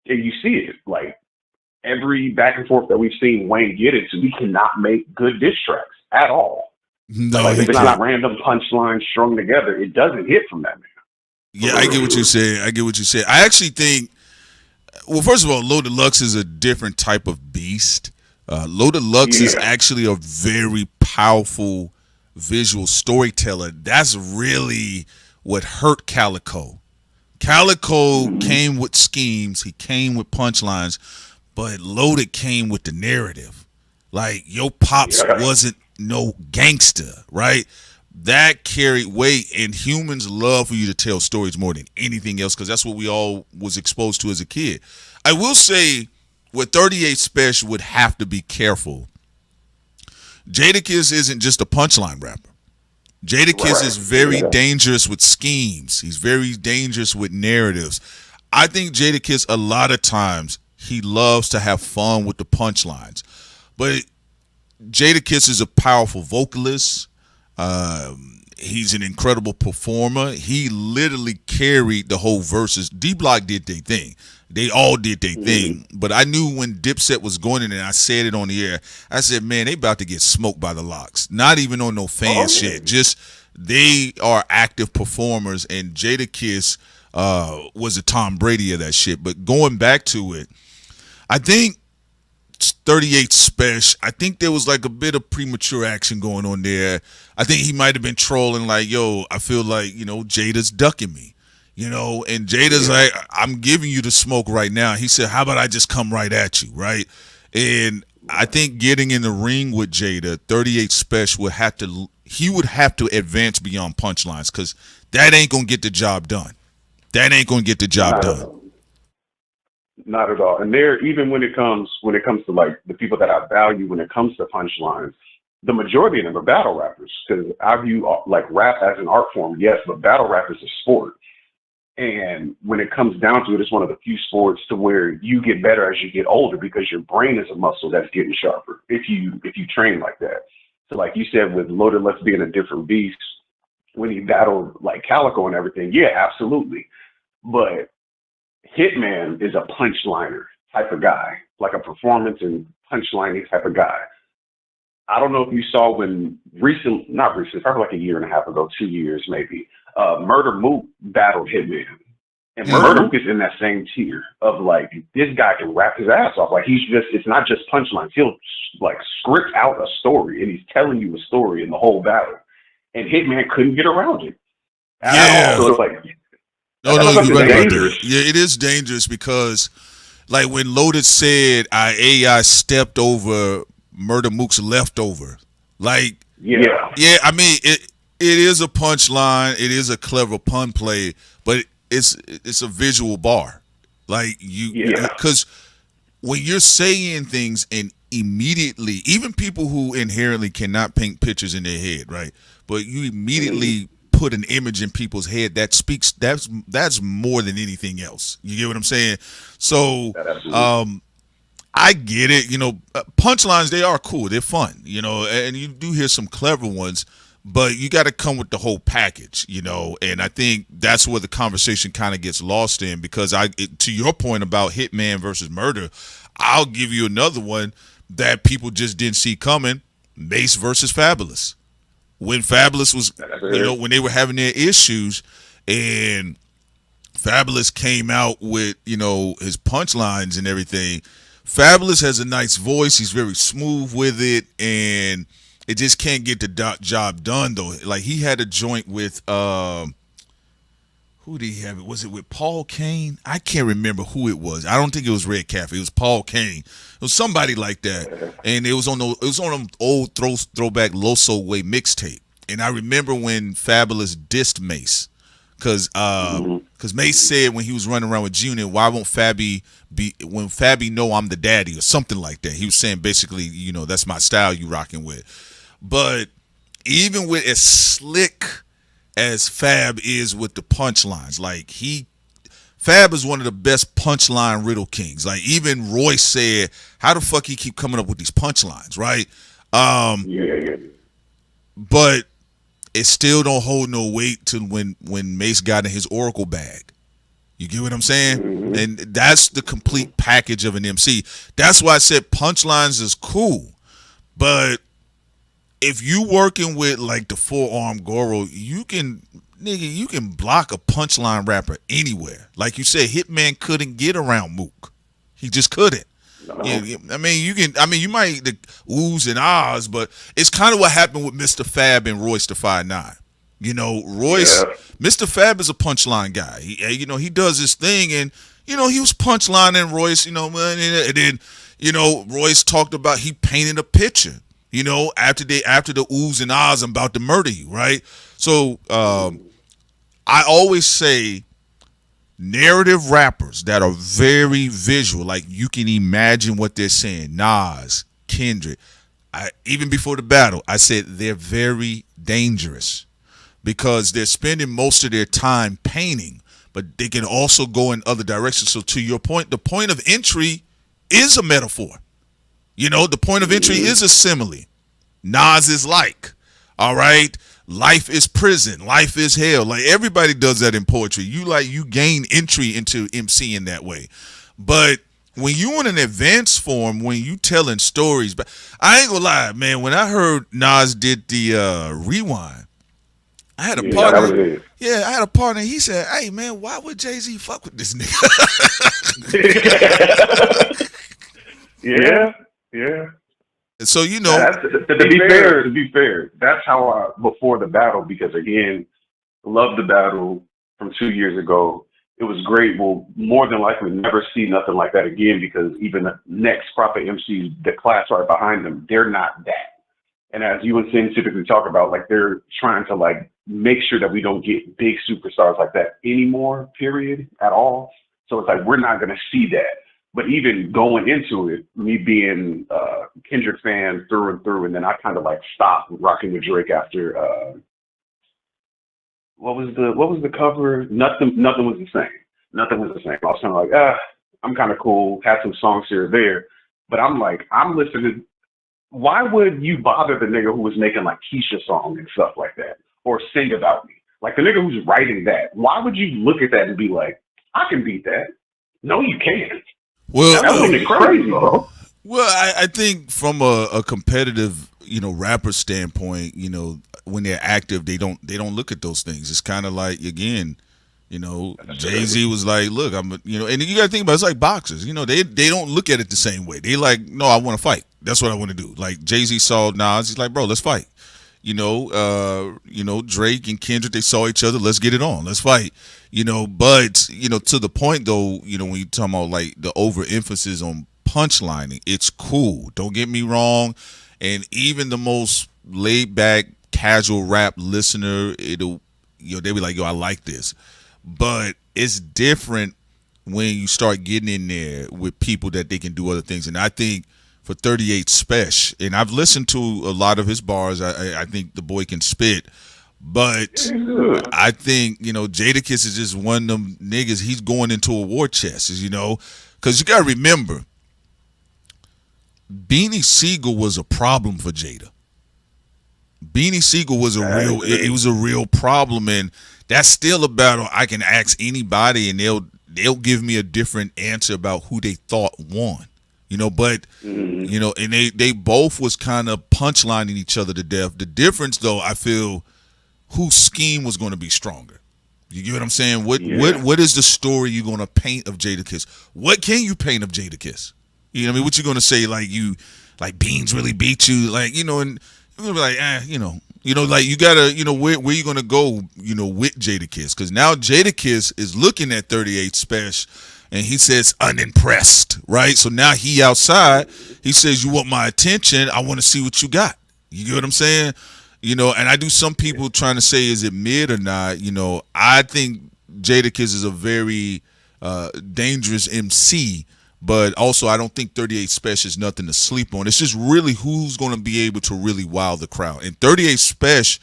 And you see it, like every back and forth that we've seen Wayne get into, he cannot make good diss tracks at all. No, like if it's not random punchlines strung together, it doesn't hit from that man. Yeah, I get what you're saying. I actually think, well, first of all, Loaded Lux is a different type of beast. Loaded Lux is actually a very powerful visual storyteller. That's really what hurt Calico. Calico came with schemes, he came with punchlines, but Loaded came with the narrative. Like, your pops wasn't no gangster, right? That carried weight, and humans love for you to tell stories more than anything else because that's what we all was exposed to as a kid. I will say, with 38 Spesh would have to be careful. Jadakiss isn't just a punchline rapper. Jadakiss is very dangerous with schemes. He's very dangerous with narratives. I think Jadakiss, a lot of times, he loves to have fun with the punchlines. But Jadakiss is a powerful vocalist. He's an incredible performer. He literally carried the whole verses. D-Block did their thing. They all did their thing. But I knew when Dipset was going in, and I said it on the air, I said, man, they about to get smoked by the Locks. Not even on no fan shit. Just they are active performers, and Jadakiss was a Tom Brady of that shit. But going back to it, I think 38 Spesh, I think there was like a bit of premature action going on there. I think he might have been trolling like, yo, I feel like, Jada's ducking me, and Jada's like, I'm giving you the smoke right now. He said, how about I just come right at you, right? And I think getting in the ring with Jada, 38 Spesh would have to advance beyond punchlines because that ain't going to get the job done. Not at all. And there, even when it comes to like the people that I value when it comes to punchlines, the majority of them are battle rappers because I view like rap as an art form, yes, but battle rap is a sport. And when it comes down to it, it's one of the few sports to where you get better as you get older because your brain is a muscle that's getting sharper if you train like that. So like you said, with Loaded Lux being a different beast, when he battled like Calico and everything, yeah, absolutely. But Hitman is a punchliner type of guy, like a performance and punchlining type of guy. I don't know if you saw when not recent, probably like a year and a half ago, 2 years maybe, Murder Mook battled Hitman. And Murder Mook is in that same tier of like, this guy can rap his ass off. Like it's not just punchlines. He'll like script out a story and he's telling you a story in the whole battle. And Hitman couldn't get around it. Yeah. So it's like, No, you're right about that. Yeah, it is dangerous because, like, when Loaded said AI stepped over Murder Mook's leftover, like, I mean, it is a punchline, it is a clever pun play, but it's a visual bar, like because when you're saying things and immediately, even people who inherently cannot paint pictures in their head, right? But you immediately put an image in people's head that speaks. That's more than anything else. You get what I'm saying? So, I get it. Punchlines, they are cool. They're fun. And you do hear some clever ones, but you got to come with the whole package. And I think that's where the conversation kind of gets lost in because to your point about Hitman versus Murder, I'll give you another one that people just didn't see coming. Mace versus Fabulous. When Fabulous was, when they were having their issues, and Fabulous came out with, his punchlines and everything. Fabulous has a nice voice. He's very smooth with it, and it just can't get the job done, though. Like, he had a joint with, who did he have it? Was it with Paul Kane? I can't remember who it was. I don't think it was Red Cafe. It was Paul Kane. It was somebody like that, and it was on an old throwback Loso Way mixtape. And I remember when Fabulous dissed Mace, because Mace said when he was running around with Junior, why won't Fabi know I'm the daddy or something like that. He was saying basically, that's my style you rocking with. But even with as slick as Fab is with the punchlines, like Fab is one of the best punchline riddle kings. Like, even Royce said, how the fuck he keep coming up with these punchlines, right? But it still don't hold no weight to when Mace got in his Oracle bag. You get what I'm saying? And that's the complete package of an MC. That's why I said punchlines is cool. But if you working with like the four-arm Goro, you can block a punchline rapper anywhere. Like you said, Hitman couldn't get around Mook. He just couldn't. No. You might the oohs and ahs, but it's kind of what happened with Mr. Fab and Royce the 5'9". Royce, Mr. Fab is a punchline guy. He does his thing, and he was punchlining Royce. And then Royce talked about he painted a picture. After the oohs and ahs, I'm about to murder you, right? So I always say, narrative rappers that are very visual, like you can imagine what they're saying. Nas, Kendrick. Even before the battle, I said they're very dangerous because they're spending most of their time painting, but they can also go in other directions. So to your point, the point of entry is a metaphor. The point of entry is a simile. Nas is like, all right? Life is prison. Life is hell. Like, everybody does that in poetry. You gain entry into MC in that way. But when you in an advanced form, when you telling stories, but I ain't gonna lie, man, when I heard Nas did the Rewind, I had a partner. I had a partner. He said, "Hey, man, why would Jay-Z fuck with this nigga?" Yeah. So to be fair, that's how I before the battle, because again, loved the battle from 2 years ago. It was great. We'll more than likely never see nothing like that again, because even the next crop of MCs, the class right behind them, they're not that. And as you and Sin typically talk about, like, they're trying to like make sure that we don't get big superstars like that anymore, period, at all. So it's like, we're not going to see that. But even going into it, me being a Kendrick fan through and through, and then I kind of like stopped rocking with Drake after what was the cover? Nothing was the same. Nothing was the same. I was kind of like, I'm kind of cool. Had some songs here or there, but I'm listening. Why would you bother the nigga who was making like Keisha songs and stuff like that, or Sing About Me? Like, the nigga who's writing that. Why would you look at that and be like, I can beat that? No, you can't. Well, that's crazy, bro. Well, I think from a competitive, rapper standpoint, when they're active, they don't look at those things. It's kind of like, again, Jay-Z was like, look, and you got to think about it, it's like boxers. They don't look at it the same way. They like, no, I want to fight. That's what I want to do. Like, Jay-Z saw Nas, he's like, bro, let's fight. Drake and Kendrick, they saw each other. Let's get it on. Let's fight. But to the point though, when you talking about like the overemphasis on punchlining, it's cool. Don't get me wrong. And even the most laid back, casual rap listener, they'll be like, yo, I like this. But it's different when you start getting in there with people that they can do other things. And I think for 38 Spesh, and I've listened to a lot of his bars. I think the boy can spit, but I think Jadakiss is just one of them niggas. He's going into a war chest, because you gotta remember, Beanie Siegel was a problem for Jada. Beanie Siegel was it was a real problem, and that's still a battle I can ask anybody, and they'll give me a different answer about who they thought won. But and they both was kind of punchlining each other to death. The difference, though, I feel, whose scheme was going to be stronger. You get what I'm saying? What is the story you're going to paint of Jadakiss? What can you paint of Jadakiss? You know what I mean? What you going to say, like Beans really beat you, and you're going to be like, like you got to, where you going to go, with Jadakiss? Because now Jadakiss is looking at 38 Spesh, and he says unimpressed, right? So now he outside, he says, you want my attention? I want to see what you got. You get what I'm saying? And I do some people trying to say, is it mid or not? I think Jadakiss is a very dangerous MC, but also I don't think 38 Spesh is nothing to sleep on. It's just really who's going to be able to really wow the crowd. And 38 Spesh,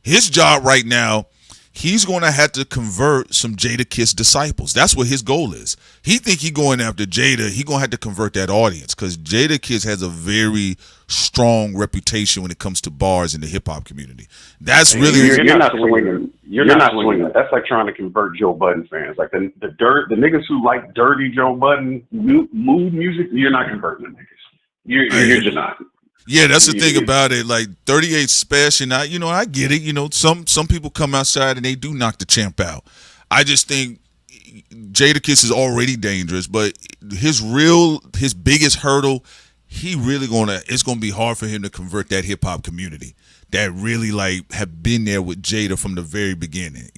his job right now, he's going to have to convert some Jadakiss disciples. That's what his goal is. He think he going after Jada. He going to have to convert that audience because Jadakiss has a very strong reputation when it comes to bars in the hip hop community. That's really you're not swinging. You're not swinging. That's like trying to convert Joe Budden fans. Like the niggas who like dirty Joe Budden mood music. You're not converting the niggas. You're just not. Yeah, that's the thing about it. Like 38 Spesh, and I get it. Some people come outside and they do knock the champ out. I just think Jadakiss is already dangerous, but his biggest hurdle, it's gonna be hard for him to convert that hip hop community that really have been there with Jada from the very beginning.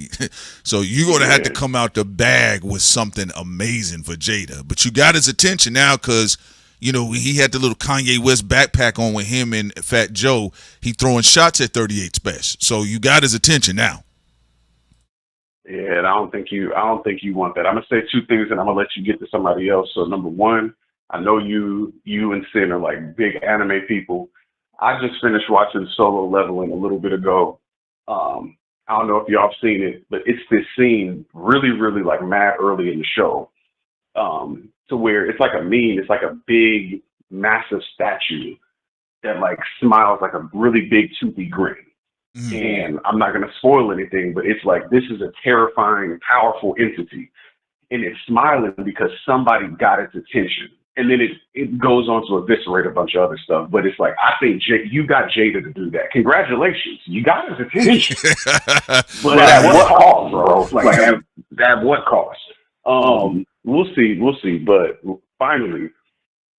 So you're gonna have to come out the bag with something amazing for Jada. But you got his attention now because he had the little Kanye West backpack on with him and Fat Joe. He throwing shots at 38 Spesh. So you got his attention now. Yeah, and I don't think you want that. I'm gonna say two things, and I'm gonna let you get to somebody else. So number one, I know you and Sin are like big anime people. I just finished watching Solo Leveling a little bit ago. I don't know if y'all have seen it, but it's this scene really, really like mad early in the show. To where it's like a meme, it's like a big, massive statue that like smiles like a really big toothy grin. And I'm not gonna spoil anything, but it's like this is a terrifying, powerful entity. And it's smiling because somebody got its attention. And then it goes on to eviscerate a bunch of other stuff. But it's like, I think you got Jada to do that. Congratulations. You got his attention. But at what cost, bro? Like at what cost? We'll see. But finally,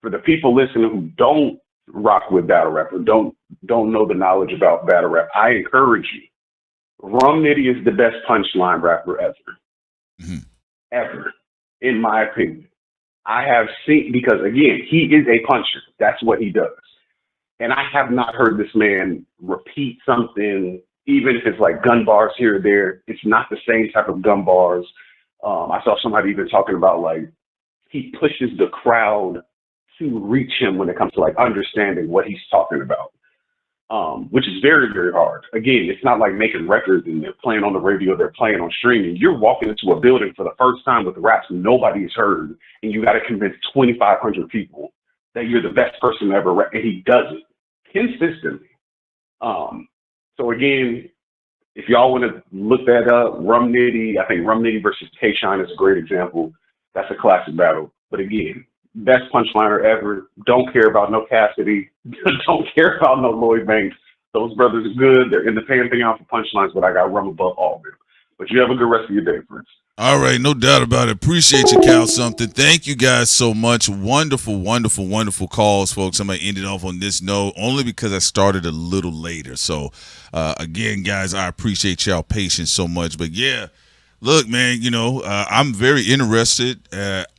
for the people listening who don't rock with battle rap or don't know the knowledge about battle rap, I encourage you. Rum Nitty is the best punchline rapper ever. Ever, in my opinion. I have seen, because again, he is a puncher. That's what he does. And I have not heard this man repeat something, even if it's like gun bars here or there. It's not the same type of gun bars. I saw somebody even talking about like he pushes the crowd to reach him when it comes to like understanding what he's talking about, which is very, very hard. Again, it's not like making records and they're playing on the radio, they're playing on streaming. You're walking into a building for the first time with raps nobody has heard, and you got to convince 2,500 people that you're the best person ever rap, and he does it consistently. So again, if y'all want to look that up, Rum Nitty, I think Rum Nitty versus K-Shine is a great example. That's a classic battle. But again, best punchliner ever. Don't care about no Cassidy. Don't care about no Lloyd Banks. Those brothers are good. They're in the pantheon for punchlines, but I got Rum above all of them. But you have a good rest of your day, friends. All right, no doubt about it. Appreciate you, Cal Something. Thank you guys so much. Wonderful, wonderful, wonderful calls, folks. I'm going to end it off on this note only because I started a little later. So, again, guys, I appreciate y'all patience so much. But, yeah, look, man, I'm very interested.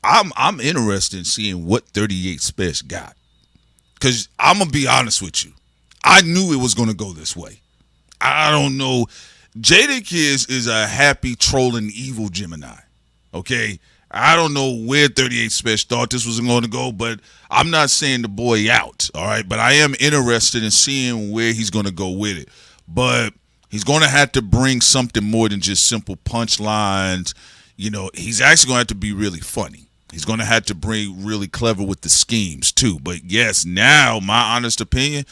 I'm interested in seeing what 38 Spesh got. Because I'm going to be honest with you. I knew it was going to go this way. I don't know. Jadakiss is a happy, trolling, evil Gemini. Okay? I don't know where 38 Spesh thought this was going to go, but I'm not saying the boy out. All right? But I am interested in seeing where he's going to go with it. But he's going to have to bring something more than just simple punchlines. He's actually going to have to be really funny. He's going to have to bring really clever with the schemes, too. But, yes, now, my honest opinion,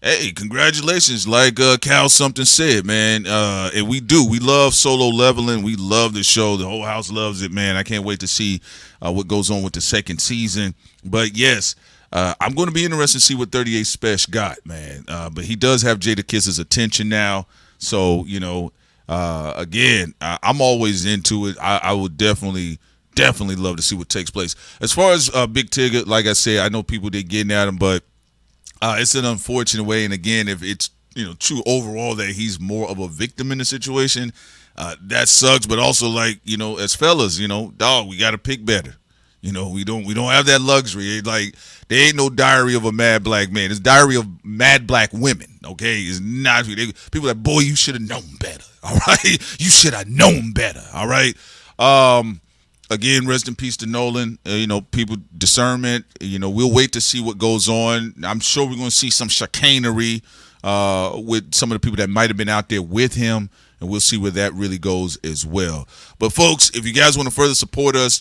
hey, congratulations. Like Cal Something said, man. And we love Solo Leveling. We love the show. The whole house loves it, man. I can't wait to see what goes on with the second season. But, yes, I'm going to be interested to see what 38 Spesh got, man. But he does have Jadakiss's attention now. So, again, I'm always into it. I would definitely love to see what takes place. As far as Big Tigger, like I said, I know people, they're getting at him, but it's an unfortunate way. And again, if it's true overall that he's more of a victim in the situation, that sucks. But also, like, as fellas, dog, we got to pick better. We don't have that luxury. Like, there ain't no Diary of a Mad Black Man. It's Diary of Mad Black Women. Okay, it's not. People like, boy, you should have known better. All right, you should have known better. All right. Again, rest in peace to Nolan. People discernment. We'll wait to see what goes on. I'm sure we're going to see some chicanery with some of the people that might have been out there with him, and we'll see where that really goes as well. But folks, if you guys want to further support us,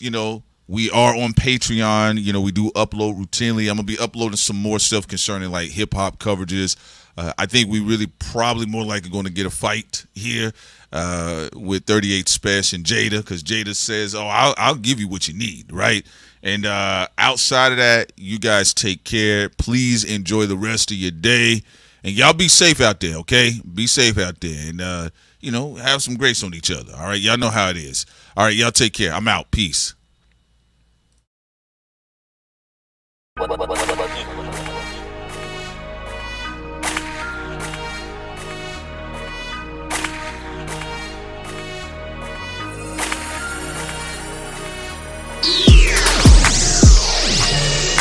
we are on Patreon. We do upload routinely. I'm going to be uploading some more stuff concerning like hip hop coverages. I think we really probably more likely going to get a fight here with 38 Spesh and Jada, because Jada says, oh, I'll give you what you need, right? And outside of that, you guys take care. Please enjoy the rest of your day. And y'all be safe out there, okay? Be safe out there. And, have some grace on each other, all right? Y'all know how it is. All right, y'all take care. I'm out. Peace.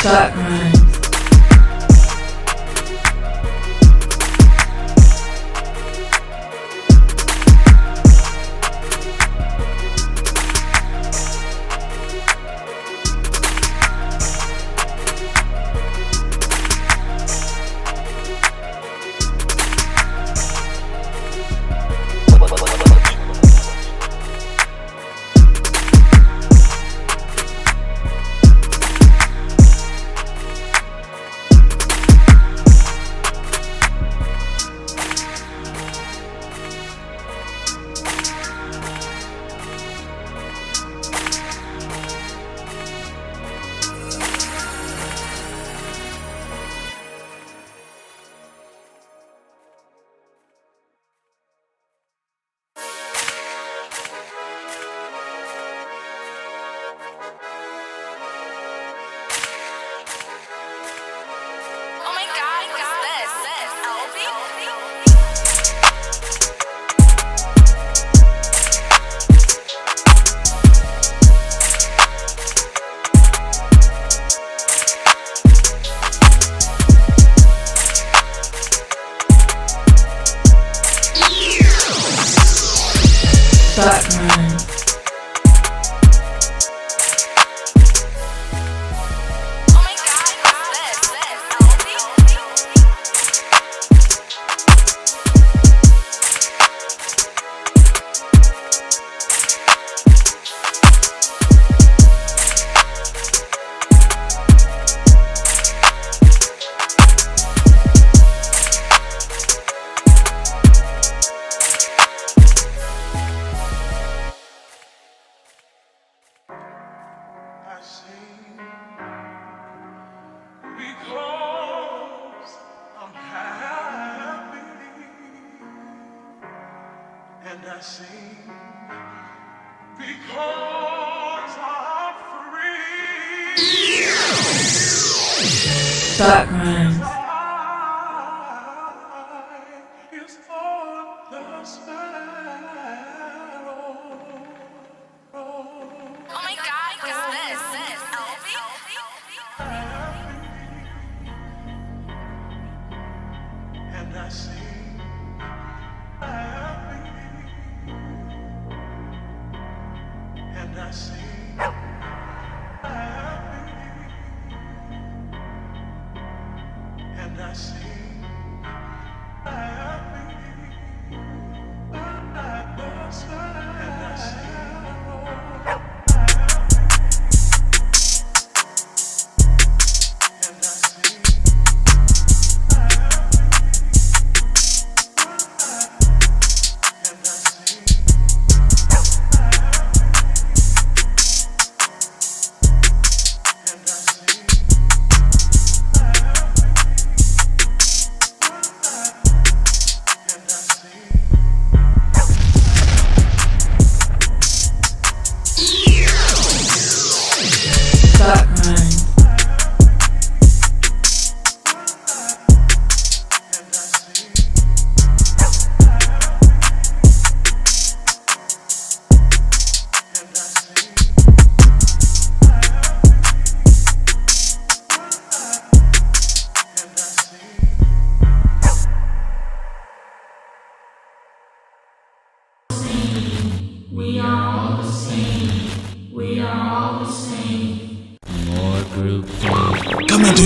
Batman. Batman. Batman.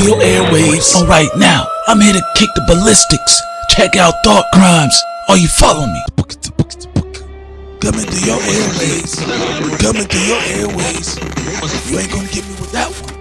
your airwaves. Alright, now, I'm here to kick the ballistics. Check out Thought Crimes. Are you following me? Coming through your airways. Coming through your airways. You ain't gonna get me with that one.